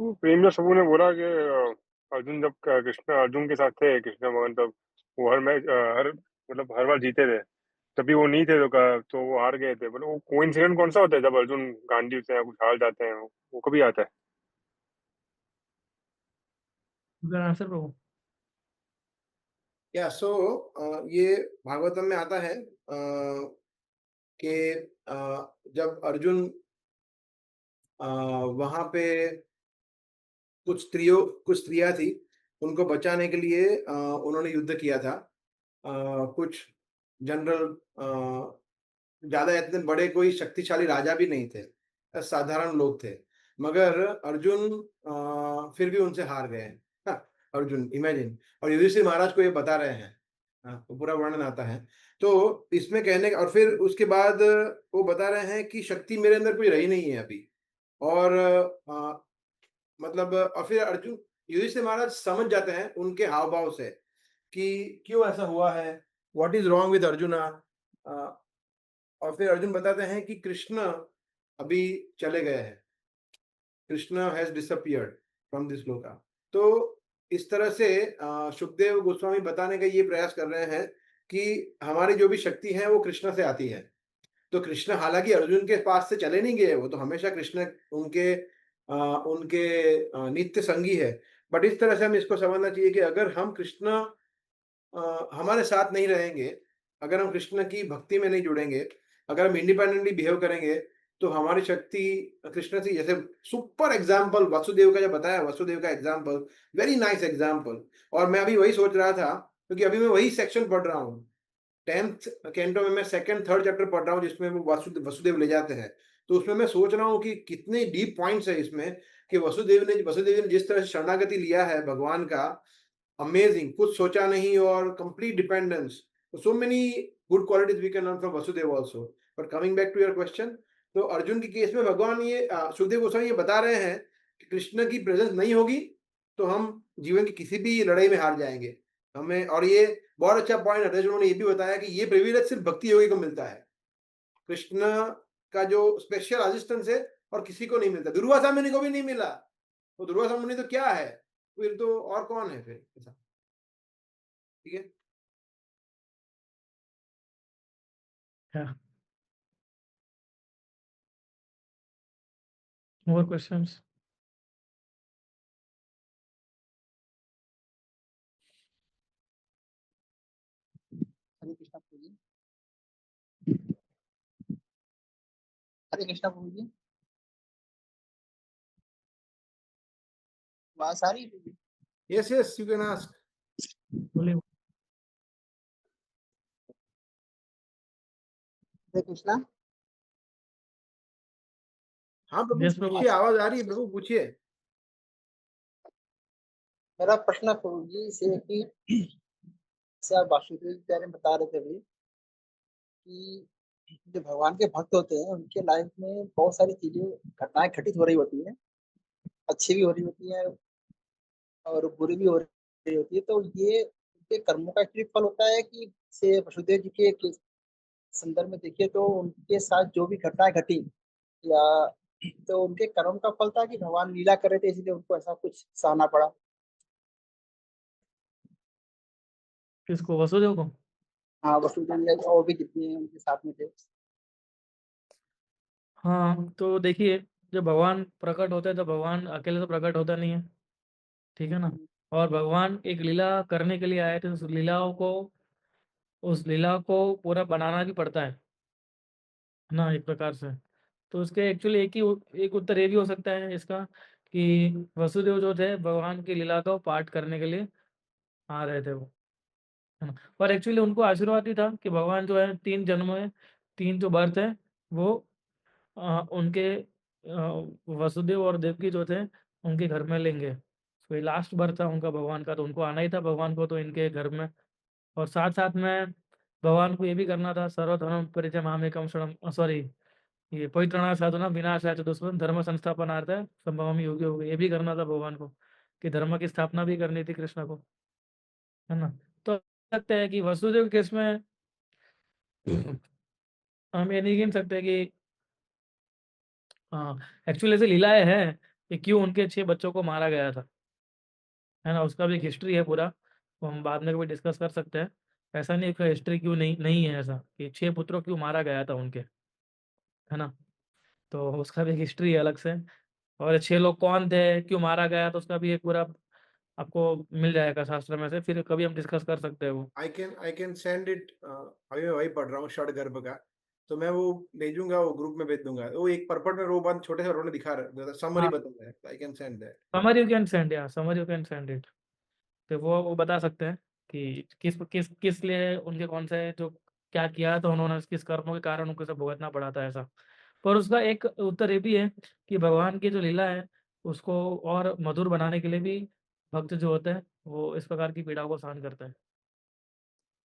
तो प्रेमदास प्रभु ने बोला कि अर्जुन जब कृष्ण अर्जुन के साथ थे, कृष्ण भगवान, तब वो हर मैच हर मतलब हर बार जीते थे। तभी वो नहीं थे तो वो हार गए थे। मतलब वो कोइंसिडेंट कौन सा होता है जब अर्जुन गांडीव से या कुछ हार जाते हैं, वो कभी आता है? यू कैन आंसर प्रभु। या सो ये भागवतम में आता है कि जब अर्जुन वहां पे कुछ स्त्रियां थी, उनको बचाने के लिए उन्होंने युद्ध किया था। कुछ जनरल, ज्यादा इतने बड़े कोई शक्तिशाली राजा भी नहीं थे, साधारण लोग थे, मगर अर्जुन फिर भी उनसे हार गए। हाँ, अर्जुन इमेजिन, और युधिष्ठिर महाराज को ये बता रहे हैं। हाँ, तो पूरा वर्णन आता है। तो इसमें कहने का, और फिर उसके बाद वो बता रहे हैं कि शक्ति मेरे अंदर कोई रही नहीं है अभी। और मतलब और फिर अर्जुन, युधिष्ठिर महाराज समझ जाते हैं उनके हाव भाव से कि क्यों ऐसा हुआ है, what is wrong with arjuna. और फिर अर्जुन बताते हैं कि कृष्ण अभी चले गए हैं, Krishna has disappeared from this लोका। तो इस तरह से सुखदेव गोस्वामी बताने का ये प्रयास कर रहे हैं कि हमारी जो भी शक्ति है वो कृष्ण से आती है। तो कृष्ण हालांकि अर्जुन के पास से चले नहीं गए, वो तो हमेशा कृष्ण उनके नित्य संगी है। बट इस तरह से हम इसको समझना चाहिए कि अगर हम कृष्ण हमारे साथ नहीं रहेंगे, अगर हम कृष्ण की भक्ति में नहीं जुड़ेंगे, अगर हम इंडिपेंडेंटली बिहेव करेंगे, तो हमारी शक्ति कृष्ण से, जैसे सुपर एग्जाम्पल वसुदेव का जो बताया, वसुदेव का एग्जाम्पल वेरी नाइस एग्जाम्पल। और मैं अभी वही सोच रहा था, क्योंकि अभी मैं वही सेक्शन पढ़ रहा हूँ 10th कैंटो में, मैं सेकंड थर्ड चैप्टर पढ़ रहा हूँ जिसमें वो वसुदेव ले जाते हैं। तो उसमें मैं सोच रहा हूँ कि कितने डीप पॉइंट्स है इसमें, कि वसुदेव ने जिस तरह से शरणागति लिया है भगवान का, अमेजिंग, कुछ सोचा नहीं और complete dependence. So many good qualities we can learn from Vasudev also. But coming back to your question, तो अर्जुन की केस में भगवान ये सुखदेव गोस्वामी ये बता रहे हैं कि कृष्ण की प्रेजेंस नहीं होगी तो हम जीवन की किसी भी लड़ाई में हार जाएंगे हमें। और ये बहुत अच्छा पॉइंट है, उन्होंने ये भी बताया कि ये प्रिविलेज सिर्फ भक्ति योगी को मिलता है, कृष्ण का जो स्पेशल असिस्टेंस है और किसी को नहीं मिलता, दुर्वासा मुनि को भी नहीं मिला। तो दुर्वासा मुनि तो क्या है, फिर तो और कौन है फिर ऐसा? ठीक है। Yeah. More questions? हरे कृष्णा प्रभु जी। हरे कृष्णा प्रभु जी, आवाज आ रही है? Yes, yes, you can ask. बोलिए। हरे कृष्णा। हाँ प्रभु यस प्रभु। पूछिए, आवाज आ रही है प्रभु, पूछिए। मेरा प्रश्न प्रभु जी से है कि जैसे आप वासुदेव के बारे में बता रहे थे अभी कि जो भगवान के भक्त होते हैं उनके लाइफ में बहुत सारी चीजें घटनाएं घटित हो रही होती हैं, अच्छी भी हो रही होती है और बुरी भी हो रही होती है। तो ये उनके कर्मों का एक फल होता है कि से वसुदेव जी के संदर्भ में देखिए तो उनके साथ जो भी घटनाएं घटी या तो उनके कर्म का फल था कि भगवान लीला कर रहे थे इसलिए उनको ऐसा कुछ सहना पड़ा। किसको, वसुदेव को? हाँ, वसुदेव जी और भी जितने हैं उनके साथ में थे। हाँ, तो देखिए, जब भगवान प्रकट होते हैं तो भगवान अकेले तो प्रकट होता नहीं है, ठीक है ना। और भगवान एक लीला करने के लिए आए थे, उस लीला को पूरा बनाना भी पड़ता है ना, एक प्रकार से। तो उसके एक्चुअली एक उत्तर ये भी हो सकता है इसका कि वसुदेव जो थे भगवान की लीला को पाठ करने के लिए आ रहे थे वो, है ना। और एक्चुअली उनको आशीर्वाद भी था कि भगवान जो है 3 जन्म में 3 जो बर्थ है वो उनके वसुदेव और देवकी जो थे उनके घर में लेंगे। तो ये लास्ट बर्थ था उनका भगवान का, तो उनको आना ही था भगवान को तो इनके घर में। और साथ साथ में भगवान को ये भी करना था, सर्वधर्म परिचय मामेकम शरणम, सॉरी, ये पवित्रना साधुना विनाशाय च दुष्कृतं धर्म संस्थापनार्थाय संभवामि युगे युगे, ये भी करना था भगवान को कि धर्म की स्थापना भी करनी थी कृष्ण को, है ना। तो लगता है कि वसुदेव के केस में हम ये नहीं गिन सकते कि हाँ, एक्चुअली ऐसे लीलाएं हैं कि क्यों उनके 6 बच्चों को मारा गया था, है ना। उसका भी एक हिस्ट्री है पूरा, वो हम बाद में कभी डिस्कस कर सकते हैं। ऐसा नहीं कि हिस्ट्री क्यों नहीं नहीं है ऐसा कि 6 पुत्रों क्यों मारा गया था उनके, है ना। तो उसका भी एक हिस्ट्री है अलग से। और 6 लोग कौन थे, क्यों मारा गया, तो उसका भी एक पूरा आपको मिल जाएगा शास्त्र में से, फिर कभी हम डिस्कस कर सकते हैं वो। I can send it, अभी मैं वही पढ़ रहा हूँ षड गर्भ का, तो मैं वो भेजूंगा, वो ग्रुप में भेज दूंगा। वो एक पर्पट में रो बंद छोटे से रोने दिखा रहा, समरी हाँ, बता रहा है, आई कैन सेंड दैट। समर यू कैन सेंड, या समर यू कैन सेंड इट। तो वो बता सकते हैं कि किस किस किस लिए उनके कौन से जो क्या किया तो उन्होंने किस कर्मों के कारण उनको सब भुगतना पड़ा था ऐसा। पर उसका एक उत्तर ये भी है कि भगवान की जो लीला है उसको और मधुर बनाने के लिए भी भक्त जो होते हैं वो इस प्रकार की पीड़ा को सहन करते हैं,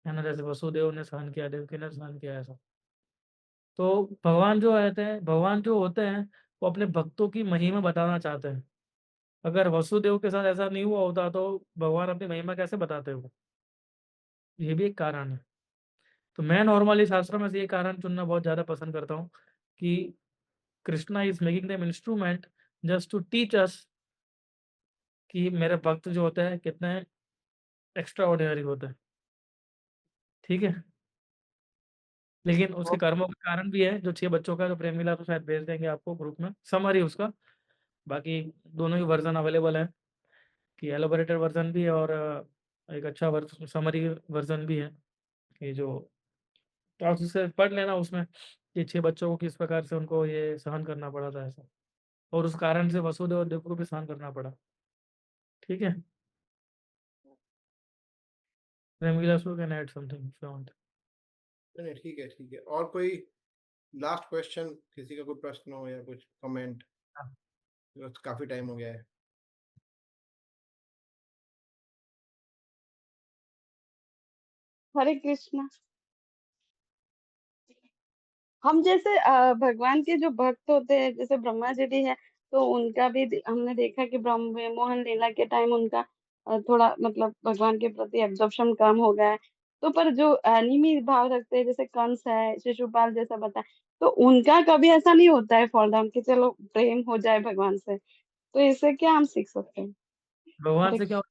है ना। जैसे वसुदेव ने सहन किया, देवकी ने सहन किया, ऐसा। तो भगवान जो होते हैं वो अपने भक्तों की महिमा बताना चाहते हैं। अगर वसुदेव के साथ ऐसा नहीं हुआ होता तो भगवान अपनी महिमा कैसे बताते वो, ये भी एक कारण है। तो मैं नॉर्मली शास्त्रों में से ये कारण चुनना बहुत ज़्यादा पसंद करता हूँ कि Krishna is making them instrument just to teach us कि मेरे भक्त जो होते हैं कितने एक्स्ट्रा ऑर्डिनरी होते हैं, ठीक है। लेकिन उसके कर्मों के कारण भी है, जो 6 बच्चों का जो प्रेम मिला तो शायद भेज देंगे आपको ग्रुप में समरी उसका। बाकी दोनों ही वर्जन अवेलेबल है कि एलोबरेटेड वर्जन भी है और एक अच्छा समरी वर्जन भी है कि जो, तो आप उससे पढ़ लेना उसमें कि 6 बच्चों को किस प्रकार से उनको ये सहन करना पड़ा था ऐसा, और उस कारण से वसुदेव और देव को भी सहन करना पड़ा, ठीक है। Remilas you can add something if you want. नहीं ठीक है, ठीक है। और कोई लास्ट क्वेश्चन, किसी का कोई प्रश्न हो या कुछ कमेंट? काफी टाइम हो गया है। हरे कृष्णा। हम जैसे भगवान के जो भक्त होते हैं जैसे ब्रह्मा जी भी है, तो उनका भी हमने देखा कि ब्रह्म मोहन लीला के टाइम उनका थोड़ा मतलब भगवान के प्रति एब्जॉर्प्शन कम हो गया है। तो पर जो अनिमी भाव रखते हैं जैसे कंस है, शिशुपाल जैसा बताया, तो उनका कभी ऐसा नहीं होता है फॉल डाउन कि चलो प्रेम हो जाए भगवान से। तो इससे क्या हम सीख सकते हैं? भगवान हरे से क्या वो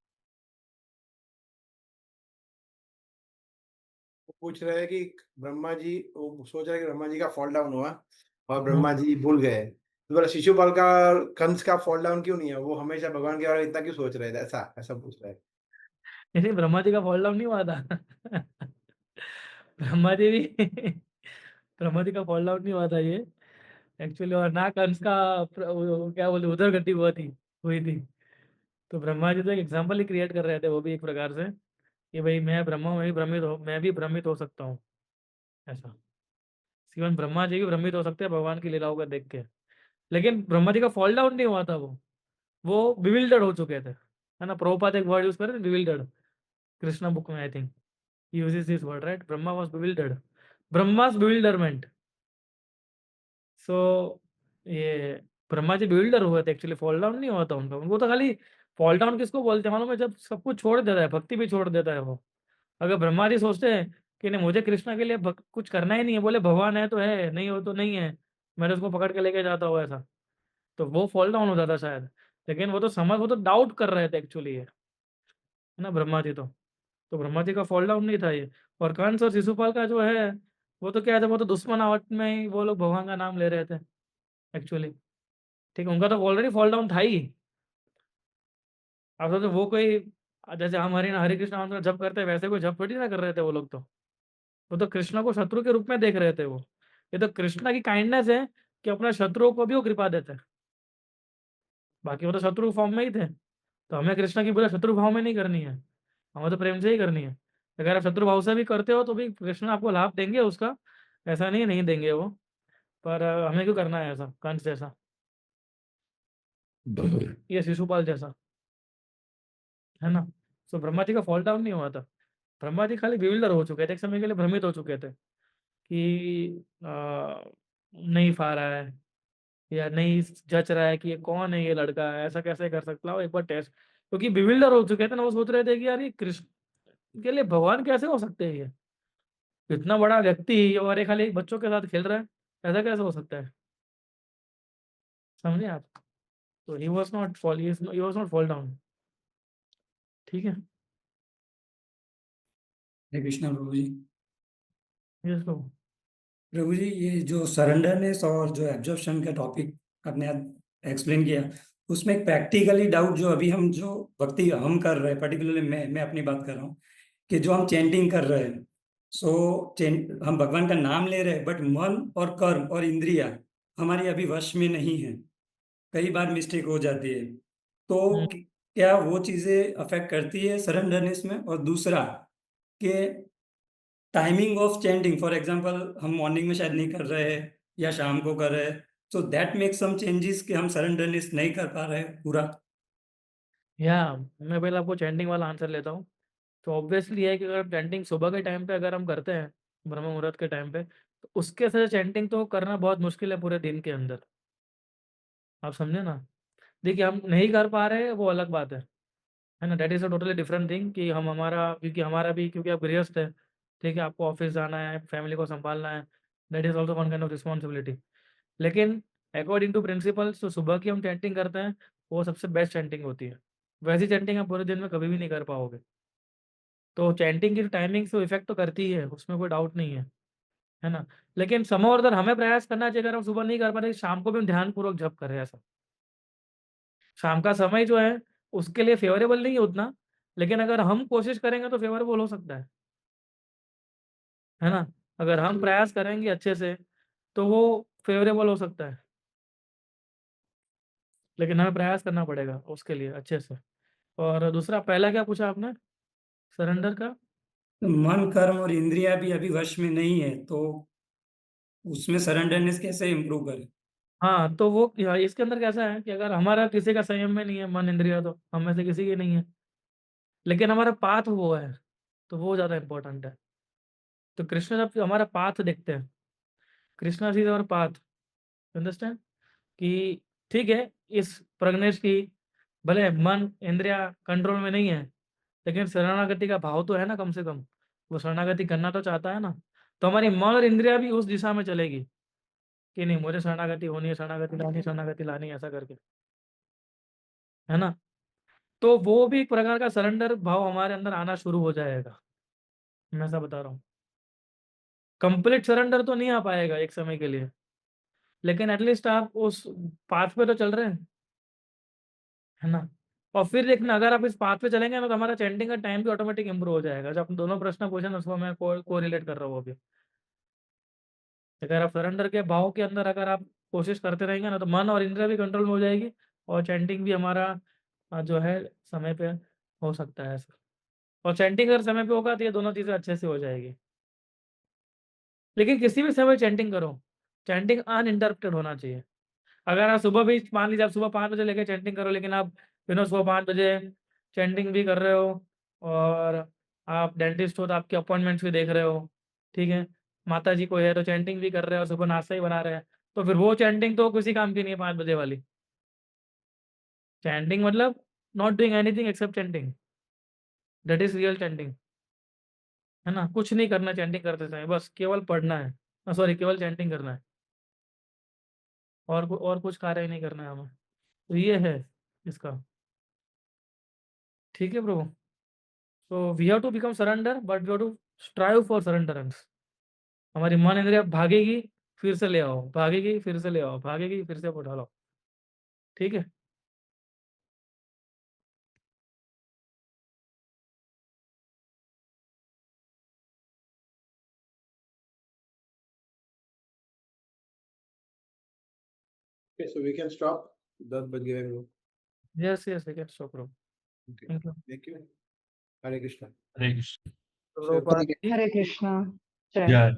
पूछ रहे हैं कि ब्रह्मा जी, वो सोच रहे हैं कि ब्रह्मा जी का फॉल डाउन हुआ और हम्म, ब्रह्मा जी भूल गए, तो बोला शिशुपाल का, कंस का फॉल डाउन क्यों नहीं है? वो हमेशा भगवान के बारे में इतना क्यों सोच रहे थे? ऐसा ऐसा पूछ रहे हैं। नहीं, ब्रह्मा जी का फॉल डाउन नहीं हुआ था ब्रह्मा जी भी ब्रह्मा जी का फॉल डाउन नहीं हुआ था ये। एक्चुअली, और ना कंस का क्या बोले उधर गति हुई थी। तो ब्रह्मा जी तो एक एग्जाम्पल ही क्रिएट कर रहे थे वो भी एक प्रकार से, कि भाई मैं ब्रह्मा हूँ, मैं भी भ्रमित हो सकता हूँ। ऐसा इवन ब्रह्मा जी भी भ्रमित हो सकते हैं भगवान की लीलाओं को देख के। लेकिन ब्रह्मा जी का फॉल डाउन नहीं हुआ था, वो बिविल्डर्ड हो चुके थे, है ना। प्रभुपाद एक वर्ड यूज करे थे, बिविल्डर्ड, कृष्णा बुक में I think uses this word, right? Brahma was bewildered. Brahma's bewilderment. So ये ब्रह्मा जी bewilder हुए थे, एक्चुअली फॉल डाउन नहीं हुआ था उनका। उनको तो खाली फॉल डाउन किसको बोलते हैं मालूम है? जब सब कुछ छोड़ देता है, भक्ति भी छोड़ देता है वो। अगर ब्रह्मा जी सोचते हैं कि नहीं मुझे कृष्णा के लिए कुछ करना ही नहीं है, बोले भगवान है तो है, नहीं हो तो नहीं है, मैं तो उसको पकड़ के लेके जाता हूँ ऐसा, तो वो फॉल डाउन हो जाता शायद। लेकिन वो तो डाउट कर रहे थे एक्चुअली, है ना, ब्रह्मा जी तो ब्रह्मा जी का फॉल डाउन नहीं था ये। और कंस और शिशुपाल का जो है, वो तो क्या था, वो तो दुश्मन आवट में ही वो लोग भगवान का नाम ले रहे थे एक्चुअली। ठीक है, उनका तो ऑलरेडी फॉल डाउन था ही। अब तो वो कोई, जैसे हम हरे कृष्ण मंत्र जप करते हैं वैसे कोई जप थोड़ी ना कर रहे थे वो लोग। तो वो तो कृष्णा को शत्रु के रूप में देख रहे थे वो। ये तो कृष्णा की काइंडनेस है कि अपने शत्रुओं को भी वो कृपा देते हैं। बाकी वो तो शत्रु फॉर्म में ही थे, तो हमें कृष्णा की पूरा शत्रु भाव में नहीं करनी है, हमें तो प्रेम से ही करनी है। अगर आप शत्रु भाव से भी करते हो तो भी कृष्ण आपको लाभ देंगे उसका, ऐसा नहीं देंगे वो। पर हमें क्यों करना है ऐसा कंस जैसा या शिशुपाल जैसा, है ना। सो ब्रह्मा जी का फॉल डाउन नहीं हुआ था। ब्रह्मा जी खाली bewilder हो चुके थे, एक समय के लिए भ्रमित हो चुके थे कि नहीं पा रहा है या नहीं जच रहा है कि ये कौन है, ये लड़का है, ऐसा कैसे कर सकता हूँ, एक बार टेस्ट। क्योंकि bewilder हो चुके थे ना, वो सोच रहे थे कि यार ये कृष्ण के लिए भगवान कैसे हो सकते हैं, ये इतना बड़ा व्यक्ति और ये खाली बच्चों के साथ खेल रहा है, ऐसा कैसे हो सकता है। समझे आप? तो he was not fall down. ठीक है, हरे कृष्णा प्रभु जी। यस प्रभु। प्रभु जी, ये जो सरेंडरनेस और जो एब्जॉर्प्शन का टॉपिक आपने एक्सप्लेन किया, उसमें एक प्रैक्टिकली डाउट जो अभी हम जो भक्ति हम कर रहे हैं, पर्टिकुलरली मैं अपनी बात कर रहा हूँ, कि जो हम चैंटिंग कर रहे हैं, हम भगवान का नाम ले रहे हैं, बट मन और कर्म और इंद्रिया हमारी अभी वश में नहीं है, कई बार मिस्टेक हो जाती है। तो क्या वो चीजें अफेक्ट करती है सरेंडरनेस में? और दूसरा कि timing of chanting, for example हम मॉर्निंग में शायद नहीं कर रहे हैं या शाम को कर रहे हैं, so that make some changes कि हम सरेंडरनेस नहीं कर पा रहे हैं पूरा। या मैं पहले आपको चैंटिंग वाला आंसर लेता हूँ। तो ऑब्वियसली है कि अगर चैंटिंग सुबह के टाइम पे अगर हम करते हैं, ब्रह्म मुहूर्त के टाइम पे, तो उसके साथ चैंटिंग तो करना बहुत मुश्किल है पूरे दिन के अंदर। आप समझे ना। देखिए, हम नहीं कर पा रहे हैं वो अलग बात है ना। That is a totally different thing कि हम हमारा क्योंकि आप गृहस्थ है, ठीक है, आपको ऑफिस जाना है, फैमिली को संभालना है, that is also one kind of responsibility. लेकिन अकॉर्डिंग टू प्रिंसिपल्स जो सुबह की हम चैंटिंग करते हैं, वो सबसे बेस्ट चैंटिंग होती है। वैसी चैंटिंग आप पूरे दिन में कभी भी नहीं कर पाओगे। तो चैंटिंग की टाइमिंग से इफेक्ट तो करती ही है, उसमें कोई डाउट नहीं है ना। लेकिन समय और हमें प्रयास करना चाहिए, अगर हम सुबह नहीं कर पा रहे, शाम को भी हम ध्यानपूर्वक जप करें ऐसा। शाम का समय जो है उसके लिए फेवरेबल नहीं है उतना, लेकिन अगर हम कोशिश करेंगे तो फेवरेबल हो सकता है ना। अगर हम प्रयास करेंगे अच्छे से तो वो फेवरेबल हो सकता है, लेकिन हमें प्रयास करना पड़ेगा उसके लिए अच्छे से। और दूसरा, पहला क्या पूछा आपने सरेंडर का? तो मन कर्म और इंद्रिया भी अभी वश में नहीं है, तो उसमें सरेंडरनेस कैसे इम्प्रूव करें? हाँ, तो वो इसके अंदर कैसा है कि अगर हमारा किसी का संयम में नहीं है मन इंद्रिया, तो हम में से किसी की नहीं है, लेकिन हमारा पाथ वो है, तो वो ज़्यादा इंपॉर्टेंट है। तो कृष्ण जब हमारा पाथ देखते हैं, कृष्णा सीज और पाथ, अंडरस्टैंड कि ठीक है, इस प्रज्ञेश की भले मन इंद्रिया कंट्रोल में नहीं है, लेकिन शरणागति का भाव तो है ना, कम से कम वो शरणागति करना तो चाहता है ना। तो हमारी मन और इंद्रिया भी उस दिशा में चलेगी कि नहीं मुझे शरणागति होनी है, शरणागति लानी है, ऐसा करके, है ना। तो वो भी एक प्रकार का सरेंडर भाव हमारे अंदर आना शुरू हो जाएगा। मैं ऐसा बता रहा हूँ, कंप्लीट सरेंडर तो नहीं आ पाएगा एक समय के लिए, लेकिन एटलीस्ट आप उस पाथ पे तो चल रहे हैं, है ना। और फिर देखना, अगर आप इस पाथ पे चलेंगे ना, तो हमारा चैंटिंग का टाइम भी ऑटोमेटिक इंप्रूव हो जाएगा। जो आपने दोनों प्रश्न पूछे ना, उसको मैं को रिलेट कर रहा हूँ अभी। अगर आप सरेंडर के भाव के अंदर अगर आप कोशिश करते रहेंगे ना, तो मन और इंद्रिय भी कंट्रोल में हो जाएगी और चैंटिंग भी हमारा जो है समय पे हो सकता है ऐसा। और चैंटिंग अगर समय पे होगा तो ये दोनों चीज़ें अच्छे से हो जाएगी। लेकिन किसी भी समय चैंटिंग करो, चैंटिंग अनइंटरप्टेड होना चाहिए। अगर आप सुबह भी मान लीजिए आप सुबह 5 बजे लेके चैंटिंग करो, लेकिन आप सुबह 5 बजे चैंटिंग भी कर रहे हो और आप डेंटिस्ट हो तो आपके अपॉइंटमेंट्स भी देख रहे हो, ठीक है? माता जी को है तो चैंटिंग भी कर रहे हो, सुबह नाश्ता ही बना रहे हैं, तो फिर वो चैंटिंग तो किसी काम की नहीं है 5 बजे वाली। चैंटिंग मतलब not doing anything accept chanting, that is real chanting, है ना? कुछ नहीं करना चैंटिंग करते समय, बस केवल पढ़ना है, सॉरी केवल चैंटिंग करना है और कुछ कार्य नहीं करना है हमें। तो ये है इसका, ठीक है Prabhu? So we have to become surrender but we have to strive for surrenderance. हमारी मन इंद्रिय भागेगी फिर से ले आओ, भागेगी फिर से ले आओ, भागेगी फिर से उठा लो, ठीक है? Okay, so we can stop. That but giving. Yes, yes, we can stop Prabhu. Okay. Thank you। Thank you. Hare Krishna. हरे कृष्ण। प्रभुपाद की Hare Krishna. Jai. जय